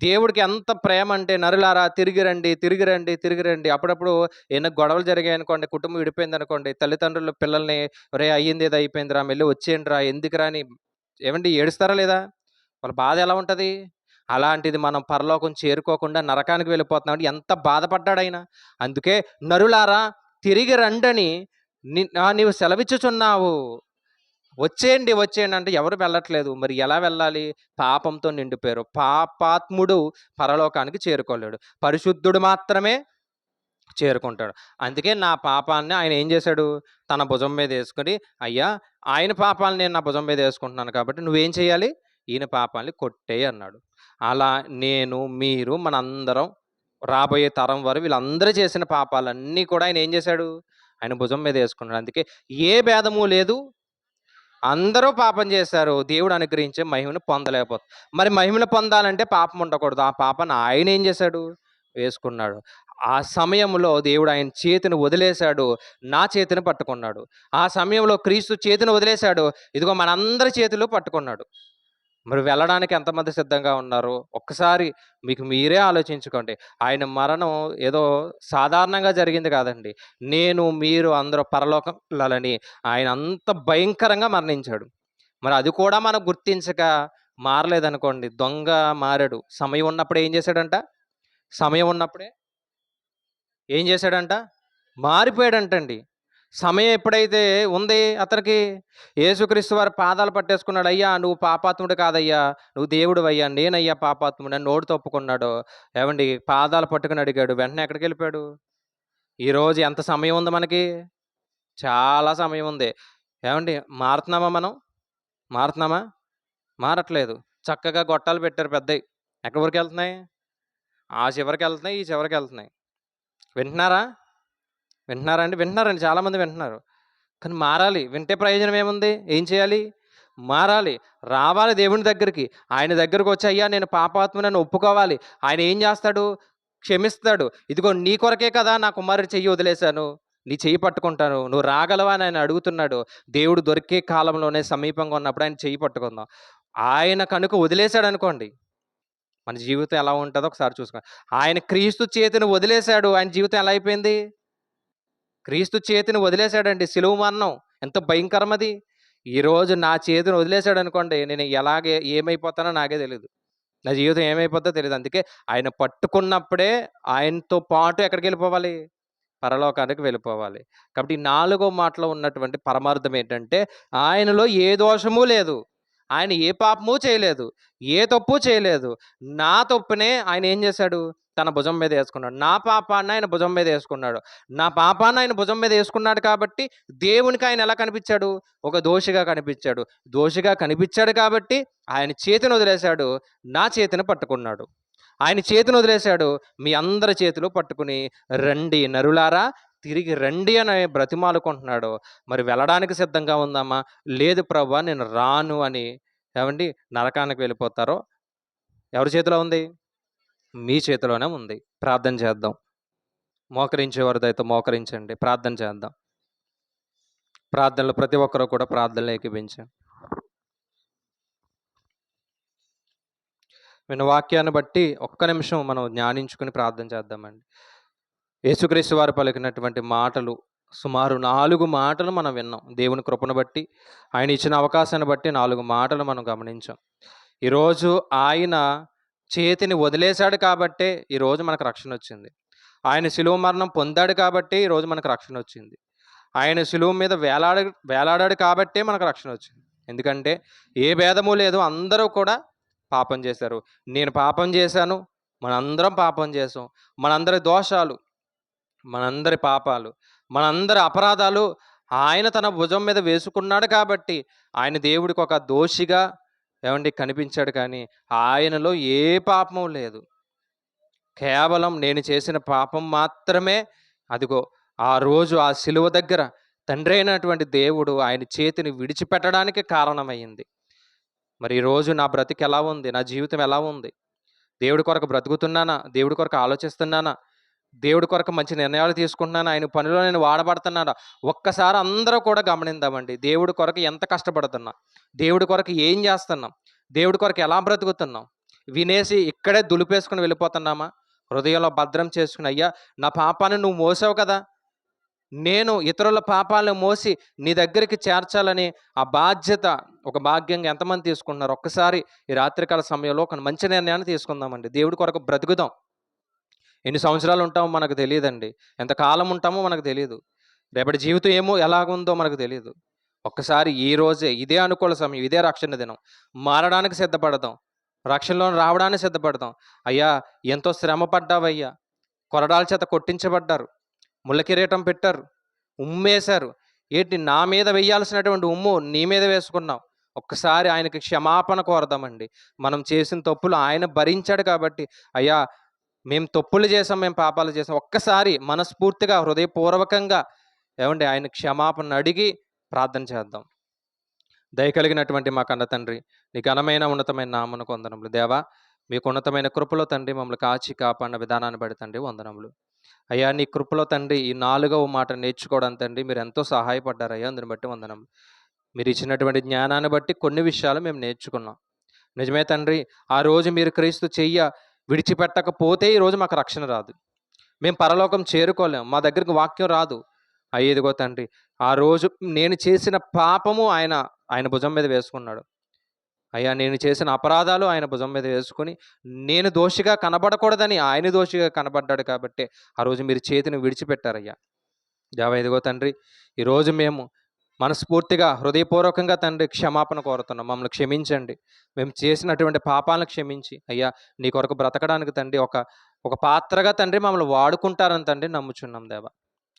దేవుడికి ఎంత ప్రేమ అంటే నరులారా తిరిగి రండి, తిరిగి రండి, తిరిగి రండి. అప్పుడప్పుడు ఏమైనా గొడవలు జరిగాయి అనుకోండి, కుటుంబం విడిపోయింది అనుకోండి, తల్లిదండ్రులు పిల్లల్ని రే అయ్యింది ఏదో అయిపోయిందిరా, మళ్ళీ వచ్చేయండి రా, ఎందుకురా అని ఏమండి ఏడుస్తారా లేదా? వాళ్ళ బాధ ఎలా ఉంటుంది? అలాంటిది మనం పరలోకం చేరుకోకుండా నరకానికి వెళ్ళిపోతున్నాం. ఎంత బాధపడ్డాడు ఆయన. అందుకే నరులారా తిరిగి రండని నీవు సెలవిచ్చుచున్నావు. వచ్చేయండి వచ్చేయండి అంటే ఎవరు వెళ్ళట్లేదు. మరి ఎలా వెళ్ళాలి? పాపంతో నిండిపోయారు. పాపాత్ముడు పరలోకానికి చేరుకోలేడు, పరిశుద్ధుడు మాత్రమే చేరుకుంటాడు. అందుకే నా పాపాన్ని ఆయన ఏం చేశాడు? తన భుజం మీద వేసుకొని, అయ్యా ఆయన పాపాలను నేను నా భుజం మీద వేసుకుంటున్నాను కాబట్టి నువ్వేం చేయాలి? ఈయన పాపాలని కొట్టేయి అన్నాడు. అలా నేను, మీరు, మనందరం, రాబోయే తరం వారు వీళ్ళందరూ చేసిన పాపాలన్నీ కూడా ఆయన ఏం చేశాడు? ఆయన భుజం మీద వేసుకున్నాడు. అందుకే ఏ భేదము లేదు, అందరూ పాపం చేశారు, దేవుడు అనుగ్రహించే మహిమను పొందలేకపోతారు. మరి మహిమను పొందాలంటే పాపం ఉండకూడదు. ఆ పాపాన్ని ఆయన ఏం చేశాడు? వేసుకున్నాడు. ఆ సమయంలో దేవుడు ఆయన చేతిని వదిలేశాడు, నా చేతిని పట్టుకున్నాడు. ఆ సమయంలో క్రీస్తు చేతిని వదిలేశాడు, ఇదిగో మనందరి చేతులు పట్టుకున్నాడు. మరి వెళ్ళడానికి ఎంతమంది సిద్ధంగా ఉన్నారు? ఒక్కసారి మీకు మీరే ఆలోచించుకోండి. ఆయన మరణం ఏదో సాధారణంగా జరిగింది కాదండి. నేను, మీరు అందరూ పరలోకం వెళ్ళాలని ఆయన అంత భయంకరంగా మరణించాడు. మరి అది కూడా మనం గుర్తించక మారలేదనుకోండి, దొంగ మారాడు. సమయం ఉన్నప్పుడే ఏం చేశాడంట? సమయం ఉన్నప్పుడే ఏం చేశాడంట? మారిపోయాడంటండి. సమయం ఎప్పుడైతే ఉంది అతనికి, యేసుక్రీస్తు వారి పాదాలు పట్టేసుకున్నాడు. అయ్యా నువ్వు పాపాత్ముడు కాదయ్యా, నువ్వు దేవుడివయ్యా, నేనయ్యా పాపాత్ముడు అని నోటితో ఒప్పుకున్నాడు. ఏవండి పాదాలు పట్టుకుని అడిగాడు. వెంటనే ఎక్కడికి వెళ్ళిపోయాడు? ఈరోజు ఎంత సమయం ఉంది మనకి? చాలా సమయం ఉంది. ఏవండి మారుతున్నామా మనం? మారుతున్నామా? మారట్లేదు. చక్కగా గొట్టాలు పెట్టారు పెద్దయి. ఎక్కడి వరకు వెళ్తున్నాయి? ఆ చివరికి వెళ్తున్నాయి, ఈ చివరికి వెళ్తున్నాయి. వింటున్నారా? వింటున్నారా అండి? వింటున్నారండి, చాలామంది వింటున్నారు. కానీ మారాలి. వింటే ప్రయోజనం ఏముంది? ఏం చేయాలి? మారాలి. రావాలి దేవుని దగ్గరికి. ఆయన దగ్గరకు వచ్చి, అయ్యా నేను పాపాత్ముడని ఒప్పుకోవాలి. ఆయన ఏం చేస్తాడు? క్షమిస్తాడు. ఇదిగో నీ కొరకే కదా నా కుమారుడి చెయ్యి వదిలేశాను, నీ చెయ్యి పట్టుకుంటాను, నువ్వు రాగలవా అని ఆయన అడుగుతున్నాడు. దేవుడు దొరికే కాలంలోనే సమీపంగా ఉన్నప్పుడు ఆయన చెయ్యి పట్టుకుందాం. ఆయన కనుక వదిలేశాడు అనుకోండి, మన జీవితం ఎలా ఉంటుందో ఒకసారి చూసుకోండి. ఆయన క్రీస్తు చేతిని వదిలేశాడు, ఆయన జీవితం ఎలా అయిపోయింది? క్రీస్తు చేతిని వదిలేశాడండి. సిలువ మరణం ఎంత భయంకరమది. ఈరోజు నా చేతిని వదిలేశాడు అనుకోండి, నేను ఎలాగే ఏమైపోతానో నాకే తెలియదు. నా జీవితం ఏమైపోద్దో తెలియదు. అందుకే ఆయన పట్టుకున్నప్పుడే ఆయనతో పాటు ఎక్కడికి వెళ్ళిపోవాలి? పరలోకానికి వెళ్ళిపోవాలి. కాబట్టి ఈ 4వ మాటలో ఉన్నటువంటి పరమార్థం ఏంటంటే, ఆయనలో ఏ దోషము లేదు. ఆయన ఏ పాపము చేయలేదు, ఏ తప్పు చేయలేదు. నా తప్పునే ఆయన ఏం చేశాడు? తన భుజం మీద వేసుకున్నాడు. నా పాపాన్ని ఆయన భుజం మీద వేసుకున్నాడు. నా పాపాన్ని ఆయన భుజం మీద వేసుకున్నాడు కాబట్టి దేవునికి ఆయన ఎలా కనిపించాడు? ఒక దోషిగా కనిపించాడు. దోషిగా కనిపించాడు కాబట్టి ఆయన చేతిని వదిలేశాడు, నా చేతిని పట్టుకున్నాడు. ఆయన చేతిని వదిలేశాడు, మీ అందరి చేతులు పట్టుకుని రండి నరులారా తిరిగి రండి అని బ్రతిమాలుకుంటున్నాడు. మరి వెళ్ళడానికి సిద్ధంగా ఉందామా? లేదు ప్రభువా నేను రాను అని ఏమండి నరకానికి వెళ్ళిపోతారో ఎవరి చేతిలో ఉంది? మీ చేతిలోనే ఉంది. ప్రార్థన చేద్దాం. మోకరించేవారు దయతో మోకరించండి. ప్రార్థన చేద్దాం. ప్రార్థనలో ప్రతి ఒక్కరూ కూడా ప్రార్థనలు ఏకీభించండి. విన్న వాక్యాన్ని బట్టి ఒక్క నిమిషం మనం ధ్యానించుకుని ప్రార్థన చేద్దామండి. యేసుక్రీస్తు వారు పలికినటువంటి మాటలు సుమారు 4 మాటలు మనం విన్నాం. దేవుని కృపను బట్టి, ఆయన ఇచ్చిన అవకాశాన్ని బట్టి 4 మాటలు మనం గమనించాం. ఈరోజు ఆయన చేతిని వదిలేశాడు కాబట్టే ఈరోజు మనకు రక్షణ వచ్చింది. ఆయన శిలువ మరణం పొందాడు కాబట్టే ఈరోజు మనకు రక్షణ వచ్చింది. ఆయన శిలువ మీద వేలాడాడు కాబట్టే మనకు రక్షణ వచ్చింది. ఎందుకంటే ఏ భేదము లేదు, అందరూ కూడా పాపం చేశారు. నేను పాపం చేశాను, మనందరం పాపం చేసాం. మనందరి దోషాలు, మనందరి పాపాలు, మనందరి అపరాధాలు ఆయన తన భుజం మీద వేసుకున్నాడు కాబట్టి ఆయన దేవుడికి ఒక దోషిగా కనిపించాడు. కానీ ఆయనలో ఏ పాపము లేదు. కేవలం నేను చేసిన పాపం మాత్రమే అదిగో ఆ రోజు ఆ శిలువ దగ్గర తండ్రి అయినటువంటి దేవుడు ఆయన చేతిని విడిచిపెట్టడానికి కారణమైంది. మరి ఈరోజు నా బ్రతికి ఎలా ఉంది? నా జీవితం ఎలా ఉంది? దేవుడి కొరకు బ్రతుకుతున్నానా? దేవుడి కొరకు ఆలోచిస్తున్నానా? దేవుడి కొరకు మంచి నిర్ణయాలు తీసుకుంటున్నాను, ఆయన పనిలో నేను వాడబడుతున్నాను. ఒక్కసారి అందరూ కూడా గమనిద్దామండి. దేవుడి కొరకు ఎంత కష్టపడుతున్నాం, దేవుడి కొరకు ఏం చేస్తున్నాం, దేవుడి కొరకు ఎలా బ్రతుకుతున్నాం. వినేసి ఇక్కడే దులిపేసుకుని వెళ్ళిపోతున్నామా? హృదయంలో భద్రం చేసుకుని, అయ్యా నా పాపాన్ని నువ్వు మోసావు కదా, నేను ఇతరుల పాపాలను మోసి నీ దగ్గరికి చేర్చాలని ఆ బాధ్యత, ఒక భాగ్యంగా ఎంతమంది తీసుకుంటున్నారు? ఒక్కసారి ఈ రాత్రికాల సమయంలో ఒక మంచి నిర్ణయాన్ని తీసుకుందామండి. దేవుడి కొరకు బ్రతుకుదాం. ఎన్ని సంవత్సరాలు ఉంటామో మనకు తెలియదండి, ఎంతకాలం ఉంటామో మనకు తెలియదు, రేపటి జీవితం ఏమో ఎలాగుందో మనకు తెలియదు. ఒక్కసారి ఈ రోజే, ఇదే అనుకూల సమయం, ఇదే రక్షణ దినం, మారడానికి సిద్ధపడదాం, రక్షణలో రావడానికి సిద్ధపడదాం. అయ్యా ఎంతో శ్రమ పడ్డావయ్యా, కొరడాల చేత కొట్టించబడ్డారు, ముళ్ళ కిరీటం పెట్టారు, ఉమ్మేశారు, ఏంటి నా మీద వేయాల్సినటువంటి ఉమ్ము నీ మీద వేసుకున్నావు. ఒక్కసారి ఆయనకి క్షమాపణ కోరదామండి. మనం చేసిన తప్పులు ఆయన భరించాడు కాబట్టి, అయ్యా మేము తప్పులు చేసాం, మేము పాపాలు చేసాం, ఒక్కసారి మనస్ఫూర్తిగా హృదయపూర్వకంగా ఆయన క్షమాపణ అడిగి ప్రార్థన చేద్దాం. దయ కలిగినటువంటి మా కన్న తండ్రి, నీ ఘనమైన ఉన్నతమైన నామమునకు వందనములు. దేవా, మీకు ఉన్నతమైన కృపలో తండ్రి మమ్మల్ని కాచి కాపాడిన విధానాన్ని బట్టి తండ్రి వందనములు. అయ్యా నీ కృపలో తండ్రి ఈ 4వ మాట నేర్చుకోవడానికి తండ్రి మీరు ఎంతో సహాయపడ్డారయ్యా, అందుని బట్టి వందనములు. మీరు ఇచ్చినటువంటి జ్ఞానాన్ని బట్టి కొన్ని విషయాలు మేము నేర్చుకున్నాం. నిజమే తండ్రి, ఆ రోజు మీరు క్రీస్తు చెయ్య విడిచిపెట్టకపోతే ఈరోజు మాకు రక్షణ రాదు, మేము పరలోకం చేరుకోలేం, మా దగ్గరికి వాక్యం రాదు. అయ్యేదిగో తండ్రి, ఆ రోజు నేను చేసిన పాపము ఆయన భుజం మీద వేసుకున్నాడు. అయ్యా నేను చేసిన అపరాధాలు ఆయన భుజం మీద వేసుకుని నేను దోషిగా కనబడకూడదని ఆయన దోషిగా కనబడ్డాడు కాబట్టి ఆ రోజు మీరు చేతిని విడిచిపెట్టారయ్యా. దేవా ఇదిగో తండ్రి, ఈరోజు మేము మనస్ఫూర్తిగా హృదయపూర్వకంగా తండ్రి క్షమాపణ కోరుతున్నాం. మమ్మల్ని క్షమించండి, మేము చేసినటువంటి పాపాలను క్షమించి అయ్యా నీ కొరకు బ్రతకడానికి తండ్రి ఒక పాత్రగా తండ్రి మమ్మల్ని వాడుకుంటారని తండ్రి నమ్ముచున్నాం దేవా.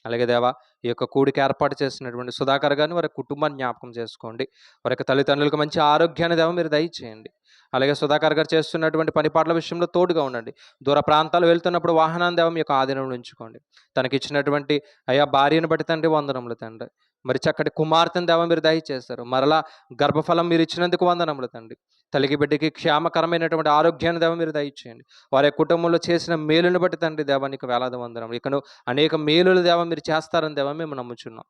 అలాగే దేవా, ఈ యొక్క కూడికి ఏర్పాటు చేసినటువంటి సుధాకర్ గారిని వారి కుటుంబాన్ని జ్ఞాపకం చేసుకోండి. వారి యొక్క తల్లిదండ్రులకు మంచి ఆరోగ్యాన్ని దేవా మీరు దయచేయండి. అలాగే సుధాకర్ గారు చేస్తున్నటువంటి పనిపాట్ల విషయంలో తోడుగా ఉండండి. దూర ప్రాంతాలు వెళ్తున్నప్పుడు వాహనాన్ని దేవ మీ యొక్క ఆధీనంలో ఉంచుకోండి. తనకిచ్చినటువంటి అయ్యా భార్యను బట్టి తండ్రి వందనములు తండ్రి. మరి చక్కటి కుమార్తెను దేవ మీరు దయచేస్తారు. మరలా గర్భఫలం మీరు ఇచ్చినందుకు వందనములు తండ్రి. తల్లికి బిడ్డకి క్షేమకరమైనటువంటి ఆరోగ్యాన్ని దేవ మీరు దయచేయండి. వారి కుటుంబంలో చేసిన మేలును బట్టి తండ్రి దేవ నీకు వేలాది వందనములు. ఇకను అనేక మేలులు దేవ మీరు చేస్తారని దేవ మేము నమ్ముచున్నాం.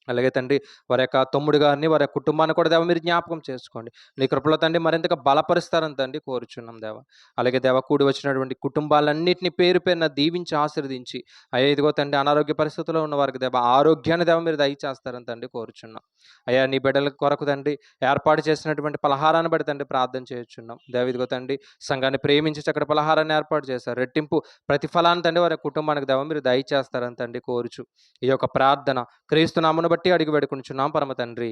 అలాగే తండ్రి, వారి యొక్క తమ్ముడు గారిని వారి కుటుంబాన్ని కూడా దేవ మీరు జ్ఞాపకం చేసుకోండి. నీ కృపలో తండ్రి మరింతగా బలపరుస్తారని తండ్రి కోరుచున్నాం దేవ. అలాగే దేవ కూడి వచ్చినటువంటి కుటుంబాలన్నింటినీ పేరు పేరున దీవించి ఆశీర్వదించి అయ్యా ఇదిగో తండ్రి అనారోగ్య పరిస్థితుల్లో ఉన్న వారికి దేవ ఆరోగ్యాన్ని దేవ మీరు దయచేస్తారని తండ్రి కోరుచున్నాం. అయ్యా నీ బిడ్డల కొరకు తండ్రి ఏర్పాటు చేసినటువంటి పలహారాన్ని బట్టి తండ్రి ప్రార్థన చేయుచున్నాం దేవ. ఇదిగో తండ్రి సంఘాన్ని ప్రేమించి చక్కటి పలహారాన్ని ఏర్పాటు చేశారు. రెట్టింపు ప్రతిఫలాన్ని తండ్రి వారి కుటుంబానికి దేవ మీరు దయచేస్తారని తండ్రి కోరుచు ఈ యొక్క ప్రార్థన క్రీస్తు నామమును బట్టి అడిగి వేడుకొనుచున్నాం పరమ తండ్రి,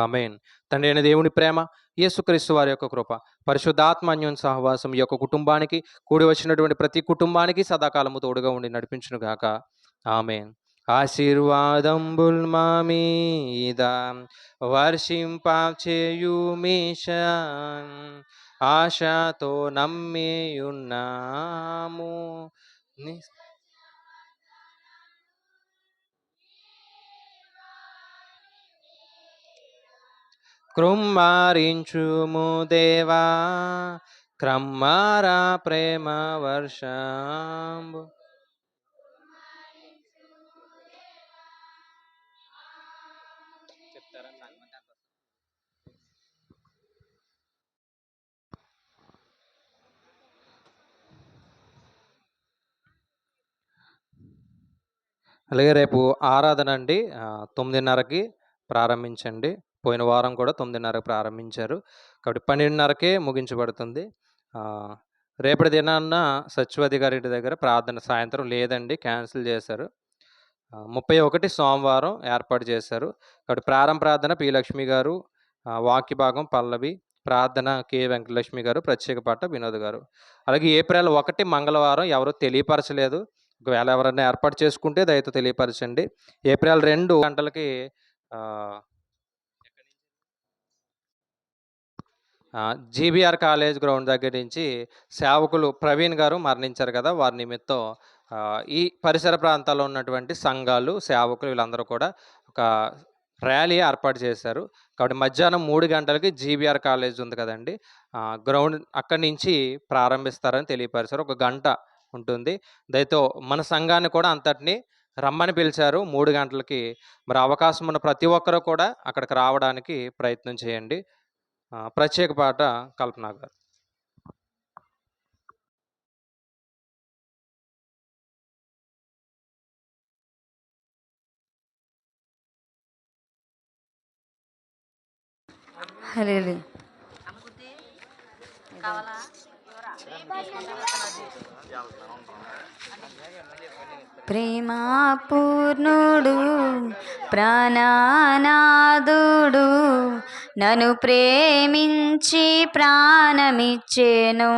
ఆమేన్. తండ్రి అయిన దేవుని ప్రేమ, యేసుక్రీస్తు వారి యొక్క కృప, పరిశుద్ధాత్మ అన్యోన్య సహవాసం ఈ యొక్క కుటుంబానికి కూడి వచ్చినటువంటి ప్రతి కుటుంబానికి సదాకాలము తోడుగా ఉండి నడిపించును గాక, ఆమేన్. ఆశీర్వాదంబుల్ మా మీద వర్షింపచేయుమీశా, ఆశతో నమ్మియున్నాము. కృమ్మారించుము దేవా క్రమ్మారా ప్రేమ వర్షంబు. అలాగే రేపు ఆరాధన అండి 9:30కి ప్రారంభించండి. పోయిన వారం కూడా 9:30కి ప్రారంభించారు కాబట్టి 12:30కే ముగించబడుతుంది. రేపటి దినాన్న సచివాధి గారి ఇంటి దగ్గర ప్రార్థన సాయంత్రం లేదండి, క్యాన్సిల్ చేశారు. 31 సోమవారం ఏర్పాటు చేశారు కాబట్టి ప్రార్థన పి లక్ష్మి గారు, వాక్య భాగం పల్లవి, ప్రార్థన కె వెంకటలక్ష్మి గారు, ప్రత్యేక పాట వినోద్ గారు. అలాగే ఏప్రిల్ 1 మంగళవారం ఎవరు తెలియపరచలేదు, ఒకవేళ ఎవరైనా ఏర్పాటు చేసుకుంటే దయతో తెలియపరచండి. ఏప్రిల్ 2 గంటలకి జీబీఆర్ కాలేజ్ గ్రౌండ్ దగ్గర నుంచి సేవకులు ప్రవీణ్ గారు మరణించారు కదా, వారి నిమిత్తం ఈ పరిసర ప్రాంతాల్లో ఉన్నటువంటి సంఘాలు సేవకులు వీళ్ళందరూ కూడా ఒక ర్యాలీ ఏర్పాటు చేశారు కాబట్టి మధ్యాహ్నం 3 గంటలకి జీబీఆర్ కాలేజ్ ఉంది కదండి, గ్రౌండ్ అక్కడి నుంచి ప్రారంభిస్తారని తెలియపరిచారు. 1 గంట ఉంటుంది. దయతో మన సంఘాన్ని కూడా అంతటిని రమ్మని పిలిచారు 3 గంటలకి. మరి అవకాశం ఉన్న ప్రతి ఒక్కరూ కూడా అక్కడికి రావడానికి ప్రయత్నం చేయండి. ప్రత్యేక పాట కల్పన గారు.
హల్లెలూయా. ప్రేమ పూర్ణుడు ప్రాణనాథుడు నన్ను ప్రేమించి ప్రాణమిచ్చెను,